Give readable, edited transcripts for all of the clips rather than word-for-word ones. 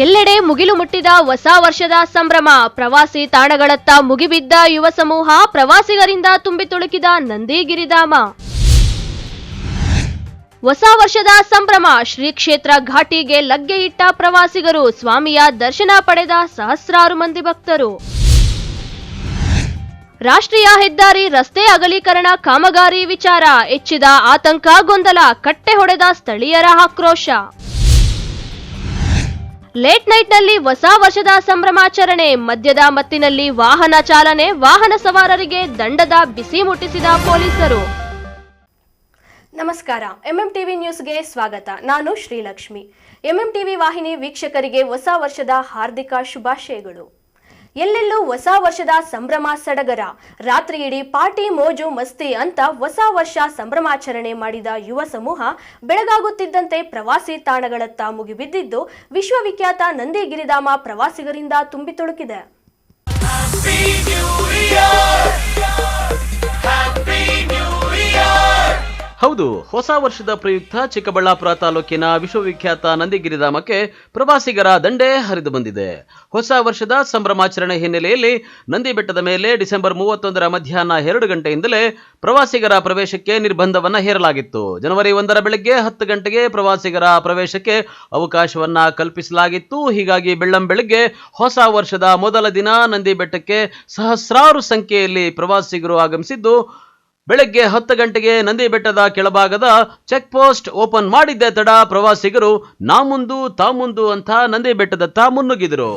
ಎಲ್ಲೆಡೆ ಮುಗಿಲು ಮುಟ್ಟಿದ ಹೊಸ ವರ್ಷದ ಸಂಭ್ರಮ. ಪ್ರವಾಸಿ ತಾಣಗಳತ್ತ ಮುಗಿಬಿದ್ದ ಯುವ ಸಮೂಹ, ಪ್ರವಾಸಿಗರಿಂದ ತುಂಬಿ ತುಳುಕಿದ ನಂದಿಗಿರಿಧಾಮ. ಹೊಸ ವರ್ಷದ ಸಂಭ್ರಮ, ಶ್ರೀ ಕ್ಷೇತ್ರ ಘಾಟಿಗೆ ಲಗ್ಗೆ ಇಟ್ಟ ಪ್ರವಾಸಿಗರು, ಸ್ವಾಮಿಯ ದರ್ಶನ ಪಡೆದ ಸಹಸ್ರಾರು ಮಂದಿ ಭಕ್ತರು. ರಾಷ್ಟ್ರೀಯ ಹೆದ್ದಾರಿ ರಸ್ತೆ ಅಗಲೀಕರಣ ಕಾಮಗಾರಿ ವಿಚಾರ, ಹೆಚ್ಚಿದ ಆತಂಕ ಗೊಂದಲ, ಕಟ್ಟೆ ಹೊಡೆದ ಸ್ಥಳೀಯರ ಆಕ್ರೋಶ. ಲೇಟ್ ನೈಟ್ನಲ್ಲಿ ಹೊಸ ವರ್ಷದ ಸಂಭ್ರಮಾಚರಣೆ, ಮದ್ಯದ ಮತ್ತಿನಲ್ಲಿ ವಾಹನ ಚಾಲನೆ, ವಾಹನ ಸವಾರರಿಗೆ ದಂಡದ ಬಿಸಿ ಮುಟ್ಟಿಸಿದ ಪೊಲೀಸರು. ನಮಸ್ಕಾರ, ಎಂಎಂಟಿವಿ ನ್ಯೂಸ್ಗೆ ಸ್ವಾಗತ. ನಾನು ಶ್ರೀಲಕ್ಷ್ಮಿ. ಎಂಎಂಟಿವಿ ವಾಹಿನಿ ವೀಕ್ಷಕರಿಗೆ ಹೊಸ ವರ್ಷದ ಹಾರ್ದಿಕ ಶುಭಾಶಯಗಳು. ಎಲ್ಲೆಲ್ಲೂ ಹೊಸ ವರ್ಷದ ಸಂಭ್ರಮ ಸಡಗರ. ರಾತ್ರಿ ಇಡೀ ಪಾರ್ಟಿ ಮೋಜು ಮಸ್ತಿ ಅಂತ ಹೊಸ ವರ್ಷ ಸಂಭ್ರಮಾಚರಣೆ ಮಾಡಿದ ಯುವ ಸಮೂಹ ಬೆಳಗಾಗುತ್ತಿದ್ದಂತೆ ಪ್ರವಾಸಿ ತಾಣಗಳತ್ತ ಮುಗಿಬಿದ್ದಿದ್ದು ವಿಶ್ವವಿಖ್ಯಾತ ನಂದಿಗಿರಿಧಾಮ ಪ್ರವಾಸಿಗರಿಂದ ತುಂಬಿ ತುಳುಕಿದೆ. ಹೌದು, ಹೊಸ ವರ್ಷದ ಪ್ರಯುಕ್ತ ಚಿಕ್ಕಬಳ್ಳಾಪುರ ತಾಲೂಕಿನ ವಿಶ್ವವಿಖ್ಯಾತ ನಂದಿಗಿರಿಧಾಮಕ್ಕೆ ಪ್ರವಾಸಿಗರ ದಂಡೇ ಹರಿದು ಬಂದಿದೆ. ಹೊಸ ವರ್ಷದ ಸಂಭ್ರಮಾಚರಣೆ ಹಿನ್ನೆಲೆಯಲ್ಲಿ ನಂದಿ ಬೆಟ್ಟದ ಮೇಲೆ ಡಿಸೆಂಬರ್ 31ರ ಮಧ್ಯಾಹ್ನ 2 ಗಂಟೆಯಿಂದಲೇ ಪ್ರವಾಸಿಗರ ಪ್ರವೇಶಕ್ಕೆ ನಿರ್ಬಂಧವನ್ನ ಹೇರಲಾಗಿತ್ತು. ಜನವರಿ 1ರ ಬೆಳಗ್ಗೆ 10 ಗಂಟೆಗೆ ಪ್ರವಾಸಿಗರ ಪ್ರವೇಶಕ್ಕೆ ಅವಕಾಶವನ್ನ ಕಲ್ಪಿಸಲಾಗಿತ್ತು. ಹೀಗಾಗಿ ಬೆಳ್ಳಂಬೆಳಗ್ಗೆ ಹೊಸ ವರ್ಷದ ಮೊದಲ ದಿನ ನಂದಿ ಬೆಟ್ಟಕ್ಕೆ ಸಹಸ್ರಾರು ಸಂಖ್ಯೆಯಲ್ಲಿ ಪ್ರವಾಸಿಗರು ಆಗಮಿಸಿದ್ದು, ಬೆಳಗ್ಗೆ 10 ಗಂಟೆಗೆ ನಂದಿ ಬೆಟ್ಟದ ಕೆಳಭಾಗದ ಚೆಕ್ ಪೋಸ್ಟ್ ಓಪನ್ ಮಾಡಿದ್ದೇ ತಡ ಪ್ರವಾಸಿಗರು ನಾ ಮುಂದು ಅಂತ ನಂದಿ ಬೆಟ್ಟದತ್ತ ಮುನ್ನುಗ್ಗಿದರು.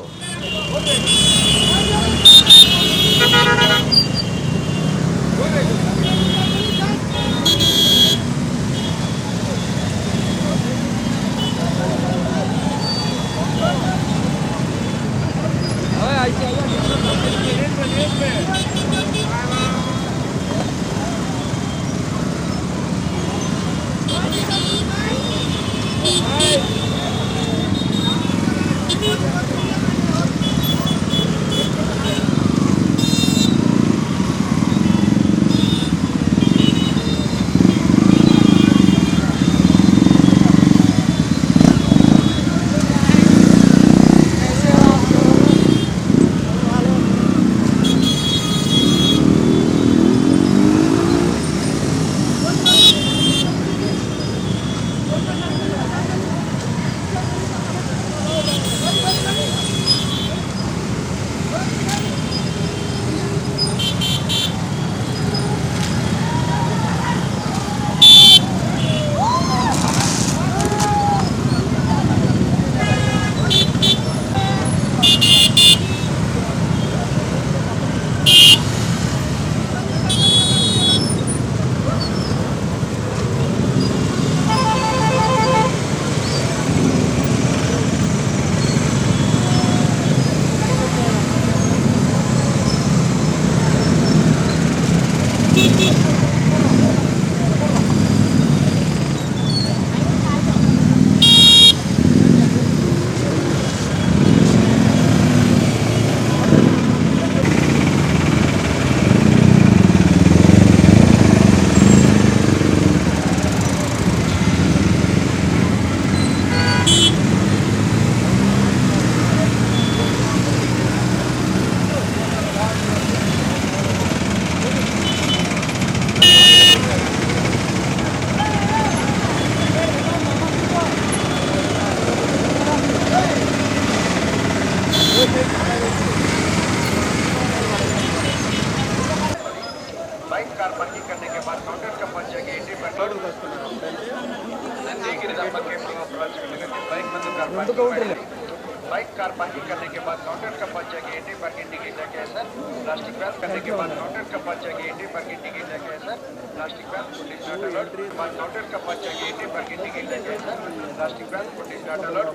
बाइक कार पार्किंग करने के बाद काउंटर का पर्चा के एंट्री पर इंडिकेटर के सर प्लास्टिक बैग करने के बाद काउंटर का पर्चा के एंट्री पर इंडिकेटर के sir plastic bag police not allowed बाद काउंटर का पर्चा के एंट्री पर इंडिकेटर के sir plastic bag police not allowed.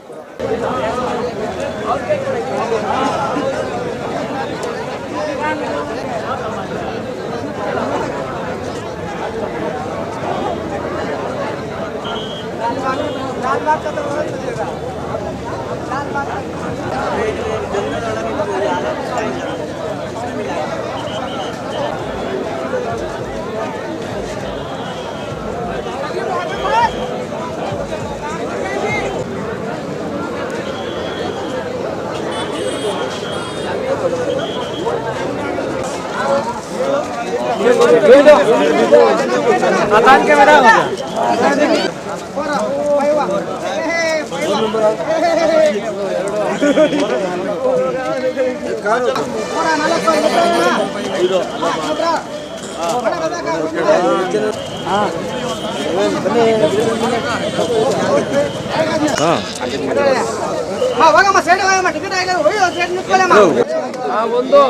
ಒಂದು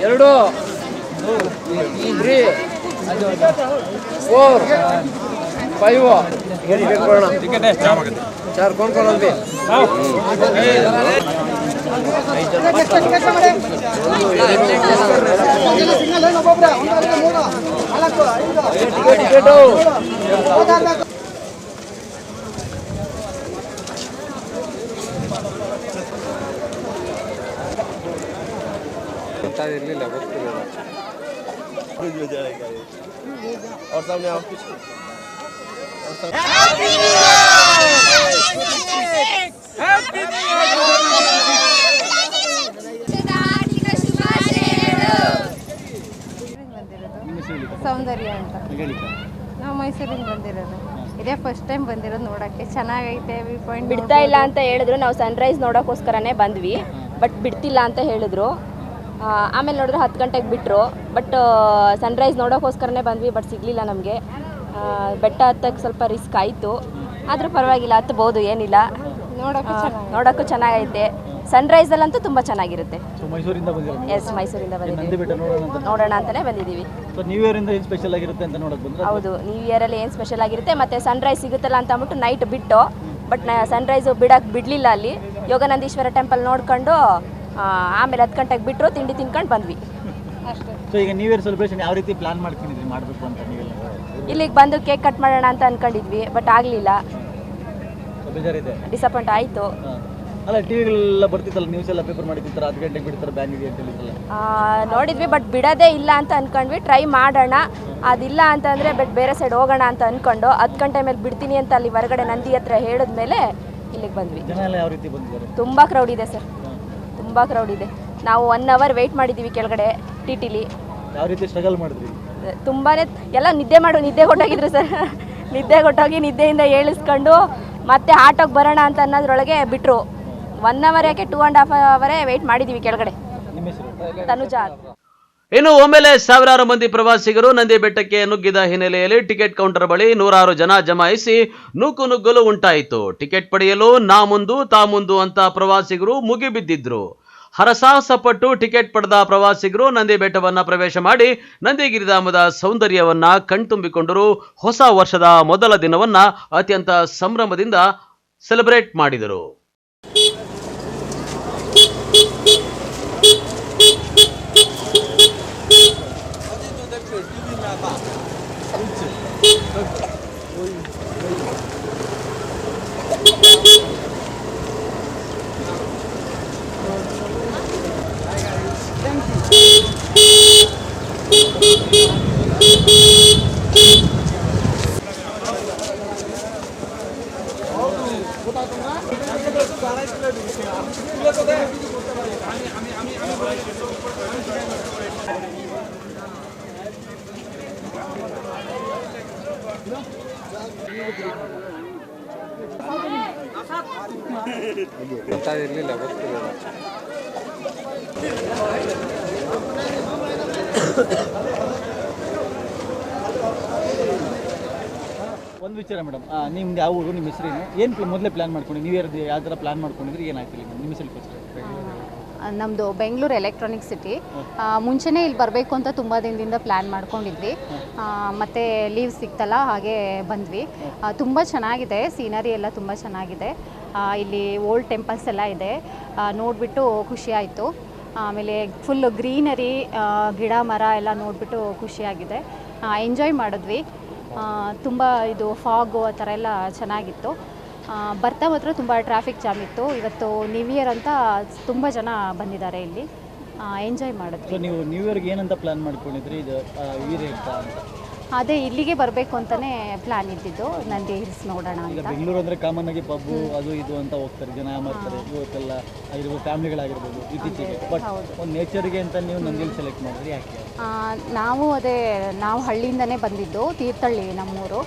ಎರಡು 3 4 5 चार कौन कौन भी ಇರಲಿಲ್ಲ ಗೊತ್ತಿಲ್ಲ और सामने आओ ಸೌಂದರ್ಯ ಅಂತ ನಾವು ಮೈಸೂರಿಂದ ಬಂದಿರೋದು ಇದೇ ಫಸ್ಟ್ ಟೈಮ್ ಬಂದಿರೋದು ನೋಡೋಕ್ಕೆ ಚೆನ್ನಾಗೈತೆ ವ್ಯೂ ಪಾಯಿಂಟ್ ಬಿಡ್ತಾ ಇಲ್ಲ ಅಂತ ಹೇಳಿದ್ರು ನಾವು ಸನ್ರೈಸ್ ನೋಡೋಕ್ಕೋಸ್ಕರನೇ ಬಂದ್ವಿ ಬಟ್ ಬಿಡ್ತಿಲ್ಲ ಅಂತ ಹೇಳಿದ್ರು ಆಮೇಲೆ ನೋಡಿದ್ರೆ 10 ಗಂಟೆಗೆ ಬಿಟ್ಟರು ಬಟ್ ಸನ್ರೈಸ್ ನೋಡೋಕ್ಕೋಸ್ಕರನೇ ಬಂದ್ವಿ ಬಟ್ ಸಿಗಲಿಲ್ಲ ನಮಗೆ ಬೆಟ್ಟ ಹತ್ತಕ್ಕೆ ಸ್ವಲ್ಪ ರಿಸ್ಕ್ ಆಯಿತು ಆದರೂ ಪರವಾಗಿಲ್ಲ ಹತ್ಬೋದು ಏನಿಲ್ಲ ನೋಡೋಕ್ಕೂ ಚೆನ್ನಾಗೈತೆ ಸನ್ರೈಸಲ್ಲಂತೂ ತುಂಬ ಚೆನ್ನಾಗಿರುತ್ತೆ ಮೈಸೂರಿಂದ ಬಂದಿದ್ದೀವಿ ಎಸ್ ಮೈಸೂರಿಂದ ಬಂದಿದ್ದೀವಿ ನೋಡೋಣ ಅಂತಲೇ ಬಂದಿದ್ದೀವಿ ನ್ಯೂ ಇಯರಿಂದ ಏನು ಸ್ಪೆಷಲ್ ಆಗಿರುತ್ತೆ ಅಂತ ನೋಡೋಕೆ ಬಂದ್ರೆ ಹೌದು ನ್ಯೂ ಇಯರಲ್ಲಿ ಏನು ಸ್ಪೆಷಲ್ ಆಗಿರುತ್ತೆ ಮತ್ತು ಸನ್ರೈಸ್ ಸಿಗುತ್ತಲ್ಲ ಅಂತ ಅಂದ್ಬಿಟ್ಟು ನೈಟ್ ಬಿಟ್ಟು ಬಟ್ ಸನ್ರೈಸು ಬಿಡಲಿಲ್ಲ ಅಲ್ಲಿ ಯೋಗಾನಂದೀಶ್ವರ ಟೆಂಪಲ್ ನೋಡ್ಕೊಂಡು ಆಮೇಲೆ 10 ಗಂಟೆಗೆ ಬಿಟ್ಟರು ತಿಂಡಿ ತಿನ್ಕೊಂಡು ಬಂದ್ವಿ ಅಷ್ಟೇ. ಸೊ ಈಗ ನ್ಯೂ ಇಯರ್ ಸೆಲೆಬ್ರೇಷನ್ ಯಾವ ರೀತಿ ಪ್ಲಾನ್ ಮಾಡ್ಕೊಂಡಿದ್ರಿ ಮಾಡಬೇಕು ಅಂತ ನೀವೆಲ್ಲ ಇಲ್ಲಿಗೆ ಬಂದು ಕೇಕ್ ಕಟ್ ಮಾಡೋಣ ಅಂತ ಅಂದ್ಕೊಂಡಿದ್ವಿ ಬಟ್ ಆಗಲಿಲ್ಲ ಬೇಜಾರಿದೆ ಡಿಸಪಾಯಿಂಟ್ ಆಯಿತು ಅಲ್ಲ ಟಿವಿಗಳೆಲ್ಲ ಬರ್ತಿತ್ತಲ್ಲ ನ್ಯೂಸ್ ಎಲ್ಲ ಪೇಪರ್ ಮಾಡಿರ್ತಾರೆ 10 ಗಂಟೆಗೆ ಬಿಡ್ತಾರೆ ಬ್ಯಾನ್ ಇದೆ ಅಂತ ಹೇಳಿದ್ರಲ್ಲ ನೋಡಿದ್ವಿ ಬಟ್ ಬಿಡೋದೇ ಇಲ್ಲ ಅಂತ ಅಂದ್ಕೊಂಡ್ವಿ ಟ್ರೈ ಮಾಡೋಣ ಅದಿಲ್ಲ ಅಂತಂದರೆ ಬಟ್ ಬೇರೆ ಸೈಡ್ ಹೋಗೋಣ ಅಂತ ಅಂದ್ಕೊಂಡು 10 ಗಂಟೆ ಮೇಲೆ ಬಿಡ್ತೀನಿ ಅಂತ ಅಲ್ಲಿ ಹೊರಗಡೆ ನಂದಿ ಹತ್ರ ಹೇಳಿದ್ಮೇಲೆ ಇಲ್ಲಿಗೆ ಬಂದ್ವಿ ಜನ ಎಲ್ಲ ಯಾವ ರೀತಿ ಬಂದಿದ್ದಾರೆ ತುಂಬ ಕ್ರೌಡ್ ಇದೆ ಸರ್ ತುಂಬ ಕ್ರೌಡ್ ಇದೆ ನಾವು 1 ಅವರ್ ವೆಯ್ಟ್ ಮಾಡಿದ್ದೀವಿ ಕೆಳಗಡೆ ಟಿಟಿಲಿ ಯಾವ ರೀತಿ ಸ್ಟ್ರಗಲ್ ಮಾಡಿದ್ರಿ ತುಂಬಾ ಎಲ್ಲ ನಿದ್ದೆ ಕೊಟ್ಟೋಗಿದ್ರು ಸರ್ ನಿದ್ದೆ ಕೊಟ್ಟೋಗಿ ನಿದ್ದೆಯಿಂದ ಏಳಿಸ್ಕೊಂಡು ಮತ್ತೆ ಆಟೋಗೆ ಬರೋಣ ಅಂತ ಅನ್ನೋದ್ರೊಳಗೆ ಬಿಟ್ಟರು 1 ಅವರ್ ಯಾಕೆ 2.5 ಅವರೇ ವೆಯ್ಟ್ ಮಾಡಿದ್ದೀವಿ ಕೆಳಗಡೆ ನಿಮ್ಮ ಹೆಸರು ತನುಜಾ ಇನ್ನು ಒಮ್ಮೆಲೆ ಸಾವಿರಾರು ಮಂದಿ ಪ್ರವಾಸಿಗರು ನಂದಿ ಬೆಟ್ಟಕ್ಕೆ ನುಗ್ಗಿದ ಹಿನ್ನೆಲೆಯಲ್ಲಿ ಟಿಕೆಟ್ ಕೌಂಟರ್ ಬಳಿ ನೂರಾರು ಜನ ಜಮಾಯಿಸಿ ನುಗ್ಗಲು ಉಂಟಾಯಿತು. ಟಿಕೆಟ್ ಪಡೆಯಲು ನಾ ಮುಂದು ತಾ ಮುಂದು ಅಂತ ಪ್ರವಾಸಿಗರು ಮುಗಿಬಿದ್ದಿದ್ರು. ಹರಸಾಹಸ ಪಟ್ಟು ಟಿಕೆಟ್ ಪಡೆದ ಪ್ರವಾಸಿಗರು ನಂದಿ ಬೆಟ್ಟವನ್ನ ಪ್ರವೇಶ ಮಾಡಿ ನಂದಿಗಿರಿಧಾಮದ ಸೌಂದರ್ಯವನ್ನ ಕಣ್ತುಂಬಿಕೊಂಡರು. ಹೊಸ ವರ್ಷದ ಮೊದಲ ದಿನವನ್ನ ಅತ್ಯಂತ ಸಂಭ್ರಮದಿಂದ ಸೆಲೆಬ್ರೇಟ್ ಮಾಡಿದರು. ಗೊತ್ತಾಗಿರಲಿಲ್ಲ ಗೊತ್ತಿಲ್ಲ ಒಂದು ವಿಚಾರ ಮೇಡಮ್, ನಿಮ್ದು ಯಾವ ಊರು, ನಿಮ್ಮ ಹೆಸರೇನು, ಏನು ಮೊದಲೇ ಪ್ಲಾನ್ ಮಾಡ್ಕೊಂಡು ನ್ಯೂ ಇಯರ್ ಯಾವ ಥರ ಪ್ಲಾನ್ ಮಾಡ್ಕೊಂಡಿದ್ರಿ, ಏನಾಯ್ತು ನಿಮ್ಮ ಹೆಸರು ಫಸ್ಟ್? ನಮ್ಮದು ಬೆಂಗಳೂರು ಎಲೆಕ್ಟ್ರಾನಿಕ್ ಸಿಟಿ. ಮುಂಚೆನೇ ಇಲ್ಲಿ ಬರಬೇಕು ಅಂತ ತುಂಬ ದಿನದಿಂದ ಪ್ಲ್ಯಾನ್ ಮಾಡ್ಕೊಂಡಿದ್ವಿ. ಮತ್ತು ಲೀವ್ ಸಿಕ್ತಲ್ಲ ಹಾಗೆ ಬಂದ್ವಿ. ತುಂಬ ಚೆನ್ನಾಗಿದೆ, ಸೀನರಿ ಎಲ್ಲ ತುಂಬ ಚೆನ್ನಾಗಿದೆ. ಇಲ್ಲಿ ಓಲ್ಡ್ ಟೆಂಪಲ್ಸ್ ಎಲ್ಲ ಇದೆ, ನೋಡಿಬಿಟ್ಟು ಖುಷಿ ಆಯಿತು. ಆಮೇಲೆ ಫುಲ್ ಗ್ರೀನರಿ, ಗಿಡ ಮರ ಎಲ್ಲ ನೋಡಿಬಿಟ್ಟು ಖುಷಿಯಾಗಿದೆ. ಎಂಜಾಯ್ ಮಾಡಿದ್ವಿ. ತುಂಬ ಇದು ಫಾಗು ಆ ಥರ ಎಲ್ಲ ಚೆನ್ನಾಗಿತ್ತು. ಬರ್ತಾ ಮಾತ್ರ ತುಂಬ ಟ್ರಾಫಿಕ್ ಜಾಮ್ ಇತ್ತು. ಇವತ್ತು ನ್ಯೂ ಇಯರ್ ಅಂತ ತುಂಬ ಜನ ಬಂದಿದ್ದಾರೆ ಇಲ್ಲಿ. ಎಂಜಾಯ್ ಮಾಡಿದ್ವಿ. ಸೊ ನೀವು ನ್ಯೂ ಇಯರ್ಗೆ ಏನಂತ ಪ್ಲಾನ್ ಮಾಡ್ಕೊಂಡಿದ್ರಿ? ಇದು ವೀರೇತ ಅಂತ ಅದೇ ಇಲ್ಲಿಗೆ ಬರಬೇಕು ಅಂತಲೇ ಪ್ಲ್ಯಾನ್ ಇದ್ದಿದ್ದು, ನಂದಿ ಹಿಲ್ಸ್ ನೋಡೋಣ ಈಗ ಅಂತ. ಬೆಂಗಳೂರು ಅಂದರೆ ಕಾಮನ್ ಆಗಿ ಪಬ್ಬು ಅದು ಇದು ಅಂತ ಹೋಗ್ತಾರೆ ಜನ, ಮಾಡ್ತಾರೆ ಇವತ್ತೆಲ್ಲ ಆಗಿರ್ಬೋದು, ಫ್ಯಾಮಿಲಿಗಳಾಗಿರ್ಬೋದು ಇತ್ತೀಚೆಗೆ. ಬಟ್ ಒಂದು ನೇಚರ್ಗೆ ಅಂತ ನೀವು ನಂದಿಲ್ ಸೆಲೆಕ್ಟ್ ಮಾಡಿದ್ರಿ, ಯಾಕೆ? ನಾವು ಹಳ್ಳಿಯಿಂದನೇ ಬಂದಿದ್ದು, ತೀರ್ಥಹಳ್ಳಿ ನಮ್ಮೂರು.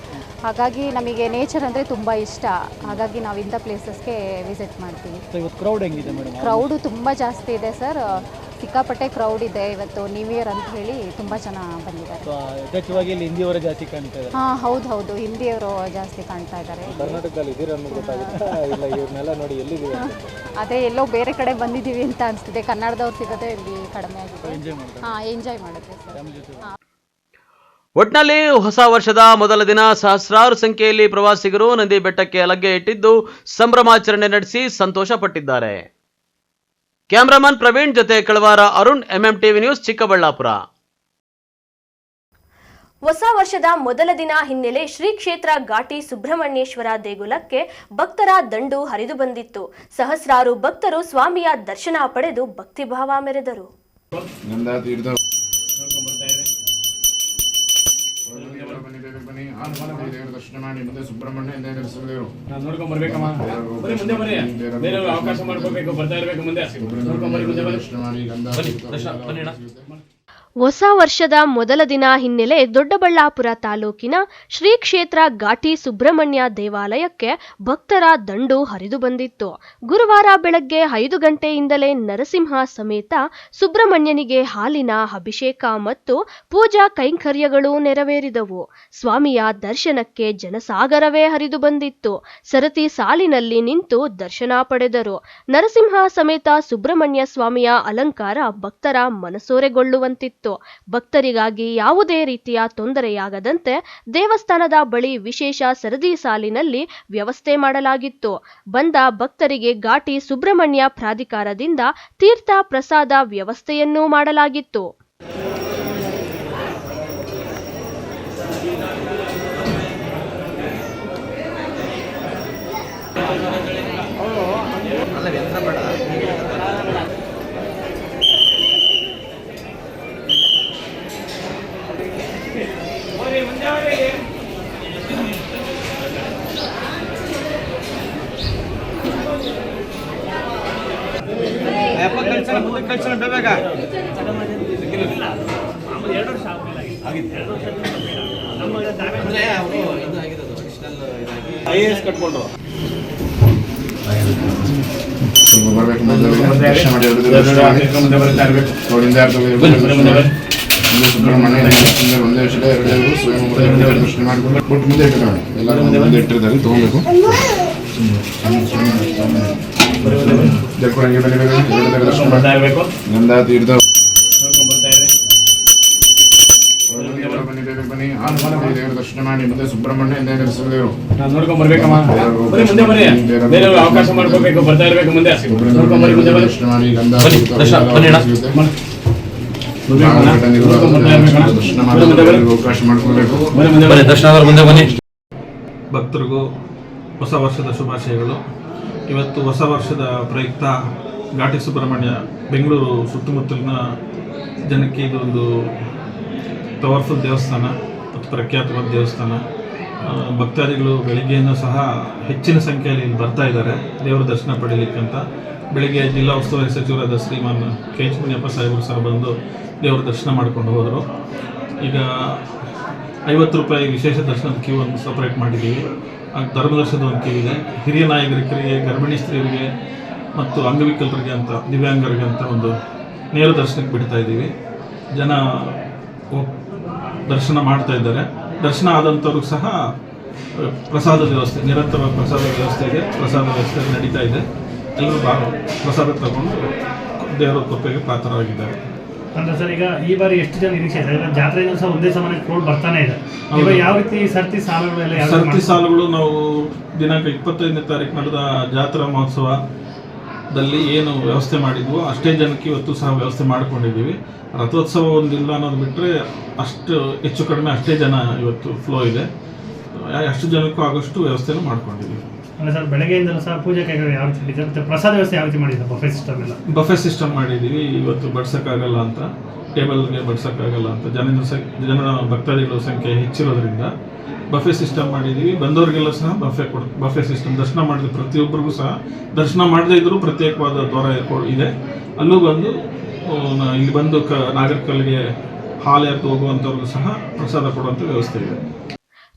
ಹಾಗಾಗಿ ನಮಗೆ ನೇಚರ್ ಅಂದರೆ ತುಂಬ ಇಷ್ಟ. ಹಾಗಾಗಿ ನಾವು ಇಂಥ ಪ್ಲೇಸಸ್ಗೆ ವಿಸಿಟ್ ಮಾಡ್ತೀವಿ. ಸೊ ಇವತ್ತು ಕ್ರೌಡ್ ಹೆಂಗಿದೆ ಮೇಡಮ್? ಕ್ರೌಡು ತುಂಬ ಜಾಸ್ತಿ ಇದೆ ಸರ್, ಸಿಕ್ಕಾಪಟ್ಟೆ ಕ್ರೌಡ್ ಇದೆ. ಇವತ್ತು ನ್ಯೂ ಇಯರ್ ಅಂತ ಹೇಳಿ ತುಂಬ ಜನ ಬಂದಿದ್ದಾರೆ. ಸೊ ಯಥೇಚ್ಛವಾಗಿ ಇಲ್ಲಿ ಹಿಂದಿಯವರೇ ಜಾಸ್ತಿ ಕಾಣ್ತಾ ಇದ್ದಾರೆ. ಹೌದು, ಹಿಂದಿಯವರು ಜಾಸ್ತಿ ಕಾಣ್ತಾ ಇದ್ದಾರೆ. ಕರ್ನಾಟಕದಲ್ಲಿ ಇದ್ದೀರಾ ಅನ್ನೋದು ಗೊತ್ತಾಗುತ್ತೆ. ಇಲ್ಲ ಇವ್ರನ್ನೆಲ್ಲ ನೋಡಿ ಎಲ್ಲಿದ್ದೀವಿ ಅದೇ ಎಲ್ಲೋ ಬೇರೆ ಕಡೆ ಬಂದಿದ್ದೀವಿ ಅಂತ ಅನಿಸ್ತಿದೆ. ಕನ್ನಡದವ್ರು ಸಿಗೋದೇ ಇಲ್ಲಿ ಕಡಿಮೆ ಆಗಿದೆ. ಎಂಜಾಯ್ ಮಾಡಿದ್ವಿ ಸರ್. ಒಟ್ನಲ್ಲಿ ಹೊಸ ವರ್ಷದ ಮೊದಲ ದಿನ ಸಹಸ್ರಾರು ಸಂಖ್ಯೆಯಲ್ಲಿ ಪ್ರವಾಸಿಗರು ನಂದಿ ಬೆಟ್ಟಕ್ಕೆ ಲಗ್ಗೆ ಇಟ್ಟಿದ್ದು ಸಂಭ್ರಮಾಚರಣೆ ನಡೆಸಿ ಸಂತೋಷ ಪಟ್ಟಿದ್ದಾರೆ. ಕ್ಯಾಮರಾಮನ್ ಪ್ರವೀಣ್ ಜೊತೆ ಕಳವಾರ ಅರುಣ್, MMTV ನ್ಯೂಸ್, ಚಿಕ್ಕಬಳ್ಳಾಪುರ. ಹೊಸ ವರ್ಷದ ಮೊದಲ ದಿನ ಹಿನ್ನೆಲೆ ಶ್ರೀ ಕ್ಷೇತ್ರ ಘಾಟಿ ಸುಬ್ರಹ್ಮಣ್ಯೇಶ್ವರ ದೇಗುಲಕ್ಕೆ ಭಕ್ತರ ದಂಡು ಹರಿದು ಬಂದಿತ್ತು. ಸಹಸ್ರಾರು ಭಕ್ತರು ಸ್ವಾಮಿಯ ದರ್ಶನ ಪಡೆದು ಭಕ್ತಿಭಾವ ಮೆರೆದರು. ದರ್ಶನ ಮಾಡಿ ಮುಂದೆ ಸುಬ್ರಹ್ಮಣ್ಯ ನೋಡ್ಕೊಂಡ್ ಬರ್ಬೇಕಮ್ಮ, ಮುಂದೆ ಬನ್ನಿ, ಬೇರೆ ಅವಕಾಶ ಮಾಡ್ಕೋಬೇಕು, ಬರ್ತಾ ಇರ್ಬೇಕು ಮುಂದೆ. ದರ್ಶನ ಮಾಡಿ ಹೊಸ ವರ್ಷದ ಮೊದಲ ದಿನ ಹಿನ್ನೆಲೆ ದೊಡ್ಡಬಳ್ಳಾಪುರ ತಾಲೂಕಿನ ಶ್ರೀ ಕ್ಷೇತ್ರ ಘಾಟಿ ಸುಬ್ರಹ್ಮಣ್ಯ ದೇವಾಲಯಕ್ಕೆ ಭಕ್ತರ ದಂಡು ಹರಿದು ಬಂದಿತ್ತು. ಗುರುವಾರ ಬೆಳಗ್ಗೆ 5 ಗಂಟೆಯಿಂದಲೇ ನರಸಿಂಹ ಸಮೇತ ಸುಬ್ರಹ್ಮಣ್ಯನಿಗೆ ಹಾಲಿನ ಅಭಿಷೇಕ ಮತ್ತು ಪೂಜಾ ಕೈಂಕರ್ಯಗಳು ನೆರವೇರಿದವು. ಸ್ವಾಮಿಯ ದರ್ಶನಕ್ಕೆ ಜನಸಾಗರವೇ ಹರಿದು ಬಂದಿತ್ತು. ಸರತಿ ಸಾಲಿನಲ್ಲಿ ನಿಂತು ದರ್ಶನ ಪಡೆದರು. ನರಸಿಂಹ ಸಮೇತ ಸುಬ್ರಹ್ಮಣ್ಯ ಸ್ವಾಮಿಯ ಅಲಂಕಾರ ಭಕ್ತರ ಮನಸೂರೆಗೊಳ್ಳುವಂತಿತ್ತು. ಭಕ್ತರಿಗಾಗಿ ಯಾವುದೇ ರೀತಿಯ ತೊಂದರೆಯಾಗದಂತೆ ದೇವಸ್ಥಾನದ ಬಳಿ ವಿಶೇಷ ಸರದಿ ಸಾಲಿನಲ್ಲಿ ವ್ಯವಸ್ಥೆ ಮಾಡಲಾಗಿತ್ತು. ಬಂದ ಭಕ್ತರಿಗೆ ಘಾಟಿ ಸುಬ್ರಹ್ಮಣ್ಯ ಪ್ರಾಧಿಕಾರದಿಂದ ತೀರ್ಥ ಪ್ರಸಾದ ವ್ಯವಸ್ಥೆಯನ್ನೂ ಮಾಡಲಾಗಿತ್ತು. ಬರ್ಬೇಕು, ದರ್ಶನ ಮಾಡಿ ಸುಬ್ರಹ್ಮಣ್ಯ ಒಂದೇ ವರ್ಷದ 2 ಸ್ವಯಂ ದರ್ಶನ ಮಾಡ್ಕೊಂಡು ಮುಂದೆ ಇಟ್ಟಿದ್ದಾರೆ. ಎಲ್ಲರೂ ಮುಂದೆ ಇಟ್ಟಿರ್ತಾರೆ, ತಗೋಬೇಕು. ಗಂಧಾ ತೀರ್ಥ ಬನ್ನಿ, ದೇವರ ದರ್ಶನ ಮಾಡಿ ಮುಂದೆ ಸುಬ್ರಹ್ಮಣ್ಯ ನೋಡ್ಕೊಂಡ್ ಬರ್ಬೇಕಮ್ಮ, ಮುಂದೆ ಬನ್ನಿ, ಬೇರೆ ಅವಕಾಶ ಮಾಡ್ಕೋಬೇಕು, ಬರ್ತಾ ಇರ್ಬೇಕು ಮುಂದೆ. ದರ್ಶನ ಮಾಡಿ ಗಂಧಾ ದರ್ಶನ ಮಾಡಿ ಅವಕಾಶ ಮಾಡ್ಕೋಬೇಕು. ಭಕ್ತರಿಗೂ ಹೊಸ ವರ್ಷದ ಶುಭಾಶಯಗಳು. ಇವತ್ತು ಹೊಸ ವರ್ಷದ ಪ್ರಯುಕ್ತ ಘಾಟಿ ಸುಬ್ರಹ್ಮಣ್ಯ ಬೆಂಗಳೂರು ಸುತ್ತಮುತ್ತಲಿನ ಜನಕ್ಕೆ ಇದೊಂದು ಪವರ್ಫುಲ್ ದೇವಸ್ಥಾನ ಮತ್ತು ಪ್ರಖ್ಯಾತವಾದ ದೇವಸ್ಥಾನ. ಭಕ್ತಾದಿಗಳು ಬೆಳಗ್ಗೆಯಿಂದ ಸಹ ಹೆಚ್ಚಿನ ಸಂಖ್ಯೆಯಲ್ಲಿ ಇಲ್ಲಿ ಬರ್ತಾ ಇದ್ದಾರೆ ದೇವರ ದರ್ಶನ ಪಡೀಲಿಕ್ಕಂತ. ಬೆಳಗ್ಗೆ ಜಿಲ್ಲಾ ಉಸ್ತುವಾರಿ ಸಚಿವರಾದ ಶ್ರೀಮಾನ್ KH ಮುನಿಯಪ್ಪ ಸಾಹೇಬರು ಸಹ ಬಂದು ದೇವರ ದರ್ಶನ ಮಾಡ್ಕೊಂಡು ಹೋದರು. ಈಗ 50 ರೂಪಾಯಿ ವಿಶೇಷ ದರ್ಶನದ ಕ್ಯೂ ಒಂದು ಸಪ್ರೇಟ್ ಮಾಡಿದ್ದೀವಿ. ಧರ್ಮದರ್ಶನದ ಒಂದು ಕ್ಯೂ ಇದೆ. ಹಿರಿಯ ನಾಯಕರಿಗೆ, ಗರ್ಭಿಣಿ ಸ್ತ್ರೀಯರಿಗೆ ಮತ್ತು ಅಂಗವಿಕಲರಿಗೆ ಅಂತ, ದಿವ್ಯಾಂಗರಿಗೆ ಅಂತ ಒಂದು ನೇರ ದರ್ಶನಕ್ಕೆ ಬಿಡ್ತಾ ಇದ್ದೀವಿ. ಜನ ದರ್ಶನ ಮಾಡ್ತಾ ಇದ್ದಾರೆ. ದರ್ಶನ ಆದಂಥವ್ರಿಗೆ ಸಹ ಪ್ರಸಾದದ ವ್ಯವಸ್ಥೆ, ನಿರಂತರ ಪ್ರಸಾದ ವ್ಯವಸ್ಥೆ ಇದೆ. ಪ್ರಸಾದ ವ್ಯವಸ್ಥೆ ನಡೀತಾ ಇದೆ. ಎಲ್ಲರೂ ಪ್ರಸಾದ ತಗೊಂಡು ದೇವರ ಕೃಪೆಗೆ ಪಾತ್ರರಾಗಿದ್ದಾರೆ. ಅಂದ್ರೆ ಸರ್, ಈಗ ಈ ಬಾರಿ ಎಷ್ಟು ಜನ ನಿರೀಕ್ಷೆ ಇದೆ? ಜಾತ್ರೆಗೂ ಸಹ ಒಂದೇ ಸಮಯ ಕ್ರೌಡ್ ಬರ್ತಾನೆ ಇದೆ. ಯಾವ ರೀತಿ ಸರ್ತಿ ಸಾಲುಗಳು ನಾವು ದಿನಾಂಕ 25ನೇ ತಾರೀಕು ನಡೆದ ಜಾತ್ರಾ ಮಹೋತ್ಸವದಲ್ಲಿ ಏನು ವ್ಯವಸ್ಥೆ ಮಾಡಿದ್ವೋ ಅಷ್ಟೇ ಜನಕ್ಕೆ ಇವತ್ತು ಸಹ ವ್ಯವಸ್ಥೆ ಮಾಡ್ಕೊಂಡಿದ್ದೀವಿ. ರಥೋತ್ಸವ ಒಂದಿಲ್ಲ ಅನ್ನೋದು ಬಿಟ್ಟರೆ ಅಷ್ಟು ಹೆಚ್ಚು ಕಡಿಮೆ ಅಷ್ಟೇ ಜನ ಇವತ್ತು ಫ್ಲೋ ಇದೆ. ಅಷ್ಟು ಜನಕ್ಕೂ ಆಗೋಷ್ಟು ವ್ಯವಸ್ಥೆನೂ ಮಾಡ್ಕೊಂಡಿದ್ದೀವಿ. ಅಲ್ಲ ಸರ್, ಬೆಳಗ್ಗೆಯಿಂದಲೂ ಸಹ ಪೂಜೆ ಕೈಗಳು ಯಾವ ರೀತಿ ನಡೀತದೆ ಮತ್ತು ಪ್ರಸಾದ ವ್ಯವಸ್ಥೆ ಯಾವ ರೀತಿ ಮಾಡಿದ್ದಾರೆ? ಬಫೆ ಸಿಸ್ಟಮ್ ಎಲ್ಲ ಬಫೆ ಸಿಸ್ಟಮ್ ಮಾಡಿದ್ದೀವಿ. ಇವತ್ತು ಬಡ್ಸೋಕ್ಕಾಗಲ್ಲ ಅಂತ, ಟೇಬಲ್ಗೆ ಬಡ್ಸೋಕ್ಕಾಗಲ್ಲ ಅಂತ, ಜನರ ಭಕ್ತಾದಿಗಳ ಸಂಖ್ಯೆ ಹೆಚ್ಚಿರೋದ್ರಿಂದ ಬಫೆ ಸಿಸ್ಟಮ್ ಮಾಡಿದ್ದೀವಿ. ಬಂದವರಿಗೆಲ್ಲ ಸಹ ಬಫೆ ಸಿಸ್ಟಮ್. ದರ್ಶನ ಮಾಡಿದ ಪ್ರತಿಯೊಬ್ಬರಿಗೂ ಸಹ, ದರ್ಶನ ಮಾಡದೇ ಇದ್ದರೂ ಪ್ರತ್ಯೇಕವಾದ ದ್ವಾರ ಇದೆ, ಅಲ್ಲೂ ಬಂದು ಇಲ್ಲಿ ಬಂದು ನಾಗರಿಕರಿಗೆ ಹಾಲು ಎತ್ತು ಹೋಗುವಂಥವ್ರಿಗೂ ಸಹ ಪ್ರಸಾದ ಕೊಡುವಂಥ ವ್ಯವಸ್ಥೆ ಇದೆ.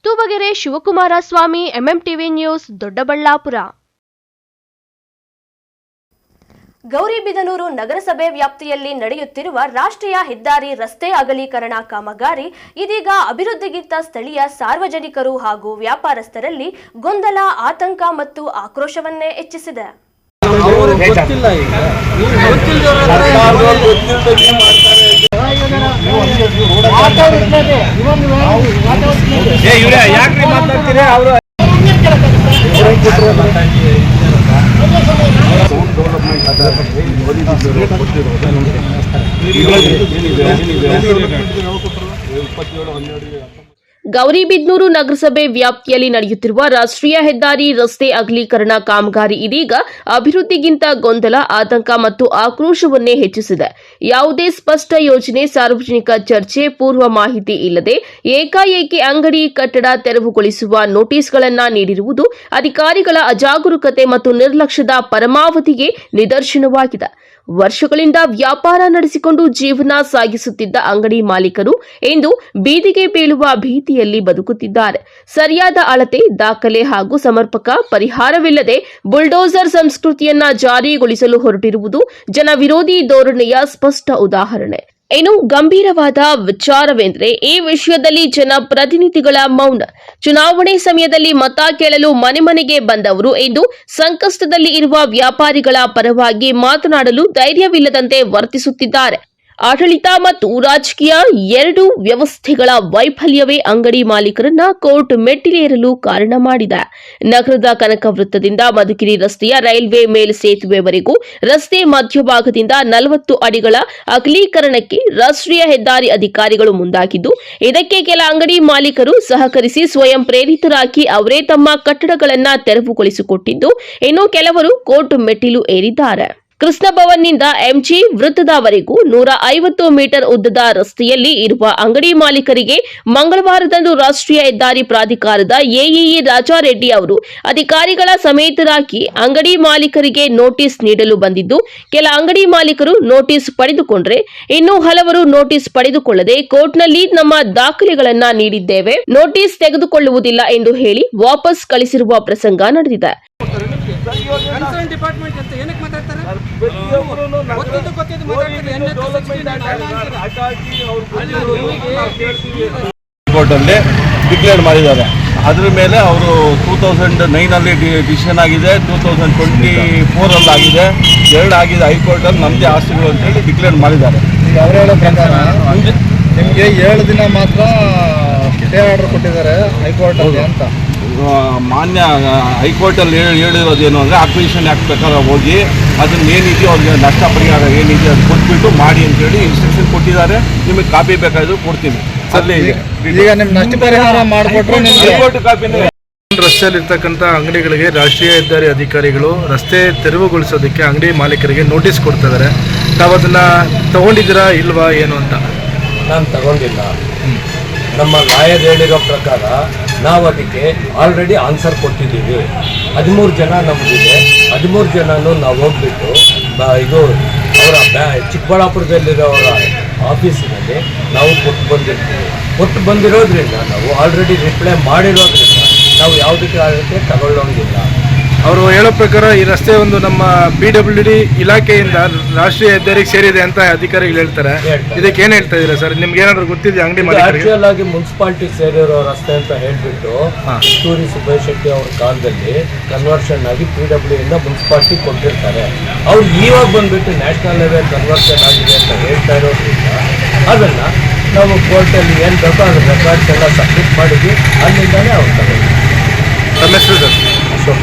Tubagere Shivakumara Swami, MMTV news, Doddaballapura. ಗೌರಿಬಿದನೂರು ನಗರಸಭೆ ವ್ಯಾಪ್ತಿಯಲ್ಲಿ ನಡೆಯುತ್ತಿರುವ ರಾಷ್ಟ್ರೀಯ ಹೆದ್ದಾರಿ ರಸ್ತೆ ಅಗಲೀಕರಣ ಕಾಮಗಾರಿ ಇದೀಗ ಅಭಿವೃದ್ಧಿಗಿಂತ ಸ್ಥಳೀಯ ಸಾರ್ವಜನಿಕರು ಹಾಗೂ ವ್ಯಾಪಾರಸ್ಥರಲ್ಲಿ ಗೊಂದಲ, ಆತಂಕ ಮತ್ತು ಆಕ್ರೋಶವನ್ನೇ ಹೆಚ್ಚಿಸಿದೆ. ಗೌರಿಬಿದನೂರು ನಗರಸಭೆ ವ್ಯಾಪ್ತಿಯಲ್ಲಿ ನಡೆಯುತ್ತಿರುವ ರಾಷ್ಟ್ರೀಯ ಹೆದ್ದಾರಿ ರಸ್ತೆ ಅಗಲೀಕರಣ ಕಾಮಗಾರಿ ಇದೀಗ ಅಭಿವೃದ್ಧಿಗಿಂತ ಗೊಂದಲ, ಆತಂಕ ಮತ್ತು ಆಕ್ರೋಶವನ್ನೇ ಹೆಚ್ಚಿಸಿದೆ. ಯಾವುದೇ ಸ್ಪಷ್ಟ ಯೋಜನೆ, ಸಾರ್ವಜನಿಕ ಚರ್ಚೆ, ಪೂರ್ವ ಮಾಹಿತಿ ಇಲ್ಲದೆ ಏಕಾಏಕಿ ಅಂಗಡಿ, ಕಟ್ಟಡ ತೆರವುಗೊಳಿಸುವ ನೋಟಿಸ್ಗಳನ್ನು ನೀಡಿರುವುದು ಅಧಿಕಾರಿಗಳ ಅಜಾಗರೂಕತೆ ಮತ್ತು ನಿರ್ಲಕ್ಷ್ಯದ ಪರಮಾವಧಿಗೆ ನಿದರ್ಶನವಾಗಿದೆ. ವರ್ಷಗಳಿಂದ ವ್ಯಾಪಾರ ನಡೆಸಿಕೊಂಡು ಜೀವನ ಸಾಗಿಸುತ್ತಿದ್ದ ಅಂಗಡಿ ಮಾಲೀಕರು ಇಂದು ಬೀದಿಗೆ ಬೀಳುವ ಭೀತಿಯಲ್ಲಿ ಬದುಕುತ್ತಿದ್ದಾರೆ. ಸರಿಯಾದ ಅಳತೆ, ದಾಖಲೆ ಹಾಗೂ ಸಮರ್ಪಕ ಪರಿಹಾರವಿಲ್ಲದೆ ಬುಲ್ಡೋಸರ್ ಸಂಸ್ಕೃತಿಯನ್ನ ಜಾರಿಗೊಳಿಸಲು ಹೊರಟಿರುವುದು ಜನ ವಿರೋಧಿ ಧೋರಣೆಯ ಸ್ಪಷ್ಟ ಉದಾಹರಣೆ. ಇನ್ನು ಗಂಭೀರವಾದ ವಿಚಾರವೆಂದರೆ ಈ ವಿಷಯದಲ್ಲಿ ಜನಪ್ರತಿನಿಧಿಗಳ ಮೌನ. ಚುನಾವಣೆ ಸಮಯದಲ್ಲಿ ಮತ ಕೇಳಲು ಮನೆ ಮನೆಗೆ ಬಂದವರು ಇಂದು ಸಂಕಷ್ಟದಲ್ಲಿ ಇರುವ ವ್ಯಾಪಾರಿಗಳ ಪರವಾಗಿ ಮಾತನಾಡಲು ಧೈರ್ಯವಿಲ್ಲದಂತೆ ವರ್ತಿಸುತ್ತಿದ್ದಾರೆ. ಆಡಳಿತ ಮತ್ತು ರಾಜಕೀಯ ಎರಡೂ ವ್ಯವಸ್ಥೆಗಳ ವೈಫಲ್ಯವೇ ಅಂಗಡಿ ಮಾಲೀಕರನ್ನ ಕೋರ್ಟ್ ಮೆಟ್ಟಿಲೇರಲು ಕಾರಣ ಮಾಡಿದೆ. ನಗರದ ಕನಕ ವೃತ್ತದಿಂದ ಮಧುಗಿರಿ ರಸ್ತೆಯ ರೈಲ್ವೆ ಮೇಲ್ಸೇತುವೆವರೆಗೂ ರಸ್ತೆ ಮಧ್ಯಭಾಗದಿಂದ 40 ಅಡಿಗಳ ಅಗಲೀಕರಣಕ್ಕೆ ರಾಷ್ಟ್ರೀಯ ಹೆದ್ದಾರಿ ಅಧಿಕಾರಿಗಳು ಮುಂದಾಗಿದ್ದು, ಇದಕ್ಕೆ ಕೆಲ ಅಂಗಡಿ ಮಾಲೀಕರು ಸಹಕರಿಸಿ ಸ್ವಯಂ ಪ್ರೇರಿತರಾಗಿ ಅವರೇ ತಮ್ಮ ಕಟ್ಟಡಗಳನ್ನು ತೆರವುಗೊಳಿಸಿಕೊಟ್ಟಿದ್ದು, ಇನ್ನು ಕೆಲವರು ಕೋರ್ಟ್ ಮೆಟ್ಟಿಲು ಏರಿದ್ದಾರೆ. ಕೃಷ್ಣ ಭವನ್ನಿಂದ ಎಂಜಿ ವೃತ್ತದವರೆಗೂ 150 ಮೀಟರ್ ಉದ್ದದ ರಸ್ತೆಯಲ್ಲಿ ಇರುವ ಅಂಗಡಿ ಮಾಲೀಕರಿಗೆ ಮಂಗಳವಾರದಂದು ರಾಷ್ಟ್ರೀಯ ಹೆದ್ದಾರಿ ಪ್ರಾಧಿಕಾರದ ಎಇಇ ರಾಜಾರೆಡ್ಡಿ ಅವರು ಅಧಿಕಾರಿಗಳ ಸಮೇತರಾಗಿ ಅಂಗಡಿ ಮಾಲೀಕರಿಗೆ ನೋಟಿಸ್ ನೀಡಲು ಬಂದಿದ್ದು, ಕೆಲ ಅಂಗಡಿ ಮಾಲೀಕರು ನೋಟಿಸ್ ಪಡೆದುಕೊಂಡರೆ ಇನ್ನು ಹಲವರು ನೋಟಿಸ್ ಪಡೆದುಕೊಳ್ಳದೆ ಕೋರ್ಟ್ನಲ್ಲಿ ನಮ್ಮ ದಾಖಲೆಗಳನ್ನ ನೀಡಿದ್ದೇವೆ, ನೋಟಿಸ್ ತೆಗೆದುಕೊಳ್ಳುವುದಿಲ್ಲ ಎಂದು ಹೇಳಿ ವಾಪಸ್ ಕಳಿಸಿರುವ ಪ್ರಸಂಗ ನಡೆದಿದೆ. ಡಿಪಾರ್ಟ್ಮೆಂಟ್ ಅಂತ ಏನಕ್ಕೆ ಮಾತಾಡ್ತಾರೆ? ಕೋರ್ಟ್ ಅಲ್ಲಿ ಡಿಕ್ಲೇರ್ ಮಾಡಿದ್ದಾರೆ. ಅದ್ರ ಮೇಲೆ ಅವರು 2009 ಡಿಸಿಷನ್ ಆಗಿದೆ, 2024 ಆಗಿದೆ, 2 ಆಗಿದೆ ಹೈಕೋರ್ಟಲ್ಲಿ ನಮ್ಮದೇ ಆಸ್ತಿಗಳು ಅಂತೇಳಿ ಡಿಕ್ಲೇರ್ ಮಾಡಿದ್ದಾರೆ. ಅವರು ಹೇಳೋ ಪ್ರಕಾರ ನಿಮಗೆ 7 ದಿನ ಮಾತ್ರ ಸ್ಟೇ ಆರ್ಡರ್ ಕೊಟ್ಟಿದ್ದಾರೆ ಹೈಕೋರ್ಟಲ್ಲಿ ಅಂತ. ಮಾನ್ಯ ಹೈಕೋರ್ಟಲ್ಲಿ ಹೇಳಿರೋದೇನು ಅಂದರೆ ಅಕ್ವಿಸಿಷನ್ ಆ್ಯಕ್ಟ್ ಪ್ರಕಾರ ಹೋಗಿ ಅದನ್ನ ಏನಿದೆಯೋ ಅವ್ರಿಗೆ ನಷ್ಟ ಪರಿಹಾರ ಏನಿದೆ ಅದು ಕೊಟ್ಬಿಟ್ಟು ಮಾಡಿ ಅಂತೇಳಿ ಇನ್ಸ್ಟ್ರಕ್ಷನ್ ಕೊಟ್ಟಿದ್ದಾರೆ. ನಿಮಗೆ ಕಾಪಿ ಬೇಕಾದರೂ ಕೊಡ್ತೀನಿ. ಈಗ ನಿಮ್ಮ ನಷ್ಟ ಪರಿಹಾರ ಮಾಡಿಕೊಟ್ರೆ ಹೈಕೋರ್ಟ್ ಕಾಪಿನೇ. ರಸ್ತೆಯಲ್ಲಿ ಇರ್ತಕ್ಕಂಥ ಅಂಗಡಿಗಳಿಗೆ ರಾಷ್ಟ್ರೀಯ ಹೆದ್ದಾರಿ ಅಧಿಕಾರಿಗಳು ರಸ್ತೆ ತೆರವುಗೊಳಿಸೋದಕ್ಕೆ ಅಂಗಡಿ ಮಾಲೀಕರಿಗೆ ನೋಟಿಸ್ ಕೊಡ್ತಿದ್ದಾರೆ. ತಾವು ಅದನ್ನು ತಗೊಂಡಿದ್ದೀರಾ ಇಲ್ವಾ ಏನು ಅಂತ? ನಾನು ತಗೊಂಡಿಲ್ಲ. ನಮ್ಮ ಲಾಯರ್ ಹೇಳಿರೋ ಪ್ರಕಾರ ನಾವು ಅದಕ್ಕೆ ಆಲ್ರೆಡಿ ಆನ್ಸರ್ ಕೊಟ್ಟಿದ್ದೀವಿ. 13 ಜನ ನಮಗಿದೆ. 13 ಜನನೂ ನಾವು ಹೋಗ್ಬಿಟ್ಟು ಇದು ಅವರ ಚಿಕ್ಕಬಳ್ಳಾಪುರದಲ್ಲಿರೋರ ಆಫೀಸಿನಲ್ಲಿ ನಾವು ಕೊಟ್ಟು ಬಂದಿರೋದ್ರಿಂದ ನಾವು ಆಲ್ರೆಡಿ ರಿಪ್ಲೈ ಮಾಡಿರೋದ್ರಿಂದ ನಾವು ಯಾವುದಕ್ಕೆ ಅದಕ್ಕೆ ತಗೊಳ್ಳೋಂಗಿಲ್ಲ. ಅವರು ಹೇಳೋ ಪ್ರಕಾರ ಈ ರಸ್ತೆ ಒಂದು ನಮ್ಮ PWD ಇಲಾಖೆಯಿಂದ ರಾಷ್ಟ್ರೀಯ ಹೆದ್ದಾರಿಗೆ ಸೇರಿದೆ ಅಂತ ಅಧಿಕಾರಿಗಳು ಹೇಳ್ತಾರೆ. ಇದಕ್ಕೆ ಏನು ಹೇಳ್ತಾ ಇದ್ದೀರಾ ಸರ್? ನಿಮ್ಗೆ ಏನಾದ್ರು ಗೊತ್ತಿದೆ ಅಂಗಡಿ ಮಾಲೀಕರಿಗೆ? ಆಕ್ಚುಯಲ್ ಆಗಿ ಮುನ್ಸಿಪಾಲಿಟಿ ಸೇರಿರೋ ರಸ್ತೆ ಅಂತ ಹೇಳ್ಬಿಟ್ಟು ಕಿತ್ತೂರಿ ಸುಬ್ಬಯ್ಯ ಶೆಟ್ಟಿ ಅವ್ರ ಕಾಲದಲ್ಲಿ ಕನ್ವರ್ಷನ್ ಆಗಿ PWD ಇಂದ ಮುನ್ಸಿಪಾಲಿಟಿ ಕೊಟ್ಟಿರ್ತಾರೆ. ಅವ್ರು ಇವಾಗ ಬಂದ್ಬಿಟ್ಟು ನ್ಯಾಷನಲ್ ಲೆವೆಲ್ ಕನ್ವರ್ಷನ್ ಆಗಿದೆ ಅಂತ ಹೇಳ್ತಾ ಇರೋದ್ರಿಂದ ಅದನ್ನ ನಾವು ಕೋರ್ಟಲ್ಲಿ ಏನು ಬೇಕೋ ಅದ್ರ ರೆಕಾರ್ಡ್ಸ್ ಎಲ್ಲ ಸಬ್ಮಿಟ್ ಮಾಡಿದ್ವಿ. ಅಲ್ಲಿಂದಾನೇ ಅವ್ರು ತಗೊಂಡು. ತಮ್ಮ ಹೆಸರು ಸರ್? ಅಶೋಕ್.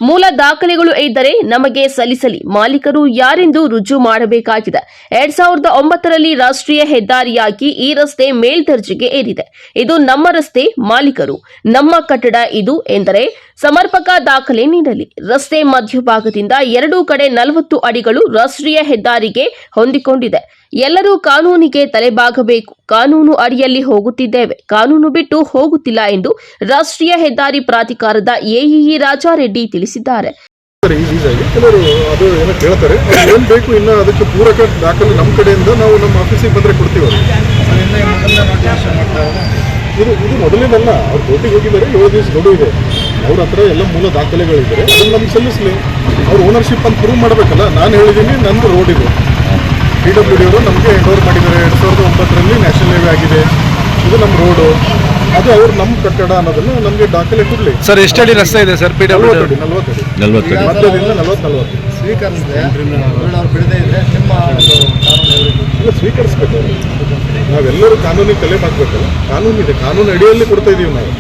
ಮೂಲ ದಾಖಲೆಗಳು ಇದ್ದರೆ ನಮಗೆ ಸಲ್ಲಿಸಲಿ, ಮಾಲೀಕರು ಯಾರೆಂದು ರುಜು ಮಾಡಬೇಕಾಗಿದೆ. 2009ರಲ್ಲಿ ರಾಷ್ಟ್ರೀಯ ಹೆದ್ದಾರಿಯಾಗಿ ಈ ರಸ್ತೆ ಮೇಲ್ದರ್ಜೆಗೆ ಏರಿದೆ. ಇದು ನಮ್ಮ ರಸ್ತೆ, ಮಾಲೀಕರು ನಮ್ಮ ಕಟ್ಟಡ ಇದು ಎಂದರೆ ಸಮರ್ಪಕ ದಾಖಲೆ ನೀಡಲಿ. ರಸ್ತೆ ಮಧ್ಯಭಾಗದಿಂದ ಎರಡೂ ಕಡೆ 40 ಅಡಿಗಳು ರಾಷ್ಟ್ರೀಯ ಹೆದ್ದಾರಿಗೆ ಹೊಂದಿಕೊಂಡಿದೆ. ಎಲ್ಲರೂ ಕಾನೂನಿಗೆ ತಲೆಬಾಗಬೇಕು. ಕಾನೂನು ಅಡಿಯಲ್ಲಿ ಹೋಗುತ್ತಿದ್ದೇವೆ, ಕಾನೂನು ಬಿಟ್ಟು ಹೋಗುತ್ತಿಲ್ಲ ಎಂದು ರಾಷ್ಟ್ರೀಯ ಹೆದ್ದಾರಿ ಪ್ರಾಧಿಕಾರದ ಎಇಇ ರಾಜಾರೆಡ್ಡಿ ತಿಳಿಸಿದ್ದಾರೆ. ಕೆಲವರು ಅದು ಏನೋ ಕೇಳ್ತಾರೆ, ಏನು ಬೇಕು ಇನ್ನು ಅದಕ್ಕೆ ಪೂರಕ ದಾಖಲೆ ನಮ್ಮ ಕಡೆಯಿಂದ ನಾವು ನಮ್ಮ ಆಫೀಸಿಗೆ ಬಂದರೆ ಕೊಡ್ತೀವಿ. ಇದು ಮೊದಲೇನಲ್ಲ, ಅವ್ರು ಕೋರ್ಟಿಗೆ ಹೋಗಿದ್ದಾರೆ, 7 ದಿವಸ ಗಡುವು ಇದೆ. ಅವ್ರ ಹತ್ರ ಎಲ್ಲ ಮೂಲ ದಾಖಲೆಗಳಿದ್ದಾರೆ, ಅದನ್ನು ನಮ್ಗೆ ಸಲ್ಲಿಸಲಿ. ಅವ್ರ ಓನರ್ಶಿಪ್ ಅಂತ ಪ್ರೂವ್ ಮಾಡಬೇಕಲ್ಲ. ನಾನು ಹೇಳಿದ್ದೀನಿ, ನಂದು ರೋಡ್ ಇದೆ, PWD ಅವರು ನಮಗೆ ಹ್ಯಾಂಡ್ ಓವರ್ ಮಾಡಿದ್ದಾರೆ. 2009ರಲ್ಲಿ ನ್ಯಾಷನಲ್ ಹೈವೇ ಆಗಿದೆ, ಇದು ನಮ್ಮ ರೋಡು, ಅದು ಅವ್ರು ನಮ್ಮ ಕಟ್ಟಡ ಅನ್ನೋದನ್ನು ನಮಗೆ ದಾಖಲೆ ಕೊಡಲಿ. ಸರ್ ಎಷ್ಟು ಅಡಿ ರಸ್ತೆ ಇದೆ ಸರ್? PWD 40 ಮಧ್ಯದಿಂದ 40 ಸ್ವೀಕರಿಸಿದೆ. ಅವ್ರು ಬಿಡದೇ ಇದ್ರೆ ನಿಮ್ಮ ಕಾನೂನು ಸ್ವೀಕರಿಸಬೇಕು. ನಾವೆಲ್ಲರೂ ಕಾನೂನಿಗೆ ತಲೆ ಹಾಕಬೇಕಲ್ಲ. ಕಾನೂನಿದೆ, ಕಾನೂನು ಅಡಿಯಲ್ಲಿ ಕೊಡ್ತಾ ಇದೀವಿ ನಾವು.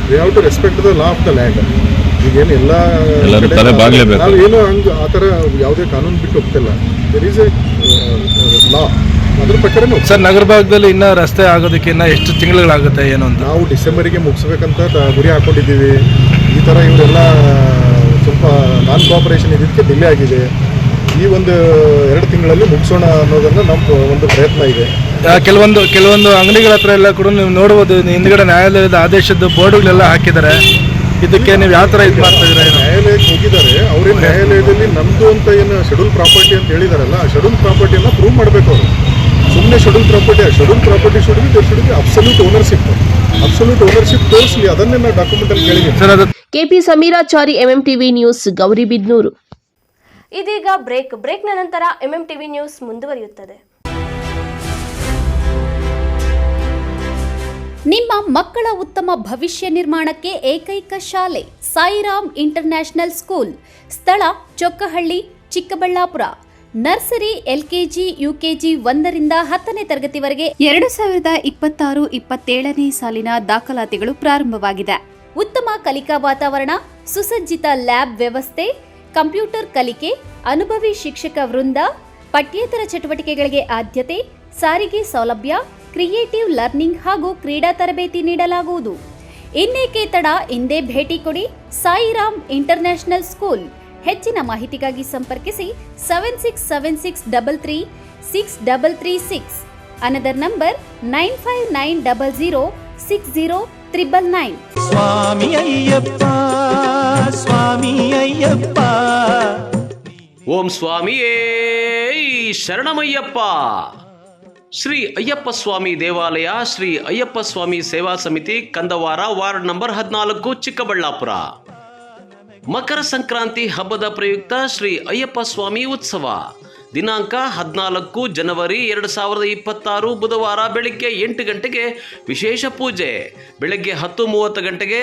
We have to respect the law of the land. ಈಗೇನು ನಾವೇನು ಹಂಗೆ ಆ ಥರ ಯಾವುದೇ ಕಾನೂನು ಬಿಟ್ಟು ಹೋಗ್ತಿಲ್ಲ. ದೆರ್ ಈಸ್ ಎ ಲಾ, ಅದ್ರ ಪ್ರಕಾರ. ಸರ್, ನಗರ ಭಾಗದಲ್ಲಿ ಇನ್ನೂ ರಸ್ತೆ ಆಗೋದಕ್ಕೆ ಇನ್ನೂ ಎಷ್ಟು ತಿಂಗಳುಗಳಾಗುತ್ತೆ ಏನು ಅಂತ? ನಾವು ಡಿಸೆಂಬರಿಗೆ ಮುಗಿಸ್ಬೇಕಂತ ಗುರಿ ಹಾಕೊಂಡಿದ್ದೀವಿ. ಈ ಥರ ಇವರೆಲ್ಲ ಸ್ವಲ್ಪ ನಾನ್ ಕೋಆಪರೇಷನ್ ಇದಕ್ಕೆ ಡಿಲೇ ಆಗಿದೆ. ಈ ಒಂದು 2 ತಿಂಗಳಲ್ಲಿ ಮುಗಿಸೋಣ ಅನ್ನೋದನ್ನು ನಮ್ಮ ಒಂದು ಪ್ರಯತ್ನ ಇದೆ. ಕೆಲವೊಂದು ಅಂಗಡಿಗಳ ಹತ್ರ ಎಲ್ಲ ಕೂಡ ನೀವು ನೋಡ್ಬೋದು, ಹಿಂದ್ಗಡೆ ನ್ಯಾಯಾಲಯದ ಆದೇಶದ ಬೋರ್ಡ್ಗಳೆಲ್ಲ ಹಾಕಿದ್ದಾರೆ. ಇದಕ್ಕೆ ನೀವು ಯಾವ ಥರ ಇದು ಮಾಡ್ತಾ ಇದ್ದೀರಾ? ನ್ಯಾಯಾಲಯಕ್ಕೆ ಹೋಗಿದ್ದಾರೆ, ಅವ್ರೇನು ನ್ಯಾಯಾಲಯದಲ್ಲಿ ನಮ್ಮದು ಅಂತ ಏನು ಶೆಡ್ಯೂಲ್ ಪ್ರಾಪರ್ಟಿ ಅಂತ ಹೇಳಿದಾರಲ್ಲ, ಆ ಶೆಡ್ಯೂಲ್ ಪ್ರಾಪರ್ಟಿಯನ್ನು ಪ್ರೂವ್ ಮಾಡಬೇಕು ಅವರು. ಸುಮ್ಮನೆ schedule property should be absolute ownership ತೋರಿಸಲಿ. ಅದನ್ನೇ ನಾವು ಡಾಕ್ಯುಮೆಂಟಲ್ಲಿ ಕೇಳಿದ್ದೀವಿ. KP Sameerachari, MMTV news, Gauribidanur. ಇದೀಗ ಬ್ರೇಕ್ನ ನಂತರ MMTV ನ್ಯೂಸ್ ಮುಂದುವರಿಯುತ್ತದೆ. ನಿಮ್ಮ ಮಕ್ಕಳ ಉತ್ತಮ ಭವಿಷ್ಯ ನಿರ್ಮಾಣಕ್ಕೆ ಏಕೈಕ ಶಾಲೆ ಸಾಯಿರಾಮ್ ಇಂಟರ್ನ್ಯಾಷನಲ್ ಸ್ಕೂಲ್. ಸ್ಥಳ Chokkahalli, Chikkaballapur. Nursery, LKG, UKG 1ರಿಂದ 10ನೇ ತರಗತಿವರೆಗೆ 2026-27ನೇ ಸಾಲಿನ ದಾಖಲಾತಿಗಳು ಪ್ರಾರಂಭವಾಗಿದೆ. ಉತ್ತಮ ಕಲಿಕಾ ವಾತಾವರಣ, ಸುಸಜ್ಜಿತ ಲ್ಯಾಬ್ ವ್ಯವಸ್ಥೆ, ಕಂಪ್ಯೂಟರ್ ಕಲಿಕೆ, ಅನುಭವಿ ಶಿಕ್ಷಕ ವೃಂದ, ಪಠ್ಯೇತರ ಚಟುವಟಿಕೆಗಳಿಗೆ ಆದ್ಯತೆ, ಸಾರಿಗೆ ಸೌಲಭ್ಯ, ಕ್ರಿಯೇಟಿವ್ ಲರ್ನಿಂಗ್ ಹಾಗೂ ಕ್ರೀಡಾ ತರಬೇತಿ ನೀಡಲಾಗುವುದು. ಇನ್ನೇಕೆ ತಡ, ಇಂದೇ ಭೇಟಿ ಕೊಡಿ ಸಾಯಿರಾಮ್ ಇಂಟರ್ನ್ಯಾಷನಲ್ ಸ್ಕೂಲ್. ಹೆಚ್ಚಿನ ಮಾಹಿತಿಗಾಗಿ ಸಂಪರ್ಕಿಸಿ 7676336336. Another number 9590060999. ಸ್ವಾಮಿ ಅಯ್ಯಪ್ಪ, ಸ್ವಾಮಿ ಅಯ್ಯಪ್ಪ. ಓಂ ಸ್ವಾಮಿಯೇ ಶರಣಮಯ್ಯಪ್ಪ. ಶ್ರೀ ಅಯ್ಯಪ್ಪ ಸ್ವಾಮಿ ದೇವಾಲಯ, ಶ್ರೀ ಅಯ್ಯಪ್ಪ ಸ್ವಾಮಿ ಸೇವಾ ಸಮಿತಿ, ಕಂದವಾರ, ವಾರ್ಡ್ ನಂಬರ್ 14, ಚಿಕ್ಕಬಳ್ಳಾಪುರ. ಮಕರ ಸಂಕ್ರಾಂತಿ ಹಬ್ಬದ ಪ್ರಯುಕ್ತ ಶ್ರೀ ಅಯ್ಯಪ್ಪ ಸ್ವಾಮಿ ಉತ್ಸವ ದಿನಾಂಕ 14 ಜನವರಿ 2026 ಬುಧವಾರ ಬೆಳಿಗ್ಗೆ 8 ಗಂಟೆಗೆ ವಿಶೇಷ ಪೂಜೆ. ಬೆಳಗ್ಗೆ 10:30 ಗಂಟೆಗೆ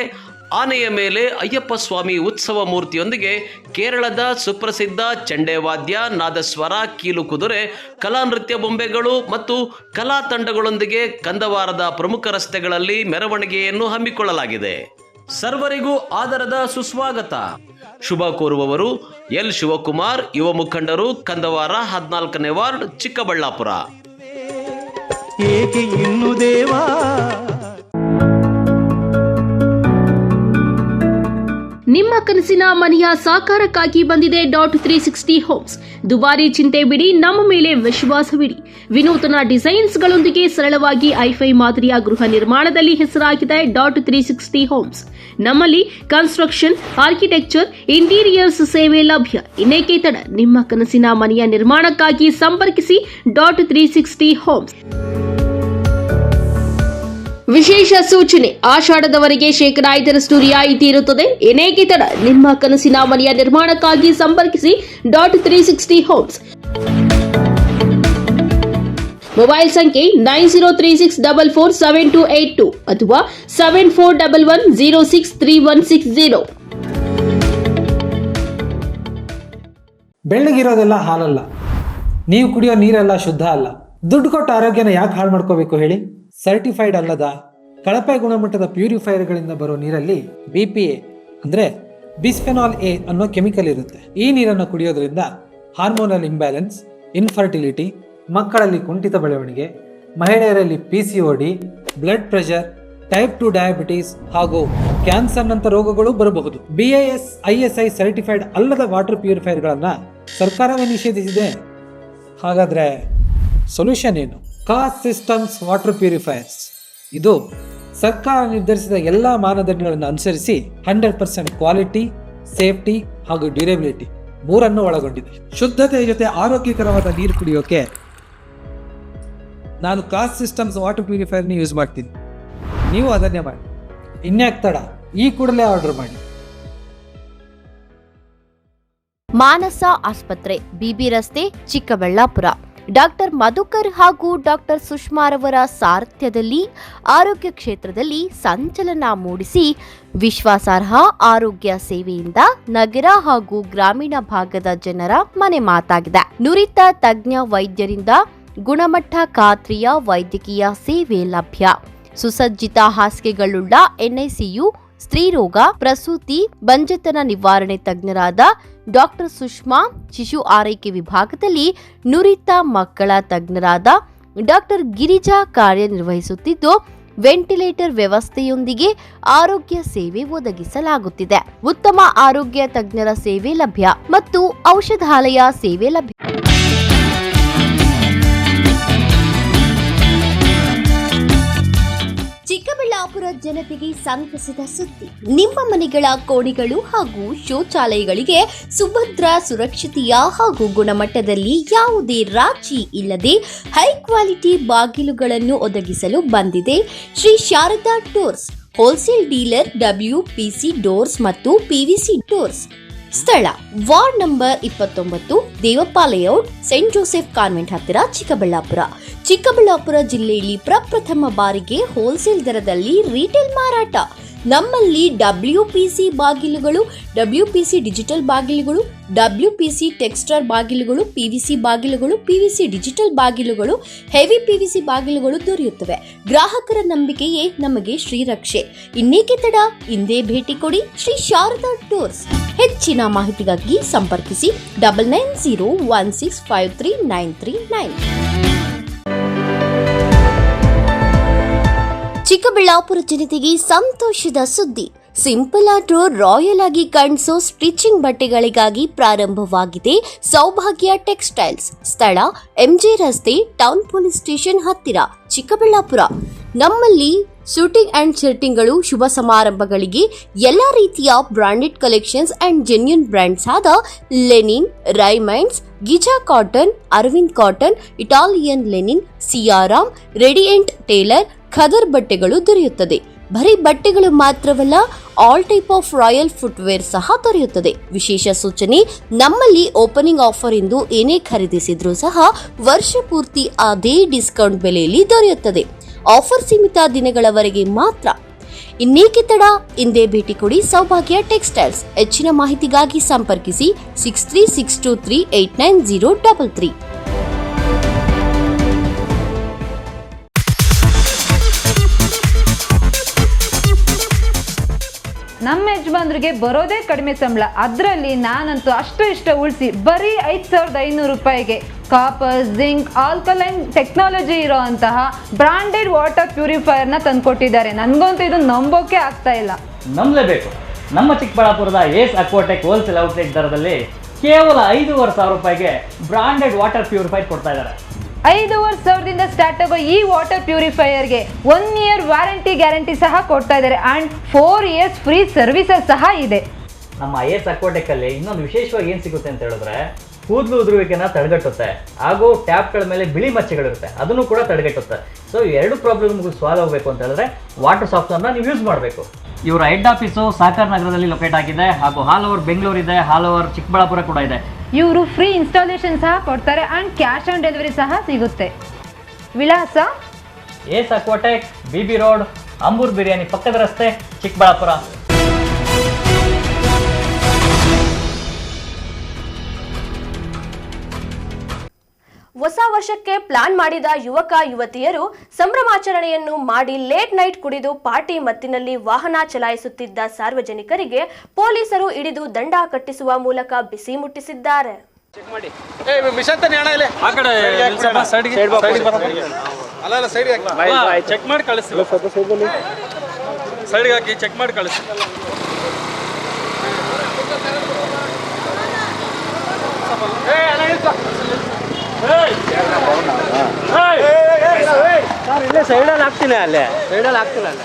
ಆನೆಯ ಮೇಲೆ ಅಯ್ಯಪ್ಪ ಸ್ವಾಮಿ ಉತ್ಸವ ಮೂರ್ತಿಯೊಂದಿಗೆ ಕೇರಳದ ಸುಪ್ರಸಿದ್ಧ ಚಂಡೆವಾದ್ಯ, ನಾದಸ್ವರ, ಕೀಲು ಕುದುರೆ, ಕಲಾ ನೃತ್ಯ ಬೊಂಬೆಗಳು ಮತ್ತು ಕಲಾ ತಂಡಗಳೊಂದಿಗೆ ಕಂದವಾರದ ಪ್ರಮುಖ ರಸ್ತೆಗಳಲ್ಲಿ ಮೆರವಣಿಗೆಯನ್ನು ಹಮ್ಮಿಕೊಳ್ಳಲಾಗಿದೆ. ಸರ್ವರಿಗೂ ಆದರದ ಸುಸ್ವಾಗತ. ಶುಭ ಕೋರುವವರು ಎಲ್ ಶಿವಕುಮಾರ್, ಯುವ ಮುಖಂಡರು, ಕಂದವಾರ, 14ನೇ ವಾರ್ಡ್, ಚಿಕ್ಕಬಳ್ಳಾಪುರ. ಏಕೆ ಇನ್ನು ದೇವಾ ನಿಮ್ಮ ಕನಸಿನ ಮನೆಯ ಸಾಕಾರಕ್ಕಾಗಿ ಬಂದಿದೆ .360 ಹೋಮ್ಸ್. ದುಬಾರಿ ಚಿಂತೆ ಬಿಡಿ, ನಮ್ಮ ಮೇಲೆ ವಿಶ್ವಾಸವಿಡಿ. ವಿನೂತನ ಡಿಸೈನ್ಸ್ಗಳೊಂದಿಗೆ ಸರಳವಾಗಿ ಐಫೈ ಮಾದರಿಯ ಗೃಹ ನಿರ್ಮಾಣದಲ್ಲಿ ಹೆಸರಾಗಿದೆ .360 ಹೋಮ್ಸ್. ನಮ್ಮಲ್ಲಿ ಕನ್ಸ್ಟ್ರಕ್ಷನ್, ಆರ್ಕಿಟೆಕ್ಚರ್, ಇಂಟೀರಿಯರ್ಸ್ ಸೇವೆ ಲಭ್ಯ. ಇನ್ನೇಕೆ ತಡ, ನಿಮ್ಮ ಕನಸಿನ ಮನೆಯ ನಿರ್ಮಾಣಕ್ಕಾಗಿ ಸಂಪರ್ಕಿಸಿ .360 ಹೋಮ್ಸ್. ವಿಶೇಷ ಸೂಚನೆ, ಆಷಾಢದವರೆಗೆ 5% ರಿಯಾಯಿತಿ ಇರುತ್ತದೆ. ಏನೇಕೆ ತಡ, ನಿಮ್ಮ ಕನಸಿನ ಮನೆಯ ನಿರ್ಮಾಣಕ್ಕಾಗಿ ಸಂಪರ್ಕಿಸಿ .360 ಹೋಮ್ಸ್. ಮೊಬೈಲ್ ಸಂಖ್ಯೆ 9036447282 ಅಥವಾ 7411063160. ಬೆಳ್ಳಗಿರೋದೆಲ್ಲ ಹಾಲಲ್ಲ, ನೀವು ಕುಡಿಯೋ ನೀರೆಲ್ಲ ಶುದ್ಧ ಅಲ್ಲ. ದುಡ್ಡು ಕೊಟ್ಟು ಆರೋಗ್ಯನ ಯಾಕೆ ಹಾಳು ಮಾಡ್ಕೋಬೇಕು ಹೇಳಿ? ಸರ್ಟಿಫೈಡ್ ಅಲ್ಲದ ಕಳಪೆ ಗುಣಮಟ್ಟದ ಪ್ಯೂರಿಫೈಯರ್ಗಳಿಂದ ಬರೋ ನೀರಲ್ಲಿ BPA ಅಂದರೆ ಬಿಸ್ಫೆನಾಲ್ ಎ ಅನ್ನೋ ಕೆಮಿಕಲ್ ಇರುತ್ತೆ. ಈ ನೀರನ್ನು ಕುಡಿಯೋದ್ರಿಂದ ಹಾರ್ಮೋನಲ್ ಇಂಬ್ಯಾಲೆನ್ಸ್, ಇನ್ಫರ್ಟಿಲಿಟಿ, ಮಕ್ಕಳಲ್ಲಿ ಕುಂಠಿತ ಬೆಳವಣಿಗೆ, ಮಹಿಳೆಯರಲ್ಲಿ PCOD, blood pressure, type 2 diabetes ಹಾಗೂ ಕ್ಯಾನ್ಸರ್ನಂಥ ರೋಗಗಳು ಬರಬಹುದು. BIS ISI ಸರ್ಟಿಫೈಡ್ ಅಲ್ಲದ ವಾಟರ್ ಪ್ಯೂರಿಫೈರ್ಗಳನ್ನು ಸರ್ಕಾರವೇ ನಿಷೇಧಿಸಿದೆ. ಹಾಗಾದರೆ ಸೊಲ್ಯೂಷನ್ ಏನು? Cost systems water purifiers. ಇದು ಸರ್ಕಾರ ನಿರ್ಧರಿಸಿದ ಎಲ್ಲ ಮಾನದಂಡಗಳನ್ನು ಅನುಸರಿಸಿ 100% ಕ್ವಾಲಿಟಿ, ಸೇಫ್ಟಿ ಹಾಗೂ ಡ್ಯೂರೇಬಿಲಿಟಿ ಮೂರನ್ನು ಒಳಗೊಂಡಿದೆ. ಶುದ್ಧತೆ ಜೊತೆ ಆರೋಗ್ಯಕರವಾದ ನೀರು ಕುಡಿಯೋಕೆ ನಾನು ಕಾಸ್ಟ್ ಸಿಸ್ಟಮ್ಸ್ ವಾಟರ್ ಪ್ಯೂರಿಫೈರ್ನ ಯೂಸ್ ಮಾಡ್ತೀನಿ. ನೀವು ಅದನ್ನೇ ಮಾಡಿ. ಇನ್ಯಾಕ್ ತಡ, ಈ ಕೂಡಲೇ ಆರ್ಡರ್ ಮಾಡಿ. ಮಾನಸ ಆಸ್ಪತ್ರೆ, BB ರಸ್ತೆ, ಚಿಕ್ಕಬಳ್ಳಾಪುರ. ಡಾಕ್ಟರ್ ಮಧುಕರ್ ಹಾಗೂ ಡಾಕ್ಟರ್ ಸುಷ್ಮಾರವರ ಸಾರಥ್ಯದಲ್ಲಿ ಆರೋಗ್ಯ ಕ್ಷೇತ್ರದಲ್ಲಿ ಸಂಚಲನ ಮೂಡಿಸಿ ವಿಶ್ವಾಸಾರ್ಹ ಆರೋಗ್ಯ ಸೇವೆಯಿಂದ ನಗರ ಹಾಗೂ ಗ್ರಾಮೀಣ ಭಾಗದ ಜನರ ಮನೆ ಮಾತಾಗಿದೆ. ನುರಿತ ತಜ್ಞ ವೈದ್ಯರಿಂದ ಗುಣಮಟ್ಟ ಖಾತ್ರಿಯ ವೈದ್ಯಕೀಯ ಸೇವೆ ಲಭ್ಯ. ಸುಸಜ್ಜಿತ ಹಾಸಿಗೆಗಳುಳ್ಳ NICU, ಸ್ತ್ರೀರೋಗ, ಪ್ರಸೂತಿ, ಬಂಜೆತನ ನಿವಾರಣೆ ತಜ್ಞರಾದ ಡಾಕ್ಟರ್ ಸುಷ್ಮಾ, ಶಿಶು ಆರೈಕೆ ವಿಭಾಗದಲ್ಲಿ ನುರಿತ ಮಕ್ಕಳ ತಜ್ಞರಾದ ಡಾಕ್ಟರ್ ಗಿರಿಜಾ ಕಾರ್ಯನಿರ್ವಹಿಸುತ್ತಿದ್ದು, ವೆಂಟಿಲೇಟರ್ ವ್ಯವಸ್ಥೆಯೊಂದಿಗೆ ಆರೋಗ್ಯ ಸೇವೆ ಒದಗಿಸಲಾಗುತ್ತಿದೆ. ಉತ್ತಮ ಆರೋಗ್ಯ ತಜ್ಞರ ಸೇವೆ ಲಭ್ಯ ಮತ್ತು ಔಷಧಾಲಯ ಸೇವೆ ಲಭ್ಯ. ಚಿಕ್ಕಬಳ್ಳಾಪುರ ಜನತೆಗೆ ಸಂತಸದ ಸುದ್ದಿ. ನಿಮ್ಮ ಮನೆಗಳ ಕೋಣೆಗಳು ಹಾಗೂ ಶೌಚಾಲಯಗಳಿಗೆ ಸುಭದ್ರ, ಸುರಕ್ಷತೆಯ ಹಾಗೂ ಗುಣಮಟ್ಟದಲ್ಲಿ ಯಾವುದೇ ರಾಜಿ ಇಲ್ಲದೆ ಹೈ ಕ್ವಾಲಿಟಿ ಬಾಗಿಲುಗಳನ್ನು ಒದಗಿಸಲು ಬಂದಿದೆ Shri Sharada doors, wholesale dealer, WPC doors ಮತ್ತು PVC ಡೋರ್ಸ್. ಸ್ಥಳ ward number 29, Devappa layout, Saint Joseph convent ಹತ್ತಿರ, ಚಿಕ್ಕಬಳ್ಳಾಪುರ. ಚಿಕ್ಕಬಳ್ಳಾಪುರ ಜಿಲ್ಲೆಯಲ್ಲಿ ಪ್ರಪ್ರಥಮ ಬಾರಿಗೆ ಹೋಲ್ಸೇಲ್ ದರದಲ್ಲಿ ರಿಟೇಲ್ ಮಾರಾಟ. ನಮ್ಮಲ್ಲಿ WPC ಬಾಗಿಲುಗಳು, WPC ಡಿಜಿಟಲ್ ಬಾಗಿಲುಗಳು, WPC ಟೆಕ್ಸ್ಚರ್ ಬಾಗಿಲುಗಳು, PVC ಬಾಗಿಲುಗಳು, PVC ಡಿಜಿಟಲ್ ಬಾಗಿಲುಗಳು, ಹೆವಿ PVC ಬಾಗಿಲುಗಳು ದೊರೆಯುತ್ತವೆ. ಗ್ರಾಹಕರ ನಂಬಿಕೆಯೇ ನಮಗೆ ಶ್ರೀರಕ್ಷೆ. ಇನ್ನೇಕೆ ತಡ, ಇಂದೇ ಭೇಟಿ ಕೊಡಿ ಶ್ರೀ ಶಾರದಾ ಡೋರ್ಸ್. ಹೆಚ್ಚಿನ ಮಾಹಿತಿಗಾಗಿ ಸಂಪರ್ಕಿಸಿ 9901653939. ಚಿಕ್ಕಬಳ್ಳಾಪುರ ಜನತೆಗೆ ಸಂತೋಷದ ಸುದ್ದಿ. ಸಿಂಪಲ್ ಆದ್ರೂ ರಾಯಲ್ ಆಗಿ ಕಾಣಿಸೋ ಸ್ಟಿಚಿಂಗ್ ಬಟ್ಟೆಗಳಿಗಾಗಿ ಪ್ರಾರಂಭವಾಗಿದೆ ಸೌಭಾಗ್ಯ ಟೆಕ್ಸ್ಟೈಲ್ಸ್. ಸ್ಥಳ MJ ರಸ್ತೆ, ಟೌನ್ ಪೊಲೀಸ್ ಸ್ಟೇಷನ್ ಹತ್ತಿರ, ಚಿಕ್ಕಬಳ್ಳಾಪುರ. ನಮ್ಮಲ್ಲಿ ಶೂಟಿಂಗ್ ಅಂಡ್ ಶರ್ಟಿಂಗ್ಗಳು, ಶುಭ ಸಮಾರಂಭಗಳಿಗೆ ಎಲ್ಲ ರೀತಿಯ branded collections and genuine brands ಆದ linen, Raymonds, Giza cotton, Arvind cotton, Italian linen, Siyaram, radiant tailor, ಖದರ್ ಬಟ್ಟೆಗಳು ದೊರೆಯುತ್ತದೆ. ಬರೀ ಬಟ್ಟೆಗಳು ಮಾತ್ರವಲ್ಲ, all type of royal footwear ಸಹ ದೊರೆಯುತ್ತದೆ. ವಿಶೇಷ ಸೂಚನೆ, ನಮ್ಮಲ್ಲಿ ಓಪನಿಂಗ್ ಆಫರ್ ಎಂದು ಏನೇ ಖರೀದಿಸಿದ್ರೂ ಸಹ ವರ್ಷ ಪೂರ್ತಿ ಅದೇ ಡಿಸ್ಕೌಂಟ್ ಬೆಲೆಯಲ್ಲಿ ದೊರೆಯುತ್ತದೆ. ಆಫರ್ ಸೀಮಿತ ದಿನಗಳವರೆಗೆ ಮಾತ್ರ. ಇನ್ನೇಕೆ ತಡ, ಇಂದೇ ಭೇಟಿ ಕೊಡಿ ಸೌಭಾಗ್ಯ ಟೆಕ್ಸ್ಟೈಲ್ಸ್. ಹೆಚ್ಚಿನ ಮಾಹಿತಿಗಾಗಿ ಸಂಪರ್ಕಿಸಿ 6362389033. ನಮ್ಮ ಯಜಮಾನ್ರಿಗೆ ಬರೋದೇ ಕಡಿಮೆ ಸಂಬಳ, ಅದರಲ್ಲಿ ನಾನಂತೂ ಅಷ್ಟು ಇಷ್ಟ ಉಳಿಸಿ ಬರೀ 5500 ರೂಪಾಯಿಗೆ ಕಾಪರ್, ಜಿಂಕ್, ಆಲ್ಕಲೈನ್ ಟೆಕ್ನಾಲಜಿ ಇರೋ ಅಂತಹ ಬ್ರಾಂಡೆಡ್ ವಾಟರ್ ಪ್ಯೂರಿಫೈಯರ್ನ ತಂದುಕೊಟ್ಟಿದ್ದಾರೆ. ನನಗಂತೂ ಇದು ನಂಬೋಕೆ ಆಗ್ತಾ ಇಲ್ಲ. ನಂಬಲೇಬೇಕು. ನಮ್ಮ ಚಿಕ್ಕಬಳ್ಳಾಪುರದ ಏಸ್ ಅಕ್ವಾಟೆಕ್ ಹೋಲ್ಸೇಲ್ ಔಟ್ಲೆಟ್ ದರದಲ್ಲಿ ಕೇವಲ 5,500 ರೂಪಾಯಿಗೆ ಬ್ರಾಂಡೆಡ್ ವಾಟರ್ ಪ್ಯೂರಿಫೈರ್ ಕೊಡ್ತಾ ಇದ್ದಾರೆ. 5,500ದಿಂದ ಸ್ಟಾರ್ಟ್ ಆಗೋ ಈ ವಾಟರ್ ಪ್ಯೂರಿಫೈಯರ್ಗೆ 1 year ವ್ಯಾರಂಟಿ ಗ್ಯಾರಂಟಿ ಸಹ ಕೊಡ್ತಾ ಇದ್ದಾರೆ ಆ್ಯಂಡ್ 4 years ಫ್ರೀ ಸರ್ವಿಸಸ್ ಸಹ ಇದೆ. ನಮ್ಮ ಏಸ್ ಅಕ್ವಾಟೆಕಲ್ಲಿ ಇನ್ನೊಂದು ವಿಶೇಷವಾಗಿ ಏನು ಸಿಗುತ್ತೆ ಅಂತ ಹೇಳಿದ್ರೆ, ಕೂದಲು ಉದುರುವಿಕೆನ ತಡೆಗಟ್ಟುತ್ತೆ ಹಾಗೂ ಟ್ಯಾಪ್ಗಳ ಮೇಲೆ ಬಿಳಿ ಮಚ್ಚೆಗಳಿರುತ್ತೆ, ಅದನ್ನು ಕೂಡ ತಡೆಗಟ್ಟುತ್ತೆ. ಸೊ ಈ ಎರಡು ಪ್ರಾಬ್ಲಮ್ಗೂ ಸಾಲ್ವ್ ಆಗಬೇಕು ಅಂತ ಹೇಳಿದ್ರೆ ವಾಟರ್ ಸಾಫ್ಟ್ವೇರ್ನ ನೀವು ಯೂಸ್ ಮಾಡಬೇಕು. ಇವರ ಹೆಡ್ ಆಫೀಸು ಸಾಕರ್ ನಗರದಲ್ಲಿ ಲೊಕೇಟ್ ಆಗಿದೆ ಹಾಗೂ ಆಲ್ ಓವರ್ ಬೆಂಗಳೂರು ಇದೆ, ಆಲ್ ಓವರ್ ಚಿಕ್ಕಬಳ್ಳಾಪುರ ಕೂಡ ಇದೆ. ಇವರು ಫ್ರೀ ಇನ್ಸ್ಟಾಲೇಷನ್ ಸಹ ಕೊಡ್ತಾರೆ ಆ್ಯಂಡ್ ಕ್ಯಾಶ್ ಆನ್ ಡೆಲಿವರಿ ಸಹ ಸಿಗುತ್ತೆ. ವಿಳಾಸ ಏಸ್ ಅಕ್ವಾಟೆಕ್, BB ರೋಡ್, ಅಂಬೂರ್ ಬಿರಿಯಾನಿ ಪಕ್ಕದ ರಸ್ತೆ, ಚಿಕ್ಕಬಳ್ಳಾಪುರ. ಹೊಸ ವರ್ಷಕ್ಕೆ ಪ್ಲಾನ್ ಮಾಡಿದ ಯುವಕ ಯುವತಿಯರು ಸಂಭ್ರಮಾಚರಣೆಯನ್ನು ಮಾಡಿ ಲೇಟ್ ನೈಟ್ ಕುಡಿದು ಪಾರ್ಟಿ ಮತ್ತಿನಲ್ಲಿ ವಾಹನ ಚಲಾಯಿಸುತ್ತಿದ್ದ ಸಾರ್ವಜನಿಕರಿಗೆ ಪೊಲೀಸರು ಹಿಡಿದು ದಂಡ ಕಟ್ಟಿಸುವ ಮೂಲಕ ಬಿಸಿ ಮುಟ್ಟಿಸಿದ್ದಾರೆ. ಇಲ್ಲೇ ಸೈಡಲ್ಲಿ ಹಾಕ್ತೀನಿ ಅಲ್ಲೇ ಸೈಡಲ್ಲಿ ಹಾಕ್ತೀನಿ ಅಲ್ಲೇ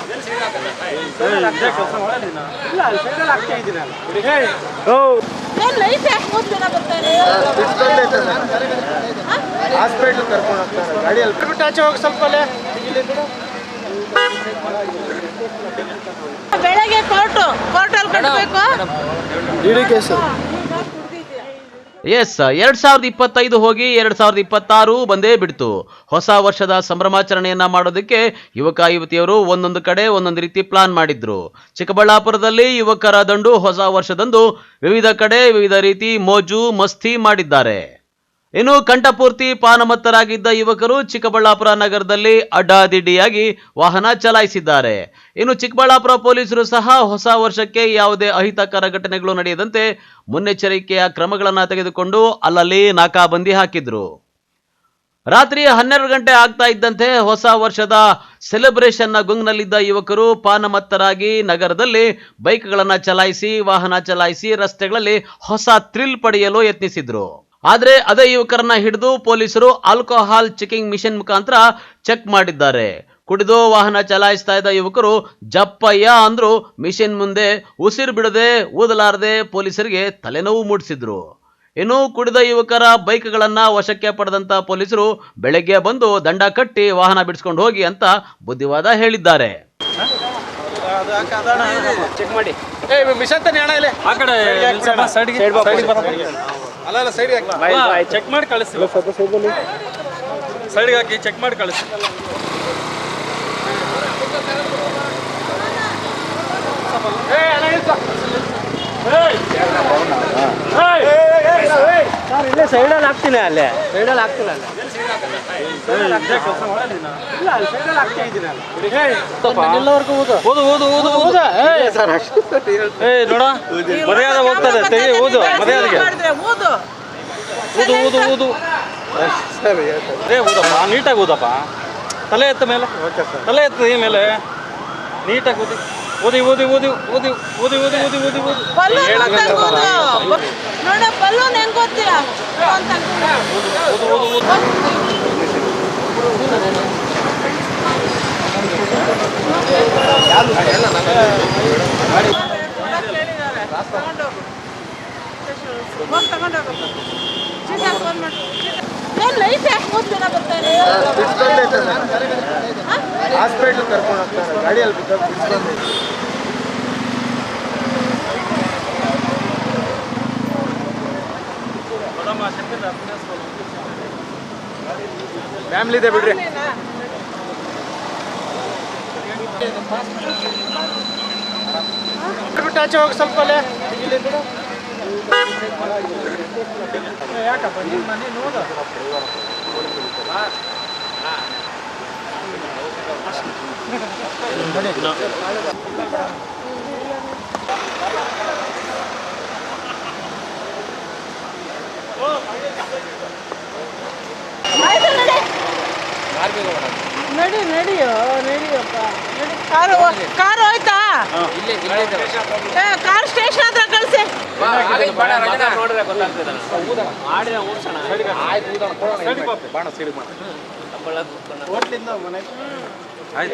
ಹಾಸ್ಪಿಟ್ಲ್ ಕರ್ಕೊಂಡು ಹೋಗ್ತಾರೆ ಗಾಡಿಯಲ್ಲಿ ಬಿಟ್ಟು ಆಚೆ ಹೋಗಿ ಸ್ವಲ್ಪ ಬೆಳಗ್ಗೆ ಕೋರ್ಟಲ್ಲಿ ಕಟ್ಟಬೇಕು. ಎಸ್ 2025 ಹೋಗಿ 2026 ಬಂದೇ ಬಿಡ್ತು. ಹೊಸ ವರ್ಷದ ಸಂಭ್ರಮಾಚರಣೆಯನ್ನ ಮಾಡೋದಕ್ಕೆ ಯುವಕ ಯುವತಿಯರು ಒಂದೊಂದು ಕಡೆ ಒಂದೊಂದು ರೀತಿ ಪ್ಲಾನ್ ಮಾಡಿದ್ರು. ಚಿಕ್ಕಬಳ್ಳಾಪುರದಲ್ಲಿ ಯುವಕರ ದಂಡು ಹೊಸ ವರ್ಷದಂದು ವಿವಿಧ ಕಡೆ ವಿವಿಧ ರೀತಿ ಮೋಜು ಮಸ್ತಿ ಮಾಡಿದ್ದಾರೆ. ಇನ್ನು ಕಂಠಪೂರ್ತಿ ಪಾನಮತ್ತರಾಗಿದ್ದ ಯುವಕರು ಚಿಕ್ಕಬಳ್ಳಾಪುರ ನಗರದಲ್ಲಿ ಅಡ್ಡಾದಿಡ್ಡಿಯಾಗಿ ವಾಹನ ಚಲಾಯಿಸಿದ್ದಾರೆ. ಇನ್ನು ಚಿಕ್ಕಬಳ್ಳಾಪುರ ಪೊಲೀಸರು ಸಹ ಹೊಸ ವರ್ಷಕ್ಕೆ ಯಾವುದೇ ಅಹಿತಕರ ಘಟನೆಗಳು ನಡೆಯದಂತೆ ಮುನ್ನೆಚ್ಚರಿಕೆಯ ಕ್ರಮಗಳನ್ನು ತೆಗೆದುಕೊಂಡು ಅಲ್ಲಲ್ಲಿ ನಾಕಾಬಂದಿ ಹಾಕಿದ್ರು. ರಾತ್ರಿ 12 ಗಂಟೆ ಆಗ್ತಾ ಇದ್ದಂತೆ ಹೊಸ ವರ್ಷದ ಸೆಲೆಬ್ರೇಷನ್ನ ಗುಂಗ್ನಲ್ಲಿದ್ದ ಯುವಕರು ಪಾನಮತ್ತರಾಗಿ ನಗರದಲ್ಲಿ ಬೈಕ್ಗಳನ್ನು ಚಲಾಯಿಸಿ ವಾಹನ ಚಲಾಯಿಸಿ ರಸ್ತೆಗಳಲ್ಲಿ ಹೊಸ ಥ್ರಿಲ್ ಪಡೆಯಲು ಯತ್ನಿಸಿದ್ರು. ಆದ್ರೆ ಅದೇ ಯುವಕರನ್ನ ಹಿಡಿದು ಪೊಲೀಸರು ಆಲ್ಕೋಹಾಲ್ ಚೆಕಿಂಗ್ ಮಿಷನ್ ಮುಖಾಂತರ ಚೆಕ್ ಮಾಡಿದ್ದಾರೆ. ಕುಡಿದು ವಾಹನ ಚಲಾಯಿಸ್ತಾ ಇದ್ದ ಯುವಕರು ಜಪ್ಪಯ್ಯ ಅಂದ್ರು ಮಿಷನ್ ಮುಂದೆ ಉಸಿರು ಬಿಡದೆ ಊದಲಾರದೆ ಪೊಲೀಸರಿಗೆ ತಲೆನೋವು ಮೂಡಿಸಿದ್ರು. ಇನ್ನು ಕುಡಿದ ಯುವಕರ ಬೈಕ್ಗಳನ್ನ ವಶಕ್ಕೆ ಪಡೆದಂತ ಪೊಲೀಸರು ಬೆಳಗ್ಗೆ ಬಂದು ದಂಡ ಕಟ್ಟಿ ವಾಹನ ಬಿಡಿಸ್ಕೊಂಡು ಹೋಗಿ ಅಂತ ಬುದ್ಧಿವಾದ ಹೇಳಿದ್ದಾರೆ. ಚೆಕ್ ಮಾಡಿ ಅಲ್ಲ ಸೈಡ್ ಚೆಕ್ ಮಾಡಿ ಕಳಿಸಿ ಸೈಡ್ಗೆ ಹಾಕಿ ಚೆಕ್ ಮಾಡಿ ಕಳಿಸಿ. ಇಲ್ಲೇ ಸೈಡಲ್ಲಿ ಹಾಕ್ತೀನಿ ಅಲ್ಲೇ ಸೈಡಲ್ಲಿ ಹಾಕ್ತೀನಿ ಅಲ್ಲೇ ಎಲ್ಲವರೆಗೂ ಓದು ಓದು ಓದು ಓದು ನೋಡ ಮರ್ಯಾದೆ ಹೋಗ್ತದೆ ತೆಗಿ ಓದು ಮರ್ಯಾದೆಗೆ ಓದು ಓದು ಓದು ಊದಪ್ಪ ನೀಟಾಗಿ ಓದಪ್ಪ ತಲೆ ಎತ್ತ ಮೇಲೆ ತಲೆ ಎತ್ತ ಈ ಮೇಲೆ ನೀಟಾಗಿ ಓದಿ ಓದಿ ಓದಿ ಓದಿ ಓದಿ ಓದಿ ಓದಿ ಓದಿ ಓದಿ ನೋಡ ಬಲ್ಲೂನ್ ಹೆಂಗ್ ಗೊತ್ತೀರಾ ಹಾಸ್ಪಿಟ್ಲ್ ಕರ್ಕೊಂಡು ಹೋಗ್ತಾರೆ ಗಾಡಿಯಲ್ಲಿ ಫ್ಯಾಮಿಲಿ ಇದೆ ಬಿಡ್ರಿ. ಬಿಟ್ಟು ಆಚೆ ಹೋಗಿ ಸ್ವಲ್ಪ ಯಾಕಪ್ಪ ನೀನು ಹೋದ ನಡಿ ನಡಿಯಪ್ಪ ಕಾರು ಹೋಯ್ತಾ ಕಾರ್ ಸ್ಟೇಷನ್ ಹತ್ರ ಕಳಿಸಿ.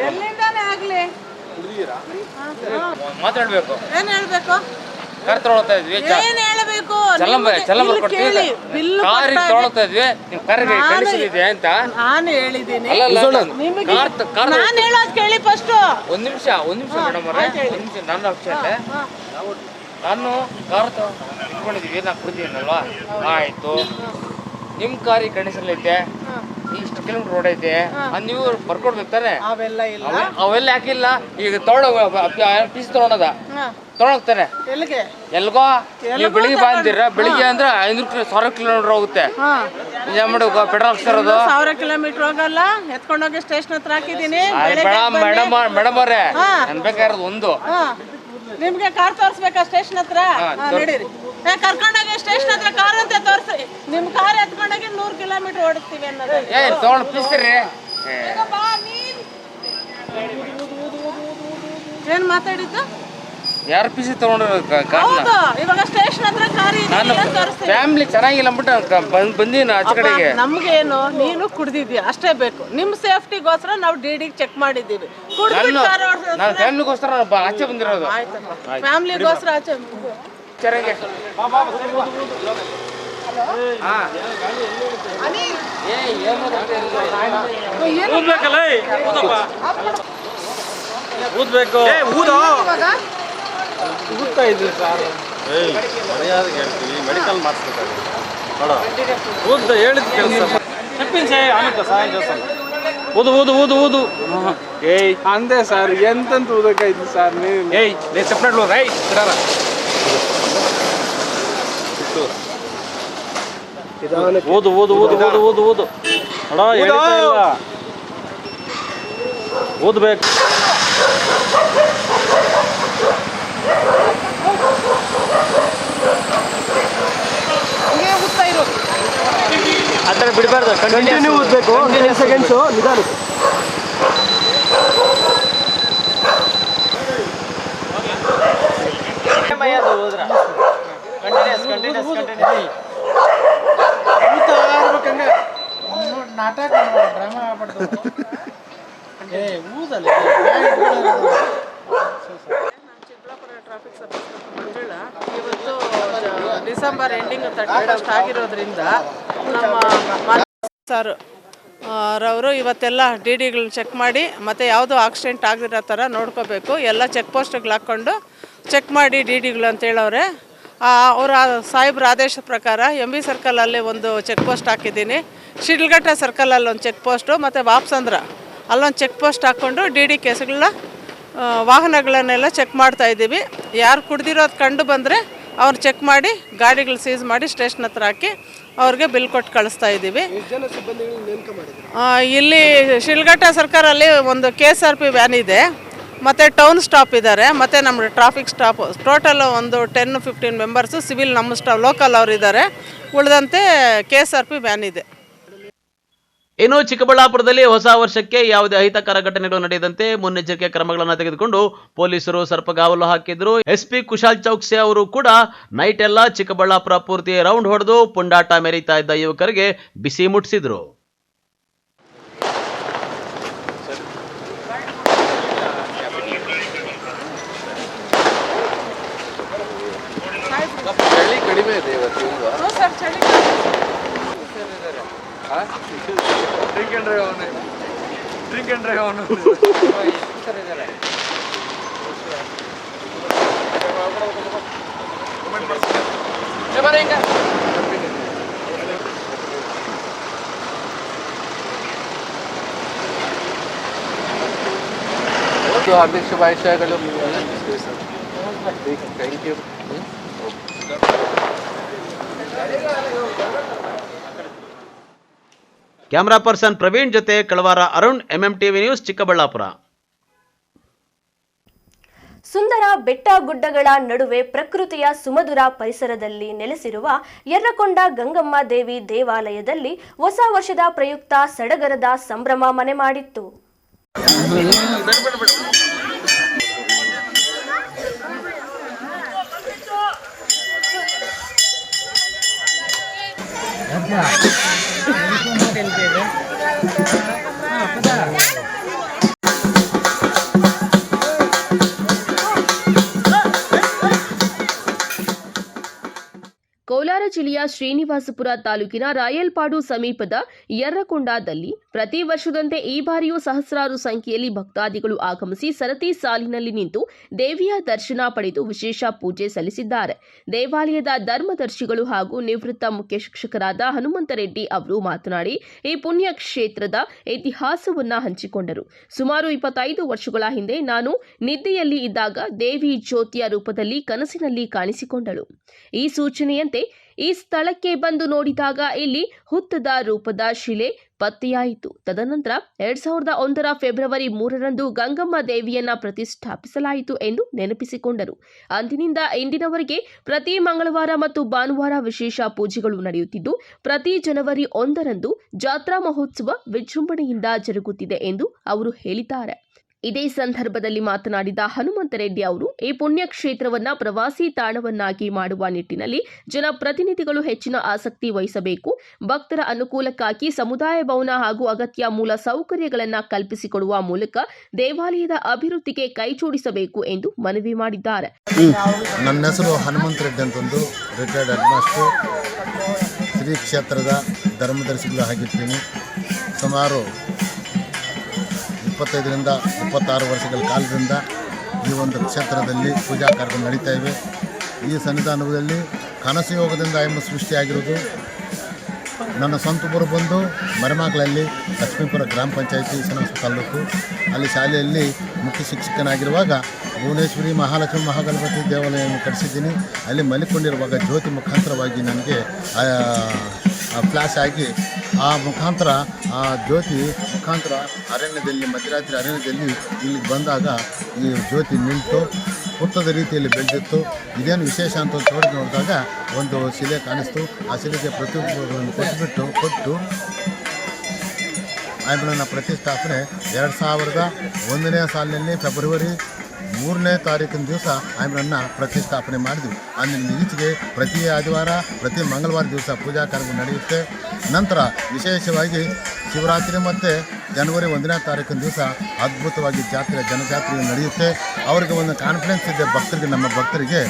ಎಲ್ಲಿಂದಾನೇ ಆಗ್ಲಿ ಮಾತಾಡ್ಬೇಕು ಏನ್ ಹೇಳ್ಬೇಕು ಕಾರ್ ತೊಗೊಳ್ತಾ ಇದ್ವಿ ಏನ್ ಹೇಳ್ಬೇಕು ಕೇಳಿ ಬಿಲ್ಲು ಅಂತ ನಾನು ಹೇಳಿದ್ದೀನಿ. ನಾನು ಹೇಳೋದು ಕೇಳಿ ಫಸ್ಟ್. ಒಂದ್ ನಿಮಿಷ ಮೇಡಮ್ ಅವರೇ ಒಂದ್ ನಿಮಿಷ ನನ್ನ ಅಕ್ಷರಲ್ಲೇ ನಾನು ಕಾರ್ ಇಟ್ಕೊಂಡಿದ್ದೀವಿ ನಾ ಕುಡಿದೀನಲ್ವಾ ಆಯ್ತು ನಿಮ್ಮ ಕಾರಿಗೆ ಕಂಡೀಷನ್ ಐತೆ ಇಷ್ಟು ಕಿಲೋಮೀಟರ್ ರೋಡ್ ಐತೆ ಅದು ನೀವು ಬರ್ಕೊಡ್ಬೇಕು ತಾನೆ. ಅವೆಲ್ಲ ಇಲ್ಲ. ಅವೆಲ್ಲ ಯಾಕಿಲ್ಲ? ಈಗ ಪೀಸ್ ತೊಗೊಳೋದ ತೊಗೊಳೋಗ್ತಾರೆ ಎಲ್ಲಿಗೆ? ಎಲ್ಗೋ ನೀವು ಬೆಳಿಗ್ಗೆ ಬಂದಿರ, ಬೆಳಿಗ್ಗೆ ಅಂದ್ರೆ 500 ಕಿಲೋಮೀಟರ್ ಹೋಗುತ್ತೆ. ಪೆಟ್ರೋಲ್ ಹಾಕ್ಸಿರೋದು 1000 ಕಿಲೋಮೀಟರ್ ಹೋಗಲ್ಲ, ಎತ್ಕೊಂಡೋಗಿ ಸ್ಟೇಷನ್ ಹತ್ರ ಹಾಕಿದೀನಿ. ಮೇಡಮ್ ಅವ್ರೆ, ನನ್ ಬೇಕಾಗಿರೋದು ಒಂದು. ನಿಮ್ಗೆ ಕಾರ್ ತೋರಿಸ್ಬೇಕಾ ಸ್ಟೇಷನ್ ಹತ್ರ? ನಡೀರಿ, ಕರ್ಕೊಂಡೋಗಿ ಸ್ಟೇಷನ್ ಹತ್ರ ಕಾರ್ ಅಂತ ತೋರಿಸಿ. ನಿಮ್ ಕಾರ್ ಎತ್ಕೊಂಡೋಗಿ 100 ಕಿಲೋಮೀಟರ್ ಓಡಿಸ್ತೀವಿ ಅನ್ನೋದು. ತಗೊಂಡು ಪೀಸ್ತೀರಿ. ಏನ್ ಮಾತಾಡಿದ್ದು? ಯಾರು ಪೀಸಿ ತಗೊಂಡಿರೋದು? ಹೌದು, ಇವಾಗ ಸ್ಟೇಷನ್ ಹತ್ರ ಕಾರ್ ನಾನು ಫ್ಯಾಮಿಲಿ ಚೆನ್ನಾಗಿಲ್ಲ ಅಂದ್ಬಿಟ್ಟು ಬಂದೀನಿ ಆಚೆ ಕಡೆಗೆ. ನಮ್ಗೇನು, ನೀನು ಕುಡ್ದಿದ್ಯಾ ಅಷ್ಟೇ ಬೇಕು. ನಿಮ್ ಸೇಫ್ಟಿಗೋಸ್ಕರ ನಾವು ಡಿಡಿ ಚೆಕ್ ಮಾಡಿದೀವಿ. ನಾನು ಫ್ಯಾಮಿಲಿಗೋಸ್ಕರ ಆಚೆ ಬಂದಿರೋದು. ಫ್ಯಾಮಿಲಿಗೋಸ್ಕರ ಆಚೆ ಚೆನ್ನಾಗಿ ಊದ್ಬೇಕು. ಊದ್ತಾ ಇದ್ವಿ ಸರ್. ಮರ್ಯಾದೆ ಹೇಳ್ತೀವಿ, ಮೆಡಿಕಲ್ ಮಾಡಿಸ್ಬೇಕಾಗುತ್ತೆ ನೋಡ. ಊದ್ದ ಹೇಳಿದ ಕೆಲಸ ಚೆಪ್ಪಿನ ಆಮೇಲೆ ಸಾಯಂಕಾಲ ಊದು ಊದು ಊದು ಊದು. ಏಯ್ ಅಂದೆ ಸರ್, ಎಂತಂತ ಊದಕ್ಕಾಯ್ತು ಸರ್ ನೀವು? ಏಯ್ ನೀ ಸಪ್ರೇಟ್ ರೈ ಇಡಾರ ಊದು ಊದು ಊದು ಊದು ಊದು ಊದು ನೋಡ, ಎಳಿತಾ ಇಲ್ಲ. ಊದ್ಬೇಕು. ಆ ಥರ ಬಿಡಬಾರ್ದು, ಕಂಟಿನ್ಯೂ ಊದ್ಬೇಕು. 10 ಸೆಕೆಂಡ್ಸು ನಿಧಾನ. ನಾಟಕ ಡ್ರಾಮಾ ಆಗ್ಬಾರ್ದು. ಊದಲ್ಲ. ಚಿಕ್ಕಬಳ್ಳಾಪುರ ಟ್ರಾಫಿಕ್ ಮಂಜುಳ ಇವತ್ತು ಡಿಸೆಂಬರ್ ಎಂಡಿಂಗ್ 31 ಆಗಿರೋದ್ರಿಂದ ನಮ್ಮ ಸರ್ ರವರು ಇವತ್ತೆಲ್ಲ ಡಿ ಡಿಗಳನ್ನ ಚೆಕ್ ಮಾಡಿ ಮತ್ತು ಯಾವುದೋ ಆಕ್ಸಿಡೆಂಟ್ ಆಗದಿರೋ ಥರ ನೋಡ್ಕೋಬೇಕು. ಎಲ್ಲ ಚೆಕ್ ಪೋಸ್ಟ್ಗಳು ಹಾಕ್ಕೊಂಡು ಚೆಕ್ ಮಾಡಿ ಡಿ ಡಿಗಳು ಅಂತ ಹೇಳವ್ರೆ. ಅವರ ಸಾಹೇಬ್ರ ಆದೇಶ ಪ್ರಕಾರ ಎಂ ಬಿ ಸರ್ಕಲಲ್ಲಿ ಒಂದು ಚೆಕ್ ಪೋಸ್ಟ್ ಹಾಕಿದ್ದೀನಿ, ಶಿಡ್ಲಘಟ್ಟ ಸರ್ಕಲಲ್ಲಿ ಒಂದು ಚೆಕ್ ಪೋಸ್ಟು ಮತ್ತು ವಾಪ್ಸಂದ್ರ ಅಲ್ಲೊಂದು ಚೆಕ್ ಪೋಸ್ಟ್ ಹಾಕ್ಕೊಂಡು ಡಿ ಡಿ ಕೇಸ್ಗಳನ್ನ ವಾಹನಗಳನ್ನೆಲ್ಲ ಚೆಕ್ ಮಾಡ್ತಾಯಿದ್ದೀವಿ. ಯಾರು ಕುಡ್ದಿರೋದು ಕಂಡು ಬಂದರೆ ಅವ್ರು ಚೆಕ್ ಮಾಡಿ ಗಾಡಿಗಳು ಸೀಸ್ ಮಾಡಿ ಸ್ಟೇಷನ್ ಹತ್ರ ಹಾಕಿ ಅವ್ರಿಗೆ ಬಿಲ್ ಕೊಟ್ಟು ಕಳಿಸ್ತಾ ಇದ್ದೀವಿ. ಇಲ್ಲಿ ಶಿಡ್ಲಘಟ್ಟ ಸರ್ಕಲಲ್ಲಿ ಒಂದು KSRP ವ್ಯಾನ್ ಇದೆ, ಮತ್ತು ಟೌನ್ ಸ್ಟಾಪ್ ಇದ್ದಾರೆ, ಮತ್ತು ನಮ್ಮ ಟ್ರಾಫಿಕ್ ಸ್ಟಾಪ್. ಟೋಟಲ್ ಒಂದು 10-15 ಮೆಂಬರ್ಸು ಸಿವಿಲ್ ನಮ್ಮ ಸ್ಟಾಫ್ ಲೋಕಲ್ ಅವರು ಇದ್ದಾರೆ. ಉಳಿದಂತೆ KSRP ವ್ಯಾನ್ ಇದೆ. ಇನ್ನು ಚಿಕ್ಕಬಳ್ಳಾಪುರದಲ್ಲಿ ಹೊಸ ವರ್ಷಕ್ಕೆ ಯಾವುದೇ ಅಹಿತಕರ ಘಟನೆಗಳು ನಡೆಯದಂತೆ ಮುನ್ನೆಚ್ಚರಿಕೆ ಕ್ರಮಗಳನ್ನು ತೆಗೆದುಕೊಂಡು ಪೊಲೀಸರು ಸರ್ಪಗಾವಲು ಹಾಕಿದ್ರು. SP ಕುಶಾಲ್ ಚೌಕ್ಸಿ ಅವರು ಕೂಡ ನೈಟ್ ಎಲ್ಲ ಚಿಕ್ಕಬಳ್ಳಾಪುರ ಪೂರ್ತಿ ರೌಂಡ್ ಹೊಡೆದು ಪುಂಡಾಟ ಮೆರೀತಾ ಇದ್ದ ಯುವಕರಿಗೆ ಬಿಸಿ ಮುಟ್ಟಿಸಿದ್ರು. ಚಳಿ ಕಡಿಮೆ ಇದೆ ಇವತ್ತು ಇಲ್ವಾ? ಡ್ರಿಂಕ್ ಅಂಡ್ ಡ್ರೈವ್ ಅವನು ಹಾರ್ದಿಕ ಶುಭಾಶಯಗಳು. Thank you. Camera person Praveen ಜೊತೆ ಕಳವಾರ ಅರುಣ್, MMTV ನ್ಯೂಸ್, ಚಿಕ್ಕಬಳ್ಳಾಪುರ. ಸುಂದರ ಬೆಟ್ಟ ಗುಡ್ಡಗಳ ನಡುವೆ ಪ್ರಕೃತಿಯ ಸುಮಧುರ ಪರಿಸರದಲ್ಲಿ ನೆಲೆಸಿರುವ ಯರ್ರಕೊಂಡ ಗಂಗಮ್ಮ ದೇವಿ ದೇವಾಲಯದಲ್ಲಿ ಹೊಸ ವರ್ಷದ ಪ್ರಯುಕ್ತ ಸಡಗರದ ಸಂಭ್ರಮ ಮನೆ ಮಾಡಿತ್ತು. ಕೋಲಾರ ಜಿಲ್ಲೆಯ ಶ್ರೀನಿವಾಸಪುರ ತಾಲೂಕಿನ ರಾಯಲ್ಪಾಡು ಸಮೀಪದ ಯರ್ರಕೊಂಡದಲ್ಲಿ ಪ್ರತಿ ವರ್ಷದಂತೆ ಈ ಬಾರಿಯೂ ಸಹಸ್ರಾರು ಸಂಖ್ಯೆಯಲ್ಲಿ ಭಕ್ತಾದಿಗಳು ಆಗಮಿಸಿ ಸರತಿ ಸಾಲಿನಲ್ಲಿ ನಿಂತು ದೇವಿಯ ದರ್ಶನ ಪಡೆದು ವಿಶೇಷ ಪೂಜೆ ಸಲ್ಲಿಸಿದ್ದಾರೆ. ದೇವಾಲಯದ ಧರ್ಮದರ್ಶಿಗಳು ಹಾಗೂ ನಿವೃತ್ತ ಮುಖ್ಯ ಶಿಕ್ಷಕರಾದ ಹನುಮಂತರೆಡ್ಡಿ ಅವರು ಮಾತನಾಡಿ ಈ ಪುಣ್ಯ ಕ್ಷೇತ್ರದ ಇತಿಹಾಸವನ್ನ ಹಂಚಿಕೊಂಡರು. ಸುಮಾರು 25 ವರ್ಷಗಳ ಹಿಂದೆ ನಾನು ನಿದ್ದೆಯಲ್ಲಿ ಇದ್ದಾಗ ದೇವಿ ಜ್ಯೋತಿಯ ರೂಪದಲ್ಲಿ ಕನಸಿನಲ್ಲಿ ಕಾಣಿಸಿಕೊಂಡಳು. ಈ ಸೂಚನೆಯಂತೆ ಈ ಸ್ಥಳಕ್ಕೆ ಬಂದು ನೋಡಿದಾಗ ಇಲ್ಲಿ ಹುತ್ತದ ರೂಪದ ಶಿಲೆ ಪತ್ತೆಯಾಯಿತು. ತದನಂತರ 2001ರ ಫೆಬ್ರವರಿ 3ರಂದು ಗಂಗಮ್ಮ ದೇವಿಯನ್ನ ಪ್ರತಿಷ್ಠಾಪಿಸಲಾಯಿತು ಎಂದು ನೆನಪಿಸಿಕೊಂಡರು. ಅಂದಿನಿಂದ ಇಂದಿನವರೆಗೆ ಪ್ರತಿ ಮಂಗಳವಾರ ಮತ್ತು ಭಾನುವಾರ ವಿಶೇಷ ಪೂಜೆಗಳು ನಡೆಯುತ್ತಿದ್ದು ಪ್ರತಿ ಜನವರಿ 1ರಂದು ಜಾತ್ರಾ ಮಹೋತ್ಸವ ವಿಜೃಂಭಣೆಯಿಂದ ಜರುಗುತ್ತಿದೆ ಎಂದು ಅವರು ಹೇಳಿದ್ದಾರೆ. ಇದೇ ಸಂದರ್ಭದಲ್ಲಿ ಮಾತನಾಡಿದ ಹನುಮಂತರೆಡ್ಡಿ ಅವರು ಈ ಪುಣ್ಯ ಕ್ಷೇತ್ರವನ್ನ ಪ್ರವಾಸಿ ತಾಣವನ್ನಾಗಿ ಮಾಡುವ ನಿಟ್ಟಿನಲ್ಲಿ ಜನಪ್ರತಿನಿಧಿಗಳು ಹೆಚ್ಚಿನ ಆಸಕ್ತಿ ವಹಿಸಬೇಕು. ಭಕ್ತರ ಅನುಕೂಲಕ್ಕಾಗಿ ಸಮುದಾಯ ಭವನ ಹಾಗೂ ಅಗತ್ಯ ಮೂಲ ಸೌಕರ್ಯಗಳನ್ನು ಕಲ್ಪಿಸಿಕೊಡುವ ಮೂಲಕ ದೇವಾಲಯದ ಅಭಿವೃದ್ಧಿಗೆ ಕೈಜೋಡಿಸಬೇಕು ಎಂದು ಮನವಿ ಮಾಡಿದ್ದಾರೆ. ನನ್ನ ಹೆಸರು ಹನುಮಂತರೆಡ್ಡಿ ಅಂತಂದು ರಿಟೈರ್ಡ್ ಹೆಡ್ ಮಾಸ್ಟರ್, ಶ್ರೀ ಕ್ಷೇತ್ರದ ಧರ್ಮದರ್ಶಿಗಳು ಆಗಿರ್ತೀನಿ. ಸುಮಾರು 25ರಿಂದ 26 ವರ್ಷಗಳ ಕಾಲದಿಂದ ಈ ಒಂದು ಕ್ಷೇತ್ರದಲ್ಲಿ ಪೂಜಾ ಕಾರ್ಯಕ್ರಮ ನಡೀತಾ ಇವೆ. ಈ ಸನ್ನಿಧಾನದಲ್ಲಿ ಕನಸು ಯೋಗದಿಂದ ಎಂಬ ಸೃಷ್ಟಿಯಾಗಿರುವುದು ನನ್ನ ಸ್ವಂತ ಊರು ಬಂದು ಮರೆಮಾಗಲಲ್ಲಿ ಲಕ್ಷ್ಮೀಪುರ ಗ್ರಾಮ ಪಂಚಾಯಿತಿ ಶ್ರೀನಿವಾಸಪುರ ತಾಲೂಕು. ಅಲ್ಲಿ ಶಾಲೆಯಲ್ಲಿ ಮುಖ್ಯ ಶಿಕ್ಷಕನಾಗಿರುವಾಗ ಭುವನೇಶ್ವರಿ ಮಹಾಲಕ್ಷ್ಮಿ ಮಹಾಗಣಪತಿ ದೇವಾಲಯವನ್ನು ಕಟ್ಟಿಸಿದ್ದೀನಿ. ಅಲ್ಲಿ ಮಲಿಕೊಂಡಿರುವಾಗ ಜ್ಯೋತಿ ಮುಖಾಂತರವಾಗಿ ನನಗೆ ಫ್ಲ್ಯಾಶ್ ಆಗಿ ಆ ಮುಖಾಂತರ ಆ ಜ್ಯೋತಿ ಮುಖಾಂತರ ಅರಣ್ಯದಲ್ಲಿ ಮಧ್ಯರಾತ್ರಿ ಅರಣ್ಯದಲ್ಲಿ ಇಲ್ಲಿಗೆ ಬಂದಾಗ ಈ ಜ್ಯೋತಿ ನಿಂತು ಹುತ್ತದ ರೀತಿಯಲ್ಲಿ ಬೆಳೆದಿತ್ತು. ಇದೇನು ವಿಶೇಷ ಅಂತ ತೋಡಿ ನೋಡಿದಾಗ ಒಂದು ಶಿಲೆ ಕಾಣಿಸ್ತು. ಆ ಶಿಲೆಗೆ ಪ್ರತಿಯೊಬ್ಬರನ್ನು ಕೊಟ್ಟು ಆಯಮ್ಮನ ಪ್ರತಿಷ್ಠಾಪನೆ 2001ನೇ ಸಾಲಿನಲ್ಲಿ ಫೆಬ್ರವರಿ 3ನೇ ತಾರೀಕಿನ ದಿವಸ ಆಯಮ್ಮನನ್ನು ಪ್ರತಿಷ್ಠಾಪನೆ ಮಾಡಿದ್ವಿ. ಅಂದಿನ ಈಚೆಗೆ ಪ್ರತಿ ಆದಿವಾರ ಪ್ರತಿ ಮಂಗಳವಾರ ದಿವಸ ಪೂಜಾ ಕಾರ್ಯಕ್ರಮ ನಡೆಯುತ್ತೆ. ನಂತರ ವಿಶೇಷವಾಗಿ ಶಿವರಾತ್ರಿ ಮತ್ತು ಜನವರಿ 1ನೇ ತಾರೀಕಿನ ದಿವಸ ಅದ್ಭುತವಾಗಿ ಜನಜಾತ್ರೆ ನಡೆಯುತ್ತೆ. ಅವರಿಗೆ ಒಂದು ಕಾನ್ಫಿಡೆನ್ಸ್ ಇದೆ ಭಕ್ತರಿಗೆ, ನಮ್ಮ ಭಕ್ತರಿಗೆ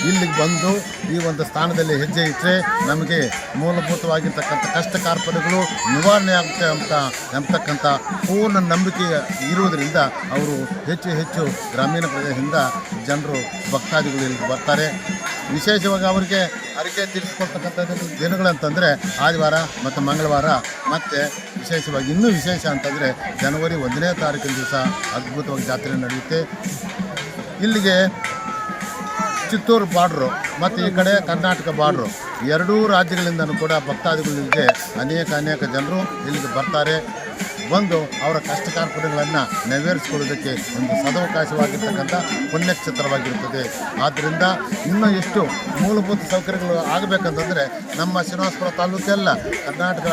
ಇಲ್ಲಿಗೆ ಬಂದು ಈ ಒಂದು ಸ್ಥಾನದಲ್ಲಿ ಹೆಜ್ಜೆ ಇಟ್ಟರೆ ನಮಗೆ ಮೂಲಭೂತವಾಗಿರ್ತಕ್ಕಂಥ ಕಷ್ಟ ಕಾರ್ಪಣ್ಯಗಳು ನಿವಾರಣೆ ಆಗುತ್ತೆ ಎಂಬತಕ್ಕಂಥ ಪೂರ್ಣ ನಂಬಿಕೆ ಇರುವುದರಿಂದ ಅವರು ಹೆಚ್ಚು ಗ್ರಾಮೀಣ ಪ್ರದೇಶದಿಂದ ಜನರು ಭಕ್ತಾದಿಗಳು ಇಲ್ಲಿಗೆ ಬರ್ತಾರೆ. ವಿಶೇಷವಾಗಿ ಅವರಿಗೆ ಅರಿಕೆ ತೀರಿಸಿಕೊಳ್ತಕ್ಕಂಥ ದಿನಗಳಂತಂದರೆ ಆದಿವಾರ ಮತ್ತು ಮಂಗಳವಾರ, ಮತ್ತು ವಿಶೇಷವಾಗಿ ಇನ್ನೂ ವಿಶೇಷ ಅಂತಂದರೆ ಜನವರಿ 1ನೇ ತಾರೀಕಿನ ದಿವಸ ಅದ್ಭುತವಾಗಿ ಜಾತ್ರೆ ನಡೆಯುತ್ತೆ. ಇಲ್ಲಿಗೆ ಚಿತ್ತೂರು ಬಾರ್ಡ್ರು ಮತ್ತು ಈ ಕಡೆ ಕರ್ನಾಟಕ ಬಾರ್ಡ್ರು ಎರಡೂ ರಾಜ್ಯಗಳಿಂದಲೂ ಕೂಡ ಭಕ್ತಾದಿಗಳು ಇಲ್ಲಿಗೆ ಅನೇಕ ಜನರು ಇಲ್ಲಿಗೆ ಬರ್ತಾರೆ. ಬಂದು ಅವರ ಕಷ್ಟ ಕಾರ್ಪಣ್ಯಗಳನ್ನು ನೆರವೇರಿಸಿಕೊಳ್ಳೋದಕ್ಕೆ ಒಂದು ಸದವಕಾಶವಾಗಿರ್ತಕ್ಕಂಥ ಪುಣ್ಯಕ್ಷೇತ್ರವಾಗಿರುತ್ತದೆ. ಆದ್ದರಿಂದ ಇನ್ನೂ ಎಷ್ಟು ಮೂಲಭೂತ ಸೌಕರ್ಯಗಳು ಆಗಬೇಕಂತಂದರೆ ನಮ್ಮ ಶ್ರೀನಿವಾಸಪುರ ತಾಲೂಕೆಲ್ಲ ಕರ್ನಾಟಕ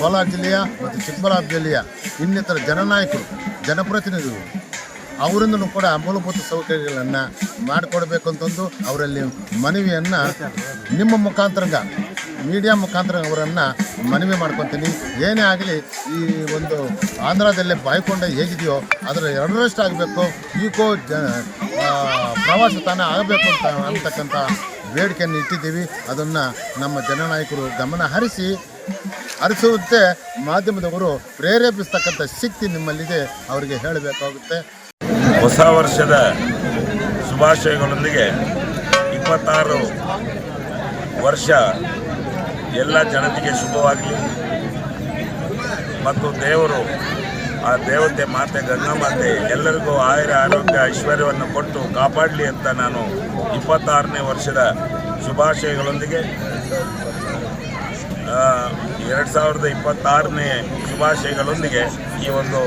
ಕೋಲಾರ ಜಿಲ್ಲೆಯ ಮತ್ತು ಚಿಕ್ಕಬಳ್ಳಾಪುರ ಜಿಲ್ಲೆಯ ಇನ್ನಿತರ ಜನನಾಯಕರು ಜನಪ್ರತಿನಿಧಿಗಳು ಅವರಿಂದಲೂ ಕೂಡ ಮೂಲಭೂತ ಸೌಕರ್ಯಗಳನ್ನು ಮಾಡಿಕೊಡ್ಬೇಕು ಅಂತಂದು ಅವರಲ್ಲಿ ಮನವಿಯನ್ನು ನಿಮ್ಮ ಮುಖಾಂತರ ಮೀಡಿಯಾ ಮುಖಾಂತರ ಅವರನ್ನು ಮನವಿ ಮಾಡ್ಕೊತೀನಿ. ಏನೇ ಆಗಲಿ ಈ ಒಂದು ಆಂಧ್ರದಲ್ಲೇ ಬಾಯ್ಕೊಂಡ ಹೇಗಿದೆಯೋ ಅದರ 2ರಷ್ಟು ಆಗಬೇಕು, ಈಕೋ ಪ್ರವಾಸ ತಾಣ ಆಗಬೇಕು ಅಂತಕ್ಕಂಥ ಬೇಡಿಕೆಯನ್ನು ಇಟ್ಟಿದ್ದೀವಿ. ಅದನ್ನು ನಮ್ಮ ಜನನಾಯಕರು ಗಮನ ಹರಿಸುತ್ತೆ. ಮಾಧ್ಯಮದವರು ಪ್ರೇರೇಪಿಸ್ತಕ್ಕಂಥ ಶಕ್ತಿ ನಿಮ್ಮಲ್ಲಿದೆ, ಅವರಿಗೆ ಹೇಳಬೇಕಾಗುತ್ತೆ. ಹೊಸ ವರ್ಷದ ಶುಭಾಶಯಗಳೊಂದಿಗೆ 26 ವರ್ಷ ಎಲ್ಲ ಜನತೆಗೆ ಶುಭವಾಗಲಿ ಮತ್ತು ದೇವರು ಆ ದೇವತೆ ಮಾತೆ ಗಂಗಾಮಾತೆ ಎಲ್ಲರಿಗೂ ಆರೋಗ್ಯ ಐಶ್ವರ್ಯವನ್ನು ಕೊಟ್ಟು ಕಾಪಾಡಲಿ ಅಂತ ನಾನು 26ನೇ ವರ್ಷದ ಶುಭಾಶಯಗಳೊಂದಿಗೆ 2026ನೇ ಶುಭಾಶಯಗಳೊಂದಿಗೆ ಈ ಒಂದು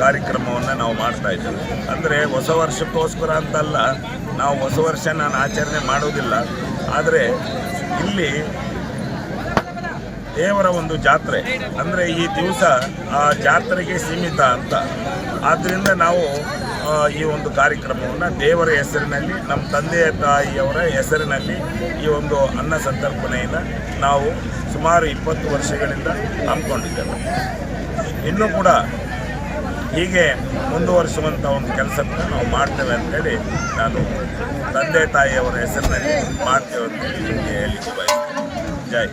ಕಾರ್ಯಕ್ರಮವನ್ನು ನಾವು ಮಾಡ್ತಾ ಇದ್ದೇವೆ. ಅಂದರೆ ಹೊಸ ವರ್ಷಕ್ಕೋಸ್ಕರ ಅಂತಲ್ಲ, ನಾವು ಹೊಸ ವರ್ಷ ನಾನು ಆಚರಣೆ ಮಾಡೋದಿಲ್ಲ. ಆದರೆ ಇಲ್ಲಿ ದೇವರ ಒಂದು ಜಾತ್ರೆ ಅಂದರೆ ಈ ದಿವಸ ಆ ಜಾತ್ರೆಗೆ ಸೀಮಿತ ಅಂತ. ಆದ್ದರಿಂದ ನಾವು ಈ ಒಂದು ಕಾರ್ಯಕ್ರಮವನ್ನು ದೇವರ ಹೆಸರಿನಲ್ಲಿ, ನಮ್ಮ ತಂದೆಯ ತಾಯಿಯವರ ಹೆಸರಿನಲ್ಲಿ ಈ ಒಂದು ಅನ್ನ ಸಂತರ್ಪಣೆಯನ್ನು ನಾವು ಸುಮಾರು 20 ವರ್ಷಗಳಿಂದ ಹಮ್ಮಿಕೊಂಡಿದ್ದೇವೆ. ಇನ್ನೂ ಕೂಡ ಹೀಗೆ ಮುಂದುವರಿಸುವಂಥ ಒಂದು ಕೆಲಸವನ್ನು ನಾವು ಮಾಡ್ತೇವೆ ಅಂತೇಳಿ ನಾನು ತಂದೆ ತಾಯಿಯವರ ಹೆಸರಿನಲ್ಲಿ ಮಾಡ್ತೇವೆ ಅಂತೇಳಿ ನಿಮಗೆ ಹೇಳಲಿಕ್ಕೆ ಬಯಸ್ತೇನೆ. ಜೈ.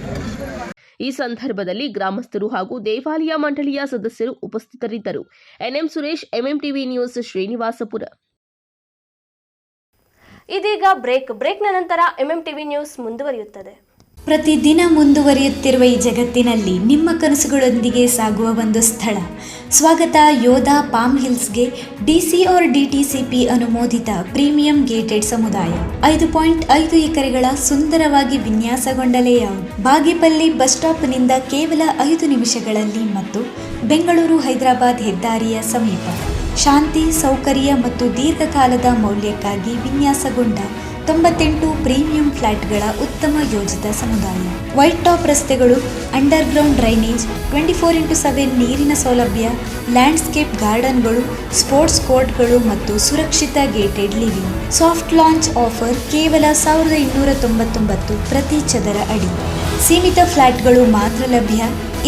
ಈ ಸಂದರ್ಭದಲ್ಲಿ ಗ್ರಾಮಸ್ಥರು ಹಾಗೂ ದೇವಾಲಯ ಮಂಡಳಿಯ ಸದಸ್ಯರು ಉಪಸ್ಥಿತರಿದ್ದರು. NM Suresh, MMTV news, Srinivaspur. ಇದೀಗ ಬ್ರೇಕ್ನ ನಂತರ ಎಂಎಂಟಿವಿ ನ್ಯೂಸ್ ಮುಂದುವರಿಯುತ್ತದೆ. ಪ್ರತಿದಿನ ಮುಂದುವರಿಯುತ್ತಿರುವ ಈ ಜಗತ್ತಿನಲ್ಲಿ ನಿಮ್ಮ ಕನಸುಗಳೊಂದಿಗೆ ಸಾಗುವ ಒಂದು ಸ್ಥಳ. ಸ್ವಾಗತ ಯೋಧಾ ಪಾಮ್ ಹಿಲ್ಸ್ಗೆ ಡಿಸಿ ಆರ್ ಡಿಟಿಸಿಪಿ ಅನುಮೋದಿತ ಪ್ರೀಮಿಯಂ ಗೇಟೆಡ್ ಸಮುದಾಯ. 5.5 ಎಕರೆಗಳ ಸುಂದರವಾಗಿ ವಿನ್ಯಾಸಗೊಂಡ ಲೇಔಟ್, ಬಾಗೇಪಲ್ಲಿ ಬಸ್ ಸ್ಟಾಪ್ನಿಂದ ಕೇವಲ 5 ನಿಮಿಷಗಳಲ್ಲಿ ಮತ್ತು ಬೆಂಗಳೂರು ಹೈದರಾಬಾದ್ ಹೆದ್ದಾರಿಯ ಸಮೀಪ. ಶಾಂತಿ, ಸೌಕರ್ಯ ಮತ್ತು ದೀರ್ಘಕಾಲದ ಮೌಲ್ಯಕ್ಕಾಗಿ ವಿನ್ಯಾಸಗೊಂಡ 98 ಪ್ರೀಮಿಯಂ ಫ್ಲಾಟ್ಗಳ ಉತ್ತಮ ಯೋಜಿತ ಸಮುದಾಯ. ವೈಟ್ ಟಾಪ್ ರಸ್ತೆಗಳು, ಅಂಡರ್ಗ್ರೌಂಡ್ ಡ್ರೈನೇಜ್, 24x7 ನೀರಿನ ಸೌಲಭ್ಯ, ಲ್ಯಾಂಡ್ಸ್ಕೇಪ್ ಗಾರ್ಡನ್ಗಳು, ಸ್ಪೋರ್ಟ್ಸ್ ಕೋರ್ಟ್ಗಳು ಮತ್ತು ಸುರಕ್ಷಿತ gated living. Soft launch offer ಕೇವಲ 1299 ಪ್ರತಿ ಚದರ ಅಡಿ. ಸೀಮಿತ ಫ್ಲಾಟ್ಗಳು ಮಾತ್ರ ಲಭ್ಯ.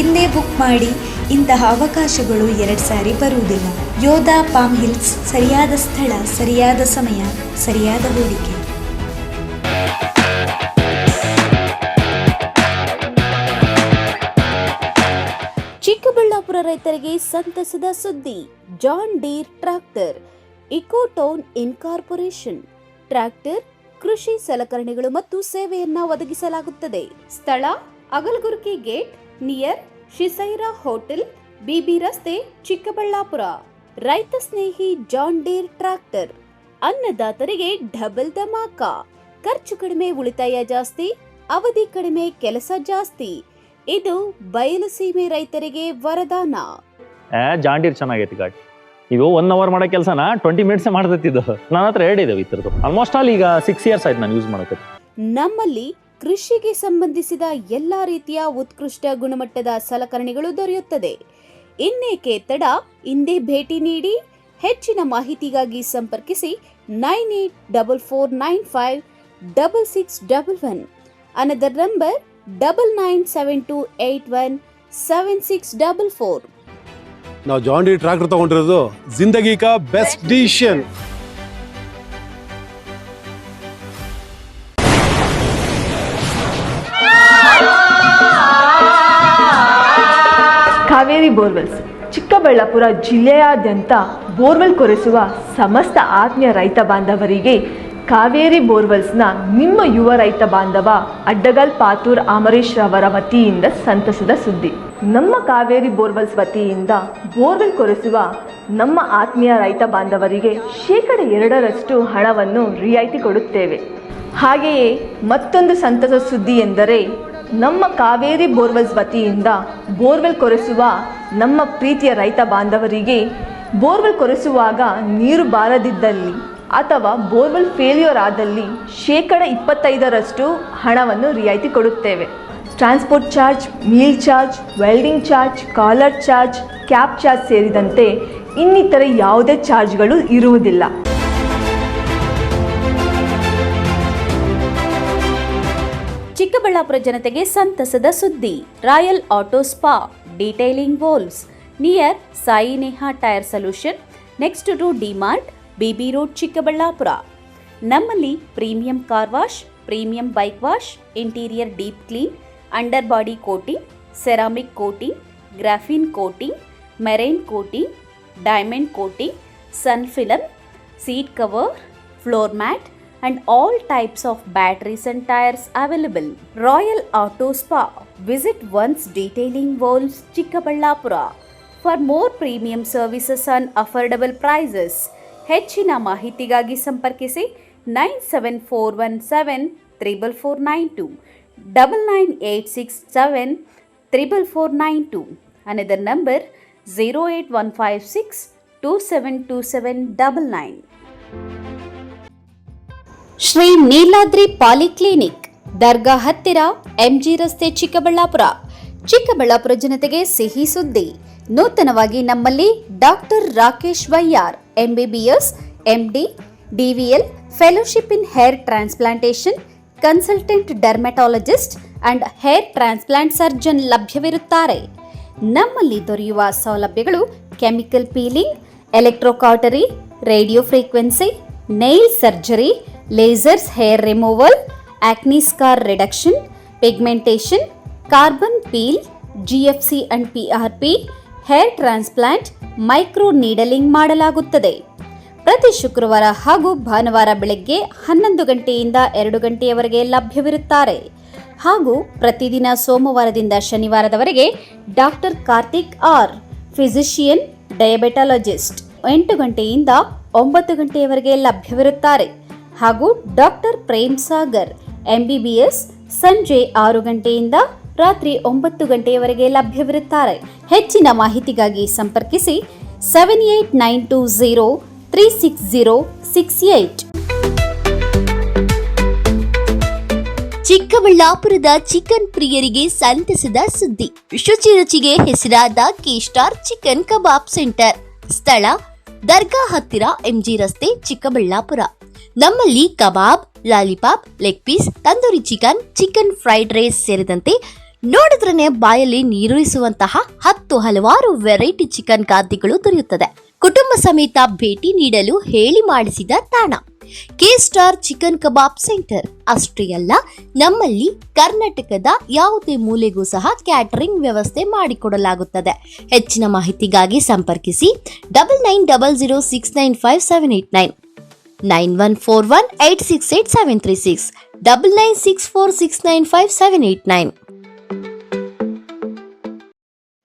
ಇಂದೇ ಬುಕ್ ಮಾಡಿ. ಇಂತಹ ಅವಕಾಶಗಳು 2 ಸಾರಿ ಬರುವುದಿಲ್ಲ. ಯೋಧಾ ಪಾಮ್ ಹಿಲ್ಸ್, ಸರಿಯಾದ ಸ್ಥಳ, ಸರಿಯಾದ ಸಮಯ, ಸರಿಯಾದ ಹೂಡಿಕೆ. ಚಿಕ್ಕಬಳ್ಳಾಪುರ ರೈತರಿಗೆ ಸಂತಸದ ಸುದ್ದಿ. John Deere tractor Ecotown incorporation. Tractor, ಕೃಷಿ ಸಲಕರಣೆಗಳು ಮತ್ತು ಸೇವೆಯನ್ನ ಒದಗಿಸಲಾಗುತ್ತದೆ. ಸ್ಥಳ ಅಗಲಗುರ್ಕಿ ಗೇಟ್ ನಿಯರ್ ಶಿಸೈರಾ ಹೋಟೆಲ್, ಬಿಬಿ ರಸ್ತೆ, ಚಿಕ್ಕಬಳ್ಳಾಪುರ. ರೈತ ಸ್ನೇಹಿ ಜಾನ್ ಡೀರ್ ಟ್ರ್ಯಾಕ್ಟರ್. ಅನ್ನದಾತರಿಗೆ ಡಬಲ್ ಧಮಾಕ. ಖರ್ಚು ಕಡಿಮೆ, ಉಳಿತಾಯ ಜಾಸ್ತಿ, ಅವಧಿ ಕಡಿಮೆ, ಕೆಲಸ ಜಾಸ್ತಿ. ಇದು ಬಯಲು ಸೀಮೆ ರೈತರಿಗೆ ವರದಾನ. ಜಾಂಡೀರ್ ಚೆನ್ನಾಗೈತಿ ಗಾಡಿ. ಇದು 1 ಅವರ್ ಮಾಡೋ ಕೆಲಸನ 20 ಮಿನಿಟ್ಸ್ ಮಾಡ್ತಿದ್ದು. ನನ್ನ ಹತ್ರ 2 ಇದಾವೆ ಈ ಥರದ್ದು. ಆಲ್ಮೋಸ್ಟ್ ಆಲ್ ಈಗ 6 ಇಯರ್ಸ್ ಆಯ್ತು ನಾನು ಯೂಸ್ ಮಾಡೋಕೆ. ನಮ್ಮಲ್ಲಿ ಕೃಷಿಗೆ ಸಂಬಂಧಿಸಿದ ಎಲ್ಲಾ ರೀತಿಯ ಉತ್ಕೃಷ್ಟ ಗುಣಮಟ್ಟದ ಸಲಕರಣೆಗಳು ದೊರೆಯುತ್ತದೆ. ಇನ್ನೇಕೆ ತಡ, ಹಿಂದೆ ಭೇಟಿ ನೀಡಿ. ಹೆಚ್ಚಿನ ಮಾಹಿತಿಗಾಗಿ ಸಂಪರ್ಕಿಸಿ 9844956611. Another number 9972817644. ನಾವು ಜಾನ್ ಡೀರ್ ಟ್ರ್ಯಾಕ್ಟರ್ ತಗೊಂಡಿರೋದು ಜಿಂದಗಿ ಕಾ best decision. Kaveri borewells Chikkaballapur ಜಿಲ್ಲೆಯಾದ್ಯಂತ ಬೋರ್ವೆಲ್ ಕೊರೆಸುವ ಸಮಸ್ತ ಆತ್ಮೀಯ ರೈತ ಬಾಂಧವರಿಗೆ ಕಾವೇರಿ ಬೋರ್ವೆಲ್ಸ್ನ ನಿಮ್ಮ ಯುವ ರೈತ ಬಾಂಧವ ಅಡ್ಡಗಲ್ ಪಾತೂರ್ ಅಮರೀಶ್ ರವರ ವತಿಯಿಂದ ಸಂತಸದ ಸುದ್ದಿ. ನಮ್ಮ ಕಾವೇರಿ ಬೋರ್ವೆಲ್ಸ್ ವತಿಯಿಂದ ಬೋರ್ವೆಲ್ ಕೊರೆಸುವ ನಮ್ಮ ಆತ್ಮೀಯ ರೈತ ಬಾಂಧವರಿಗೆ 2% ಹಣವನ್ನು ರಿಯಾಯಿತಿ ಕೊಡುತ್ತೇವೆ. ಹಾಗೆಯೇ ಮತ್ತೊಂದು ಸಂತಸ ಸುದ್ದಿ ಎಂದರೆ ನಮ್ಮ ಕಾವೇರಿ ಬೋರ್ವೆಲ್ಸ್ ವತಿಯಿಂದ ಬೋರ್ವೆಲ್ ಕೊರೆಸುವ ನಮ್ಮ ಪ್ರೀತಿಯ ರೈತ ಬಾಂಧವರಿಗೆ ಬೋರ್ವೆಲ್ ಕೊರೆಸುವಾಗ ನೀರು ಬಾರದಿದ್ದಲ್ಲಿ ಅಥವಾ ಬೋರ್ವೆಲ್ ಫೇಲ್ಯೂರ್ ಆದಲ್ಲಿ 25% ಹಣವನ್ನು ರಿಯಾಯಿತಿ ಕೊಡುತ್ತೇವೆ. Transport charge, meal charge, welding charge, collar charge, cab charge ಸೇರಿದಂತೆ ಇನ್ನಿತರೆ ಯಾವುದೇ ಚಾರ್ಜ್ಗಳು ಇರುವುದಿಲ್ಲ. ಚಿಕ್ಕಬಳ್ಳಾಪುರ ಜನತೆಗೆ ಸಂತಸದ ಸುದ್ದಿ. Royal auto spa detailing valves near Sai Neha tyre solution, next to DMart, BB road, Chikkaballapur. ನಮ್ಮಲ್ಲಿ premium car wash, premium bike wash, interior deep clean, under body coating, ceramic coating, graphene coating, marine coating, diamond coating, sun film, seat cover, floor mat and all types of batteries and tires available. Royal Auto Spa. Visit once Detailing Walls, Chikkaballapura. For more premium services and affordable prices. ಹೆಚ್ಚಿನ ಮಾಹಿತಿಗಾಗಿ ಸಂಪರ್ಕಿಸಿ 974174492 9986744492. Another number 08156272799. Shri Neeladri polyclinic, ದರ್ಗಾ ಹತ್ತಿರ, MG ರಸ್ತೆ, ಚಿಕ್ಕಬಳ್ಳಾಪುರ. ಚಿಕ್ಕಬಳ್ಳಾಪುರ ಜನತೆಗೆ ಸಿಹಿ ಸುದ್ದಿ. ನೂತನವಾಗಿ ನಮ್ಮಲ್ಲಿ doctor Rakesh Vaiyar MBBS, MD, DVL, fellowship in hair transplantation, consultant dermatologist and hair transplant surgeon ಲಭ್ಯವಿರುತ್ತಾರೆ. ನಮ್ಮಲ್ಲಿ ದೊರೆಯುವ ಸೌಲಭ್ಯಗಳು chemical peeling, electrocautery, radio frequency, nail surgery, lasers hair removal, acne scar reduction, pigmentation, carbon peel, GFC and PRP, hair transplant, micro needling ಮಾಡಲಾಗುತ್ತದೆ. ಪ್ರತಿ ಶುಕ್ರವಾರ ಹಾಗೂ ಭಾನುವಾರ ಬೆಳಗ್ಗೆ 11 ಗಂಟೆಯಿಂದ 2 ಗಂಟೆಯವರೆಗೆ ಲಭ್ಯವಿರುತ್ತಾರೆ. ಹಾಗೂ ಪ್ರತಿದಿನ ಸೋಮವಾರದಿಂದ ಶನಿವಾರದವರೆಗೆ ಡಾಕ್ಟರ್ ಕಾರ್ತಿಕ್ ಆರ್, ಫಿಸಿಷಿಯನ್, ಡಯಾಬೆಟಾಲಜಿಸ್ಟ್ 8 ಗಂಟೆಯಿಂದ 9 ಗಂಟೆಯವರೆಗೆ ಲಭ್ಯವಿರುತ್ತಾರೆ. ಹಾಗೂ ಡಾಕ್ಟರ್ ಪ್ರೇಮ್ ಸಾಗರ್, ಎಂಬಿಬಿಎಸ್, ಸಂಜೆ 6 ಗಂಟೆಯಿಂದ ರಾತ್ರಿ 9 ಗಂಟೆಯವರೆಗೆ ಲಭ್ಯವಿರುತ್ತಾರೆ. ಹೆಚ್ಚಿನ ಮಾಹಿತಿಗಾಗಿ ಸಂಪರ್ಕಿಸಿ 7892036068. ಚಿಕ್ಕಬಳ್ಳಾಪುರದ ಚಿಕನ್ ಪ್ರಿಯರಿಗೆ ಸಂತಸದ ಸುದ್ದಿ. ಶುಚಿ ರುಚಿಗೆ ಹೆಸರಾದ ಕೆ-ಸ್ಟಾರ್ ಚಿಕನ್ ಕಬಾಬ್ ಸೆಂಟರ್. ಸ್ಥಳ ದರ್ಗಾ ಹತ್ತಿರ, ಎಂಜಿ ರಸ್ತೆ, ಚಿಕ್ಕಬಳ್ಳಾಪುರ. ನಮ್ಮಲ್ಲಿ kebab, lollipop, leg piece, tandoori chicken, chicken fried rice ಸೇರಿದಂತೆ ನೋಡಿದ್ರೇ ಬಾಯಲ್ಲಿ ನೀರೂರಿಸುವಂತಹ 10 ಹಲವಾರು ವೆರೈಟಿ ಚಿಕನ್ ಖಾದ್ಯಗಳು ದೊರೆಯುತ್ತದೆ. ಕುಟುಂಬ ಸಮೇತ ಭೇಟಿ ನೀಡಲು ಹೇಳಿ ಮಾಡಿಸಿದ ತಾಣ ಕೆ-ಸ್ಟಾರ್ ಚಿಕನ್ ಕಬಾಬ್ ಸೆಂಟರ್. ಅಷ್ಟೇ ಅಲ್ಲ, ನಮ್ಮಲ್ಲಿ ಕರ್ನಾಟಕದ ಯಾವುದೇ ಮೂಲೆಗೂ ಸಹ ಕ್ಯಾಟರಿಂಗ್ ವ್ಯವಸ್ಥೆ ಮಾಡಿಕೊಡಲಾಗುತ್ತದೆ. ಹೆಚ್ಚಿನ ಮಾಹಿತಿಗಾಗಿ ಸಂಪರ್ಕಿಸಿ 9900695789, 9141868736, 9964695789.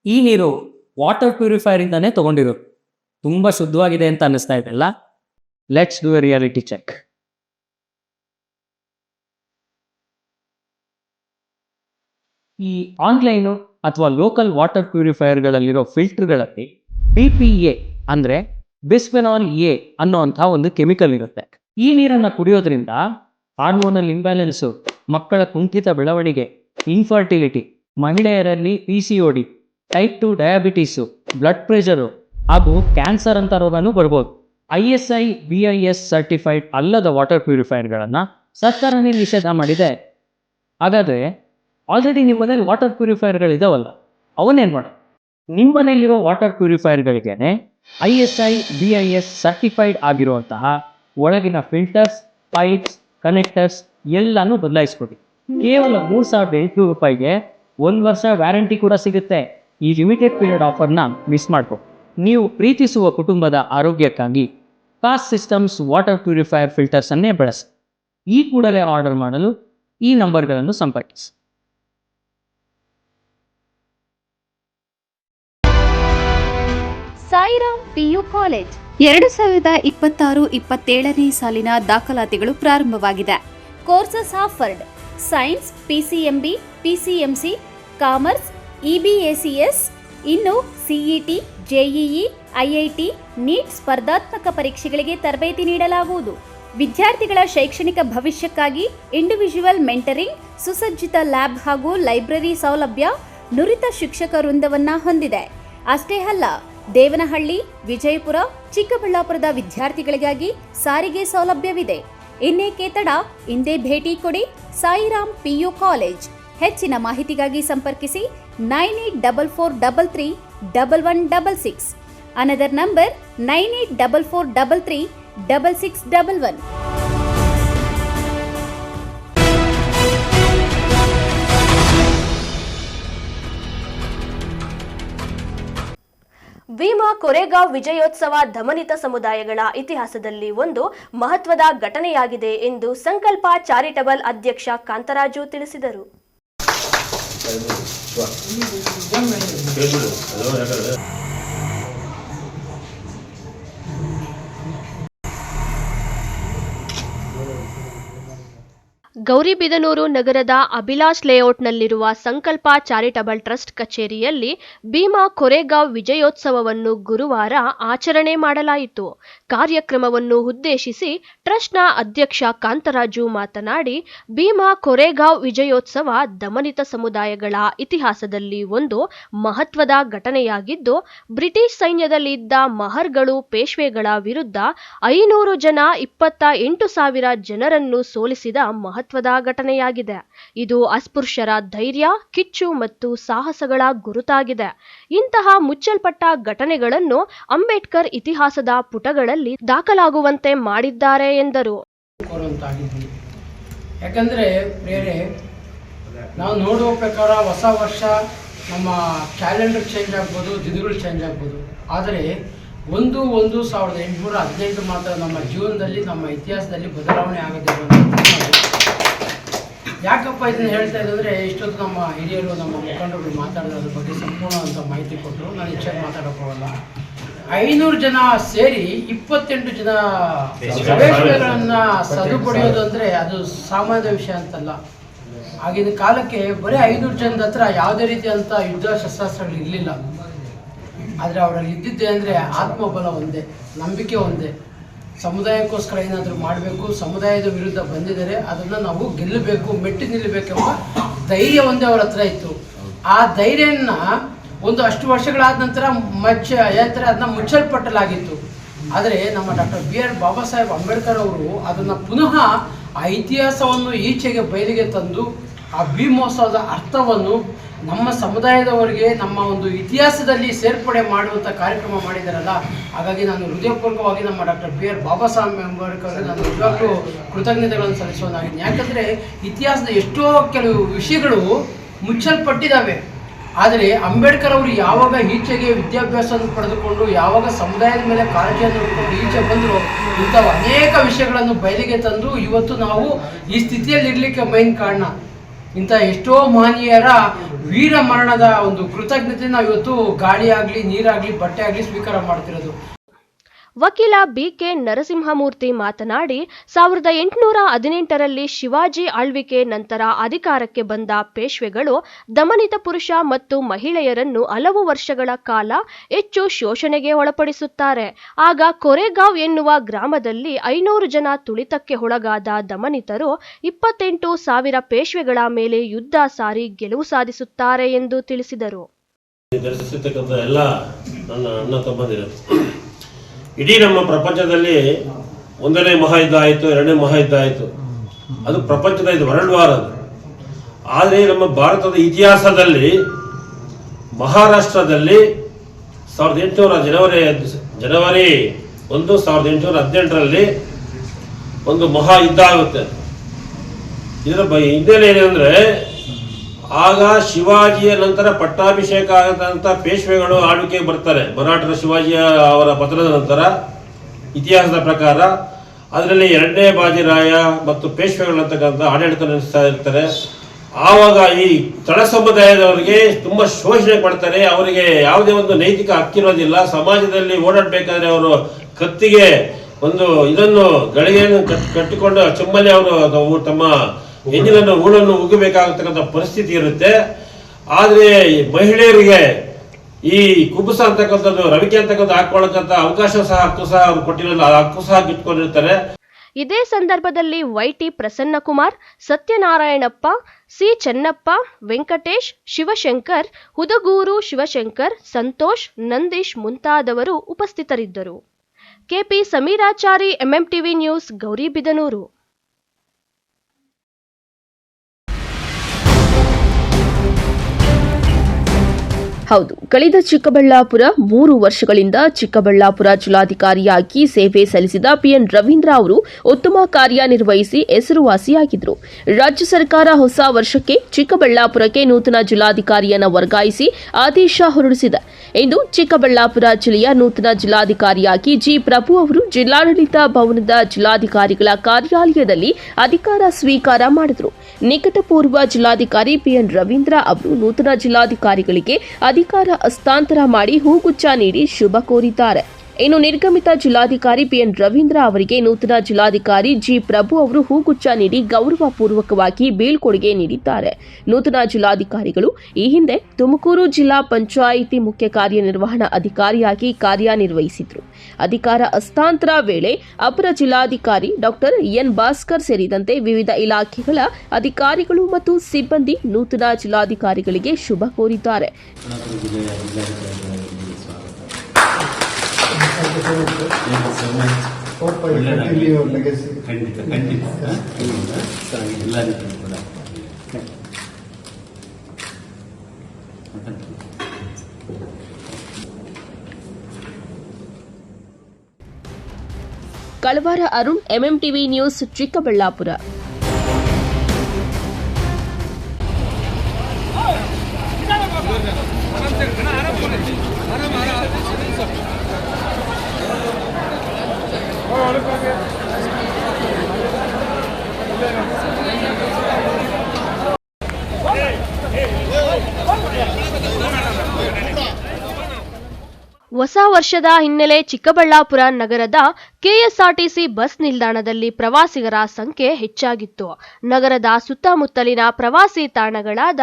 ಈ ನೀರು ವಾಟರ್ ಪ್ಯೂರಿಫೈರ್ ಇಂದಾನೆ ತಗೊಂಡಿರೋದು. ತುಂಬಾ ಶುದ್ಧವಾಗಿದೆ ಅಂತ ಅನ್ನಿಸ್ತಾ ಇದೆಲ್ಲ. Let's do a reality check. ಈ ಆನ್ಲೈನು ಅಥವಾ ಲೋಕಲ್ ವಾಟರ್ ಪ್ಯೂರಿಫೈಯರ್ಗಳಲ್ಲಿರೋ ಫಿಲ್ಟರ್ಗಳಲ್ಲಿ PPA ಅಂದರೆ ಬಿಸ್ಫೆನಾಲ್ ಎ ಅನ್ನೋಂಥ ಒಂದು ಕೆಮಿಕಲ್ ಇರುತ್ತೆ. ಈ ನೀರನ್ನು ಕುಡಿಯೋದ್ರಿಂದ ಹಾರ್ಮೋನಲ್ ಇಂಬ್ಯಾಲೆನ್ಸು, ಮಕ್ಕಳ ಕುಂಠಿತ ಬೆಳವಣಿಗೆ, ಇನ್ಫರ್ಟಿಲಿಟಿ, ಮಹಿಳೆಯರಲ್ಲಿ PCOD, type 2 diabetes, blood pressure ಹಾಗೂ ಕ್ಯಾನ್ಸರ್ ಅಂತ ರೋಗನೂ ಬರ್ಬೋದು. ISI BIS ಸರ್ಟಿಫೈಡ್ ಅಲ್ಲದ ವಾಟರ್ ಪ್ಯೂರಿಫೈಯರ್ಗಳನ್ನು ಸರ್ಕಾರನೇ ನಿಷೇಧ ಮಾಡಿದೆ. ಹಾಗಾದರೆ ಆಲ್ರೆಡಿ ನಿಮ್ಮ ಮನೇಲಿ ವಾಟರ್ ಪ್ಯೂರಿಫೈಯರ್ಗಳಿದಾವಲ್ಲ, ಅವನ್ನೇನು ಮಾಡೋದು? ನಿಮ್ಮ ಮನೆಯಲ್ಲಿರೋ ವಾಟರ್ ಪ್ಯೂರಿಫೈಯರ್ಗಳಿಗೇನೆ ISI BIS ಸರ್ಟಿಫೈಡ್ ಆಗಿರುವಂತಹ ಒಳಗಿನ ಫಿಲ್ಟರ್ಸ್, ಪೈಪ್ಸ್, ಕನೆಕ್ಟರ್ಸ್ ಎಲ್ಲನೂ ಬದಲಾಯಿಸ್ಕೊಡಿ. ಕೇವಲ 3,800 ರೂಪಾಯಿಗೆ 1 ವರ್ಷ ವ್ಯಾರಂಟಿ ಕೂಡ ಸಿಗುತ್ತೆ. ಈ ಲಿಮಿಟೆಡ್ ಪೀರಿಯಡ್ ಆಫರ್ನ ಮಿಸ್ ಮಾಡ್ಕೊ. ನೀವು ಪ್ರೀತಿಸುವ ಕುಟುಂಬದ ಆರೋಗ್ಯಕ್ಕಾಗಿ cost systems water purifier filters ಅನ್ನೇ ಬಳಸಿ. ಈ ಕೂಡಲೇ ಆರ್ಡರ್ ಮಾಡಲು ಈ ನಂಬರ್ಗಳನ್ನು ಸಂಪರ್ಕಿಸಿ. ಸಾಯಿರಾಮ್ PU ಕಾಲೇಜ್ 2026-27ನೇ ಸಾಲಿನ ದಾಖಲಾತಿಗಳು ಪ್ರಾರಂಭವಾಗಿದೆ. Courses offered: science, PCMB, PCMC, commerce, EBACS. ಇನ್ನು CET, JEE, IIT, ನೀಟ್ ಸ್ಪರ್ಧಾತ್ಮಕ ಪರೀಕ್ಷೆಗಳಿಗೆ ತರಬೇತಿ ನೀಡಲಾಗುವುದು. ವಿದ್ಯಾರ್ಥಿಗಳ ಶೈಕ್ಷಣಿಕ ಭವಿಷ್ಯಕ್ಕಾಗಿ ಇಂಡಿವಿಜುವಲ್ ಮೆಂಟರಿಂಗ್, ಸುಸಜ್ಜಿತ ಲ್ಯಾಬ್ ಹಾಗೂ ಲೈಬ್ರರಿ ಸೌಲಭ್ಯ, ನುರಿತ ಶಿಕ್ಷಕ ವೃಂದವನ್ನ ಹೊಂದಿದೆ. ಅಷ್ಟೇ ಅಲ್ಲ, ದೇವನಹಳ್ಳಿ, ವಿಜಯಪುರ, ಚಿಕ್ಕಬಳ್ಳಾಪುರದ ವಿದ್ಯಾರ್ಥಿಗಳಿಗಾಗಿ ಸಾರಿಗೆ ಸೌಲಭ್ಯವಿದೆ. ಇನ್ನೇಕೆ ತಡ, ಇಂದೇ ಭೇಟಿ ಕೊಡಿ ಸಾಯಿರಾಮ್ PU ಕಾಲೇಜ್. ಹೆಚ್ಚಿನ ಮಾಹಿತಿಗಾಗಿ ಸಂಪರ್ಕಿಸಿ 9844331166. Another number 9844336611. ಭೀಮಾ ಕೊರೆಗಾಂವ್ ವಿಜಯೋತ್ಸವ ದಮನಿತ ಸಮುದಾಯಗಳ ಇತಿಹಾಸದಲ್ಲಿ ಒಂದು ಮಹತ್ವದ ಘಟನೆಯಾಗಿದೆ ಎಂದು ಸಂಕಲ್ಪ ಚಾರಿಟಬಲ್ ಅಧ್ಯಕ್ಷ ಕಾಂತರಾಜು ತಿಳಿಸಿದರು. ಗೌರಿಬಿದನೂರು ನಗರದ ಅಭಿಲಾಷ್ ಲೇಔಟ್ನಲ್ಲಿರುವ ಸಂಕಲ್ಪ ಚಾರಿಟಬಲ್ ಟ್ರಸ್ಟ್ ಕಚೇರಿಯಲ್ಲಿ ಭೀಮಾ ಕೊರೆಗಾಂವ್ ವಿಜಯೋತ್ಸವವನ್ನು ಗುರುವಾರ ಆಚರಣೆ ಮಾಡಲಾಯಿತು. ಕಾರ್ಯಕ್ರಮವನ್ನು ಉದ್ದೇಶಿಸಿ ಟ್ರಸ್ಟ್ನ ಅಧ್ಯಕ್ಷ ಕಾಂತರಾಜು ಮಾತನಾಡಿ, ಭೀಮಾ ಕೊರೆಗಾಂವ್ ವಿಜಯೋತ್ಸವ ದಮನಿತ ಸಮುದಾಯಗಳ ಇತಿಹಾಸದಲ್ಲಿ ಒಂದು ಮಹತ್ವದ ಘಟನೆಯಾಗಿದ್ದು, ಬ್ರಿಟಿಷ್ ಸೈನ್ಯದಲ್ಲಿದ್ದ ಮಹರ್ಗಳು ಪೇಶ್ವೆಗಳ ವಿರುದ್ಧ 500 ಜನ 28,000 ಜನರನ್ನು ಸೋಲಿಸಿದ ಮಹತ್ವದ ಘಟನೆಯಾಗಿದೆ. ಇದು ಅಸ್ಪೃಶ್ಯರ ಧೈರ್ಯ, ಕಿಚ್ಚು ಮತ್ತು ಸಾಹಸಗಳ ಗುರುತಾಗಿದೆ. ಇಂತಹ ಮುಚ್ಚಲ್ಪಟ್ಟ ಘಟನೆಗಳನ್ನು ಅಂಬೇಡ್ಕರ್ ಇತಿಹಾಸದ ಪುಟಗಳಲ್ಲಿ ದಾಖಲಾಗುವಂತೆ ಮಾಡಿದ್ದಾರೆ ಎಂದರು. ಯಾಕಂದ್ರೆ ನಾವು ನೋಡುವ ಪ್ರಕಾರ ಹೊಸ ವರ್ಷ ನಮ್ಮ ಕ್ಯಾಲೆಂಡರ್ ಚೇಂಜ್ ಆಗ್ಬೋದು, ದಿನಗಳು ಚೇಂಜ್ ಆಗ್ಬೋದು, ಆದರೆ 1/1/1818 ಮಾತ್ರ ನಮ್ಮ ಜೀವನದಲ್ಲಿ, ನಮ್ಮ ಇತಿಹಾಸದಲ್ಲಿ ಬದಲಾವಣೆ ಆಗದೆ ಯಾಕಪ್ಪ ಇದನ್ನು ಹೇಳ್ತಾ ಇದ್ದಂದರೆ, ಇಷ್ಟೊತ್ತು ನಮ್ಮ ಹಿರಿಯರು, ನಮ್ಮ ಮುಖಂಡರು ಮಾತಾಡೋದ್ರ ಬಗ್ಗೆ ಸಂಪೂರ್ಣವಾದಂಥ ಮಾಹಿತಿ ಕೊಟ್ಟರು. ನಾನು ಹೆಚ್ಚಾಗಿ ಮಾತಾಡೋಕೆ ಹೋಗಲ್ಲ. 500 ಜನ ಸೇರಿ 28 ಜನ ಪ್ರವೇಶಗಳನ್ನು ಸದುಪಡೆಯೋದು ಅಂದರೆ ಅದು ಸಾಮಾನ್ಯ ವಿಷಯ ಅಂತಲ್ಲ. ಆಗಿನ ಕಾಲಕ್ಕೆ ಬರೀ 500 ಜನದ ಹತ್ರ ಯಾವುದೇ ರೀತಿಯಂಥ ಯುದ್ಧ ಶಸ್ತ್ರಾಸ್ತ್ರಗಳು ಇರಲಿಲ್ಲ. ಆದರೆ ಅವರಲ್ಲಿ ಇದ್ದಿದ್ದೆ ಅಂದರೆ ಆತ್ಮಬಲ ಒಂದೇ, ನಂಬಿಕೆ ಒಂದೇ. ಸಮುದಾಯಕ್ಕೋಸ್ಕರ ಏನಾದರೂ ಮಾಡಬೇಕು, ಸಮುದಾಯದ ವಿರುದ್ಧ ಬಂದಿದ್ದಾರೆ, ಅದನ್ನು ನಾವು ಗೆಲ್ಲಬೇಕು, ಮೆಟ್ಟಿ ನಿಲ್ಲಬೇಕೆಂಬ ಧೈರ್ಯ ಒಂದೇ ಅವರ ಹತ್ರ ಇತ್ತು. ಆ ಧೈರ್ಯನ ಅಷ್ಟು ವರ್ಷಗಳಾದ ನಂತರ ಅದನ್ನ ಮುಚ್ಚಲ್ಪಟ್ಟಲಾಗಿತ್ತು. ಆದರೆ ನಮ್ಮ ಡಾಕ್ಟರ್ BR ಬಾಬಾ ಸಾಹೇಬ್ ಅಂಬೇಡ್ಕರ್ ಅವರು ಅದನ್ನು ಪುನಃ ಆ ಇತಿಹಾಸವನ್ನು ಈಚೆಗೆ ಬಯಲಿಗೆ ತಂದು ಆ ಭೀಮೋತ್ಸವದ ಅರ್ಥವನ್ನು ನಮ್ಮ ಸಮುದಾಯದವರಿಗೆ ನಮ್ಮ ಒಂದು ಇತಿಹಾಸದಲ್ಲಿ ಸೇರ್ಪಡೆ ಮಾಡುವಂಥ ಕಾರ್ಯಕ್ರಮ ಮಾಡಿದಾರಲ್ಲ. ಹಾಗಾಗಿ ನಾನು ಹೃದಯಪೂರ್ವಕವಾಗಿ ನಮ್ಮ ಡಾಕ್ಟರ್ BR ಬಾಬಾ ಸಾಹೇಬ್ ಅಂಬೇಡ್ಕರ್ ಅವರಿಗೆ ನಾನು ನಿಜವಾಗ್ಲೂ ಕೃತಜ್ಞತೆಗಳನ್ನು ಸಲ್ಲಿಸೋನಾಗಿದ್ದೀನಿ. ಯಾಕಂದರೆ ಇತಿಹಾಸದ ಎಷ್ಟೋ ಕೆಲವು ವಿಷಯಗಳು ಮುಚ್ಚಲ್ಪಟ್ಟಿದ್ದಾವೆ. ಆದರೆ ಅಂಬೇಡ್ಕರ್ ಅವರು ಯಾವಾಗ ಈಚೆಗೆ ವಿದ್ಯಾಭ್ಯಾಸವನ್ನು ಪಡೆದುಕೊಂಡು, ಯಾವಾಗ ಸಮುದಾಯದ ಮೇಲೆ ಕಾಳಜಿಯನ್ನು ಇಟ್ಕೊಂಡು ಈಚೆ ಬಂದರು, ಇಂಥವು ಅನೇಕ ವಿಷಯಗಳನ್ನು ಬಯಲಿಗೆ ತಂದು ಇವತ್ತು ನಾವು ಈ ಸ್ಥಿತಿಯಲ್ಲಿ ಇರಲಿಕ್ಕೆ ಮೈನ್ ಕಾರಣ. ಇಂಥ ಎಷ್ಟೋ ಮಹನೀಯರ ವೀರ ಮರಣದ ಒಂದು ಕೃತಜ್ಞತೆ ನಾವು ಇವತ್ತು ಗಾಳಿಯಾಗಲಿ, ನೀರಾಗಲಿ, ಬಟ್ಟೆ ಆಗಲಿ ಸ್ವೀಕಾರ ಮಾಡ್ತಿರೋದು. ವಕೀಲ BK ನರಸಿಂಹಮೂರ್ತಿ ಮಾತನಾಡಿ 1818ರಲ್ಲಿ ಶಿವಾಜಿ ಆಳ್ವಿಕೆ ನಂತರ ಅಧಿಕಾರಕ್ಕೆ ಬಂದ ಪೇಶ್ವೆಗಳು ದಮನಿತ ಪುರುಷ ಮತ್ತು ಮಹಿಳೆಯರನ್ನು ಹಲವು ವರ್ಷಗಳ ಕಾಲ ಹೆಚ್ಚು ಶೋಷಣೆಗೆ ಒಳಪಡಿಸುತ್ತಾರೆ. ಆಗ ಕೊರೆಗಾಂವ್ ಎನ್ನುವ ಗ್ರಾಮದಲ್ಲಿ 500 ಜನ ತುಳಿತಕ್ಕೆ ಒಳಗಾದ ದಮನಿತರು 28,000 ಪೇಶ್ವೆಗಳ ಮೇಲೆ ಯುದ್ಧ ಸಾರಿ ಗೆಲುವು ಸಾಧಿಸುತ್ತಾರೆ ಎಂದು ತಿಳಿಸಿದರು. ಎಲ್ಲ ನನ್ನ ಅಣ್ಣ ತಮ್ಮಂದಿರು, ಇಡೀ ನಮ್ಮ ಪ್ರಪಂಚದಲ್ಲಿ 1ನೇ ಮಹಾಯುದ್ಧ ಆಯಿತು, 2ನೇ ಮಹಾಯುದ್ಧ ಆಯಿತು, ಅದು ಪ್ರಪಂಚದ ಇದು ವರ್ಲ್ಡ್ ವಾರ್ ಅದು. ಆದರೆ ನಮ್ಮ ಭಾರತದ ಇತಿಹಾಸದಲ್ಲಿ ಮಹಾರಾಷ್ಟ್ರದಲ್ಲಿ 1800 ಜನವರಿ 1, 1818ರಲ್ಲಿ ಒಂದು ಮಹಾಯುದ್ಧ ಆಗುತ್ತೆ. ಇದರ ಹಿನ್ನೆಲೆ ಏನೆಂದರೆ, ಆಗ ಶಿವಾಜಿಯ ನಂತರ ಪಟ್ಟಾಭಿಷೇಕ ಆಗದಂಥ ಪೇಶ್ವೆಗಳು ಆಳ್ವಿಕೆಗೆ ಬರ್ತಾರೆ. ಮರಾಠರ ಶಿವಾಜಿಯ ಅವರ ಪತನದ ನಂತರ ಇತಿಹಾಸದ ಪ್ರಕಾರ ಅದರಲ್ಲಿ 2ನೇ ಬಾಜಿರಾಯ ಮತ್ತು ಪೇಶ್ವೆಗಳಂತಕ್ಕಂಥ ಆಡಳಿತ ನಡೆಸ್ತಾ ಇರ್ತಾರೆ. ಆವಾಗ ಈ ತಳ ಸಮುದಾಯದವರಿಗೆ ತುಂಬ ಶೋಷಣೆ ಪಡ್ತಾರೆ. ಅವರಿಗೆ ಯಾವುದೇ ಒಂದು ನೈತಿಕ ಹಕ್ಕಿರೋದಿಲ್ಲ. ಸಮಾಜದಲ್ಲಿ ಓಡಾಡಬೇಕಾದ್ರೆ ಅವರು ಕತ್ತಿಗೆ ಒಂದು ಇದನ್ನು ಗಳಿಗೆಯನ್ನು ಕಟ್ಟಿಕೊಂಡು ಚುಮ್ಮಲ್ಲಿ ಅವರು ತಮ್ಮ ಹೆಣ್ಣಿನನ್ನು ಹೂಳನ್ನು ಉಗ್ಗಬೇಕಾಗತಕ್ಕಂಥ ಪರಿಸ್ಥಿತಿ ಇರುತ್ತೆ. ಆದರೆ ಮಹಿಳೆಯರಿಗೆ ಈ ಕುಬುಸ ಅಂತಕ್ಕಂಥದ್ದು, ರವಿಕೆ ಅಂತಕ್ಕಂಥ ಹಾಕೊಳ್ಳಕ್ಕಂಥ ಅವಕಾಶ ಸಹ, ಹಕ್ಕು ಸಹ ಅವ್ರು ಕೊಟ್ಟಿರಲ್ಲ. ಆ ಹಕ್ಕು ಸಹ ಕಿತ್ಕೊಂಡಿರ್ತಾರೆ. ಇದೇ ಸಂದರ್ಭದಲ್ಲಿ YT ಪ್ರಸನ್ನಕುಮಾರ್, ಸತ್ಯನಾರಾಯಣಪ್ಪ, C ಚೆನ್ನಪ್ಪ, ವೆಂಕಟೇಶ್, ಶಿವಶಂಕರ್, ಹುದಗೂರು ಶಿವಶಂಕರ್, ಸಂತೋಷ್, ನಂದೀಶ್ ಮುಂತಾದವರು ಉಪಸ್ಥಿತರಿದ್ದರು. KP Sameerachari, MMTV news, Gauribidanur. ಹೌದು, ಕಳೆದ ಚಿಕ್ಕಬಳ್ಳಾಪುರ 3 ವರ್ಷಗಳಿಂದ ಚಿಕ್ಕಬಳ್ಳಾಪುರ ಜಿಲ್ಲಾಧಿಕಾರಿಯಾಗಿ ಸೇವೆ ಸಲ್ಲಿಸಿದ PN ರವೀಂದ್ರ ಅವರು ಉತ್ತಮ ಕಾರ್ಯನಿರ್ವಹಿಸಿ ಹೆಸರುವಾಸಿಯಾಗಿದ್ದರು. ರಾಜ್ಯ ಸರ್ಕಾರ ಹೊಸ ವರ್ಷಕ್ಕೆ ಚಿಕ್ಕಬಳ್ಳಾಪುರಕ್ಕೆ ನೂತನ ಜಿಲ್ಲಾಧಿಕಾರಿಯನ್ನು ವರ್ಗಾಯಿಸಿ ಆದೇಶ ಹೊರಡಿಸಿದೆ. ಇಂದು ಚಿಕ್ಕಬಳ್ಳಾಪುರ ಜಿಲ್ಲೆಯ ನೂತನ ಜಿಲ್ಲಾಧಿಕಾರಿಯಾಗಿ G. ಪ್ರಭು ಅವರು ಜಿಲ್ಲಾಡಳಿತ ಭವನದ ಜಿಲ್ಲಾಧಿಕಾರಿಗಳ ಕಾರ್ಯಾಲಯದಲ್ಲಿ ಅಧಿಕಾರ ಸ್ವೀಕಾರ ಮಾಡಿದರು. ನಿಕಟಪೂರ್ವ ಜಿಲ್ಲಾಧಿಕಾರಿ PN ರವೀಂದ್ರ ಅವರು ನೂತನ ಜಿಲ್ಲಾಧಿಕಾರಿಗಳಿಗೆ ಅಧಿಕಾರ ಹಸ್ತಾಂತರ ಮಾಡಿ ಹೂಗುಚ್ಛ ನೀಡಿ ಶುಭ ಕೋರಿದ್ದಾರೆ. ಇನ್ನು ನಿರ್ಗಮಿತ ಜಿಲ್ಲಾಧಿಕಾರಿ PN ರವೀಂದ್ರ ಅವರಿಗೆ ನೂತನ ಜಿಲ್ಲಾಧಿಕಾರಿ G. ಪ್ರಭು ಅವರು ಹೂಗುಚ್ಛ ನೀಡಿ ಗೌರವಪೂರ್ವಕವಾಗಿ ಬೀಳ್ಕೊಡುಗೆ ನೀಡಿದ್ದಾರೆ. ನೂತನ ಜಿಲ್ಲಾಧಿಕಾರಿಗಳು ಈ ಹಿಂದೆ ತುಮಕೂರು ಜಿಲ್ಲಾ ಪಂಚಾಯಿತಿ ಮುಖ್ಯ ಕಾರ್ಯನಿರ್ವಹಣಾ ಅಧಿಕಾರಿಯಾಗಿ ಕಾರ್ಯನಿರ್ವಹಿಸಿದ್ರು. ಅಧಿಕಾರ ಹಸ್ತಾಂತರ ವೇಳೆ ಅಪರ ಜಿಲ್ಲಾಧಿಕಾರಿ ಡಾಕ್ಟರ್ N. ಭಾಸ್ಕರ್ ಸೇರಿದಂತೆ ವಿವಿಧ ಇಲಾಖೆಗಳ ಅಧಿಕಾರಿಗಳು ಮತ್ತು ಸಿಬ್ಬಂದಿ ನೂತನ ಜಿಲ್ಲಾಧಿಕಾರಿಗಳಿಗೆ ಶುಭ ಕೋರಿದ್ದಾರೆ. ಕಳವಾರ ಅರುಣ್, MMTV ನ್ಯೂಸ್, ಚಿಕ್ಕಬಳ್ಳಾಪುರ. ಹೊಸ ವರ್ಷದ ಹಿನ್ನೆಲೆ ಚಿಕ್ಕಬಳ್ಳಾಪುರ ನಗರದ ಕೆಎಸ್ಆರ್ಟಿಸಿ ಬಸ್ ನಿಲ್ದಾಣದಲ್ಲಿ ಪ್ರವಾಸಿಗರ ಸಂಖ್ಯೆ ಹೆಚ್ಚಾಗಿತ್ತು. ನಗರದ ಸುತ್ತಮುತ್ತಲಿನ ಪ್ರವಾಸಿ ತಾಣಗಳಾದ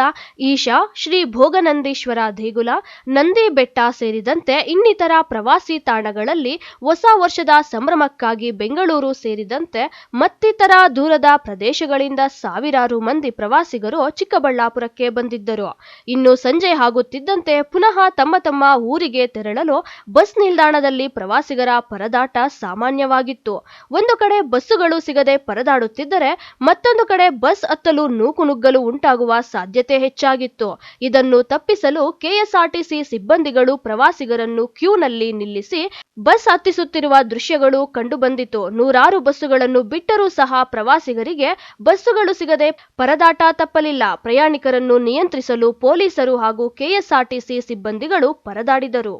ಈಶಾ, ಶ್ರೀ ಭೋಗನಂದೀಶ್ವರ ದೇಗುಲ, ನಂದಿ ಬೆಟ್ಟ ಸೇರಿದಂತೆ ಇನ್ನಿತರ ಪ್ರವಾಸಿ ತಾಣಗಳಲ್ಲಿ ಹೊಸ ವರ್ಷದ ಸಂಭ್ರಮಕ್ಕಾಗಿ ಬೆಂಗಳೂರು ಸೇರಿದಂತೆ ಮತ್ತಿತರ ದೂರದ ಪ್ರದೇಶಗಳಿಂದ ಸಾವಿರಾರು ಮಂದಿ ಪ್ರವಾಸಿಗರು ಚಿಕ್ಕಬಳ್ಳಾಪುರಕ್ಕೆ ಬಂದಿದ್ದರು. ಇನ್ನು ಸಂಜೆ ಆಗುತ್ತಿದ್ದಂತೆ ಪುನಃ ತಮ್ಮ ತಮ್ಮ ಊರಿಗೆ ತೆರಳಲು ಬಸ್ ನಿಲ್ದಾಣದಲ್ಲಿ ಪ್ರವಾಸಿಗರ ಪರದಾಟ ಸಾಮಾನ್ಯವಾಗಿತ್ತು. ಒಂದು ಕಡೆ ಬಸ್ಸುಗಳು ಸಿಗದೆ ಪರದಾಡುತ್ತಿದ್ದರೆ ಮತ್ತೊಂದು ಕಡೆ ಬಸ್ ಹತ್ತಲು ನೂಕುನುಗ್ಗಲು ಉಂಟಾಗುವ ಸಾಧ್ಯತೆ ಹೆಚ್ಚಾಗಿತ್ತು. ಇದನ್ನು ತಪ್ಪಿಸಲು ಕೆಎಸ್ಆರ್ಟಿಸಿ ಸಿಬ್ಬಂದಿಗಳು ಪ್ರವಾಸಿಗರನ್ನು ಕ್ಯೂನಲ್ಲಿ ನಿಲ್ಲಿಸಿ ಬಸ್ ಹತ್ತಿಸುತ್ತಿರುವ ದೃಶ್ಯಗಳು ಕಂಡುಬಂದಿತು. ನೂರಾರು ಬಸ್ಸುಗಳನ್ನು ಬಿಟ್ಟರೂ ಸಹ ಪ್ರವಾಸಿಗರಿಗೆ ಬಸ್ಸುಗಳು ಸಿಗದೆ ಪರದಾಟ ತಪ್ಪಲಿಲ್ಲ. ಪ್ರಯಾಣಿಕರನ್ನು ನಿಯಂತ್ರಿಸಲು ಪೊಲೀಸರು ಹಾಗೂ ಕೆಎಸ್ಆರ್ಟಿಸಿ ಸಿಬ್ಬಂದಿಗಳು ಪರದಾಡಿದರು.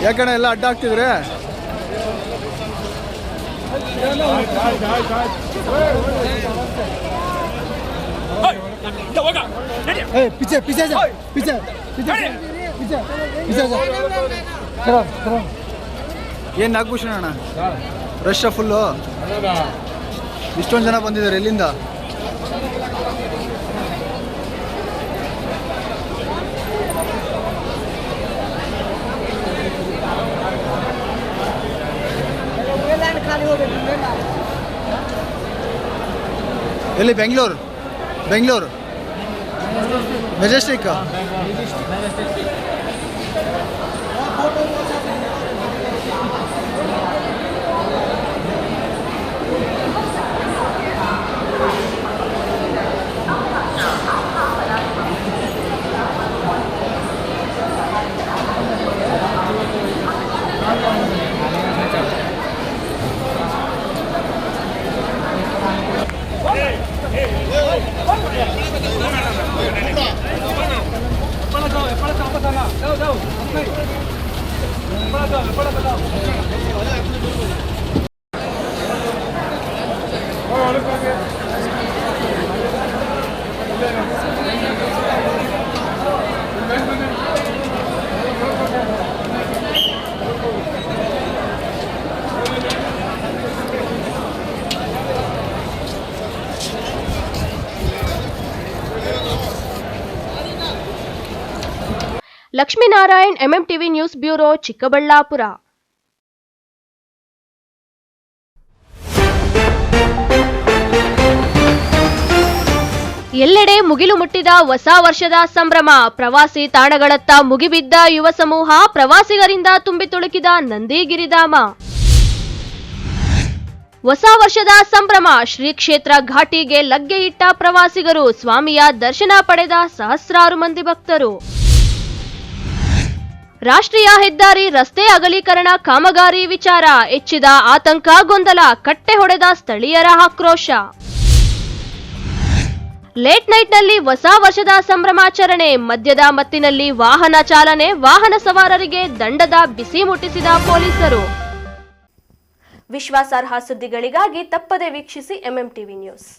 ಯಾಕಣ್ಣ ಎಲ್ಲ ಅಡ್ಡ ಆಗ್ತಿದ್ರೆ ಪಿಚೆ ಪಿಚೆ ಪಿಚೆ ಏನು ನಾಗಭೂಷಣ ಅಣ್ಣ ರಶ್ ಫುಲ್ಲು ಇಷ್ಟೊಂದು ಜನ ಬಂದಿದ್ದಾರೆ ಎಲ್ಲಿಂದ? ಎಲ್ಲಿ? Bengaluru Majestic. Lakshminarayan, MMTV news bureau, Chikkaballapur. ಎಲ್ಲೆಡೆ ಮುಗಿಲು ಮುಟ್ಟಿದ ಹೊಸ ವರ್ಷದ ಸಂಭ್ರಮ. ಪ್ರವಾಸಿ ತಾಣಗಳತ್ತ ಮುಗಿಬಿದ್ದ ಯುವ ಸಮೂಹ, ಪ್ರವಾಸಿಗರಿಂದ ತುಂಬಿ ತುಳುಕಿದ ನಂದಿಗಿರಿಧಾಮ. ಹೊಸ ವರ್ಷದ ಸಂಭ್ರಮ, ಶ್ರೀ ಕ್ಷೇತ್ರ ಘಾಟಿಗೆ ಲಗ್ಗೆ ಇಟ್ಟ ಪ್ರವಾಸಿಗರು, ಸ್ವಾಮಿಯ ದರ್ಶನ ಪಡೆದ ಸಹಸ್ರಾರು ಮಂದಿ ಭಕ್ತರು. ರಾಷ್ಟ್ರೀಯ ಹೆದ್ದಾರಿ ರಸ್ತೆ ಅಗಲೀಕರಣ ಕಾಮಗಾರಿ ವಿಚಾರ ಹೆಚ್ಚಿದ ಆತಂಕ, ಗೊಂದಲ, ಕಟ್ಟೆ ಹೊಡೆದ ಸ್ಥಳೀಯರ ಆಕ್ರೋಶ. ಲೇಟ್ ನೈಟ್ನಲ್ಲಿ ಹೊಸ ವರ್ಷದ ಸಂಭ್ರಮಾಚರಣೆ, ಮದ್ಯದ ಮತ್ತಿನಲ್ಲಿ ವಾಹನ ಚಾಲನೆ, ವಾಹನ ಸವಾರರಿಗೆ ದಂಡದ ಬಿಸಿ ಮುಟ್ಟಿಸಿದ ಪೊಲೀಸರು. ವಿಶ್ವಾಸಾರ್ಹ ಸುದ್ದಿಗಳಿಗಾಗಿ ತಪ್ಪದೆ ವೀಕ್ಷಿಸಿ ಎಂಎಂಟಿವಿ ನ್ಯೂಸ್.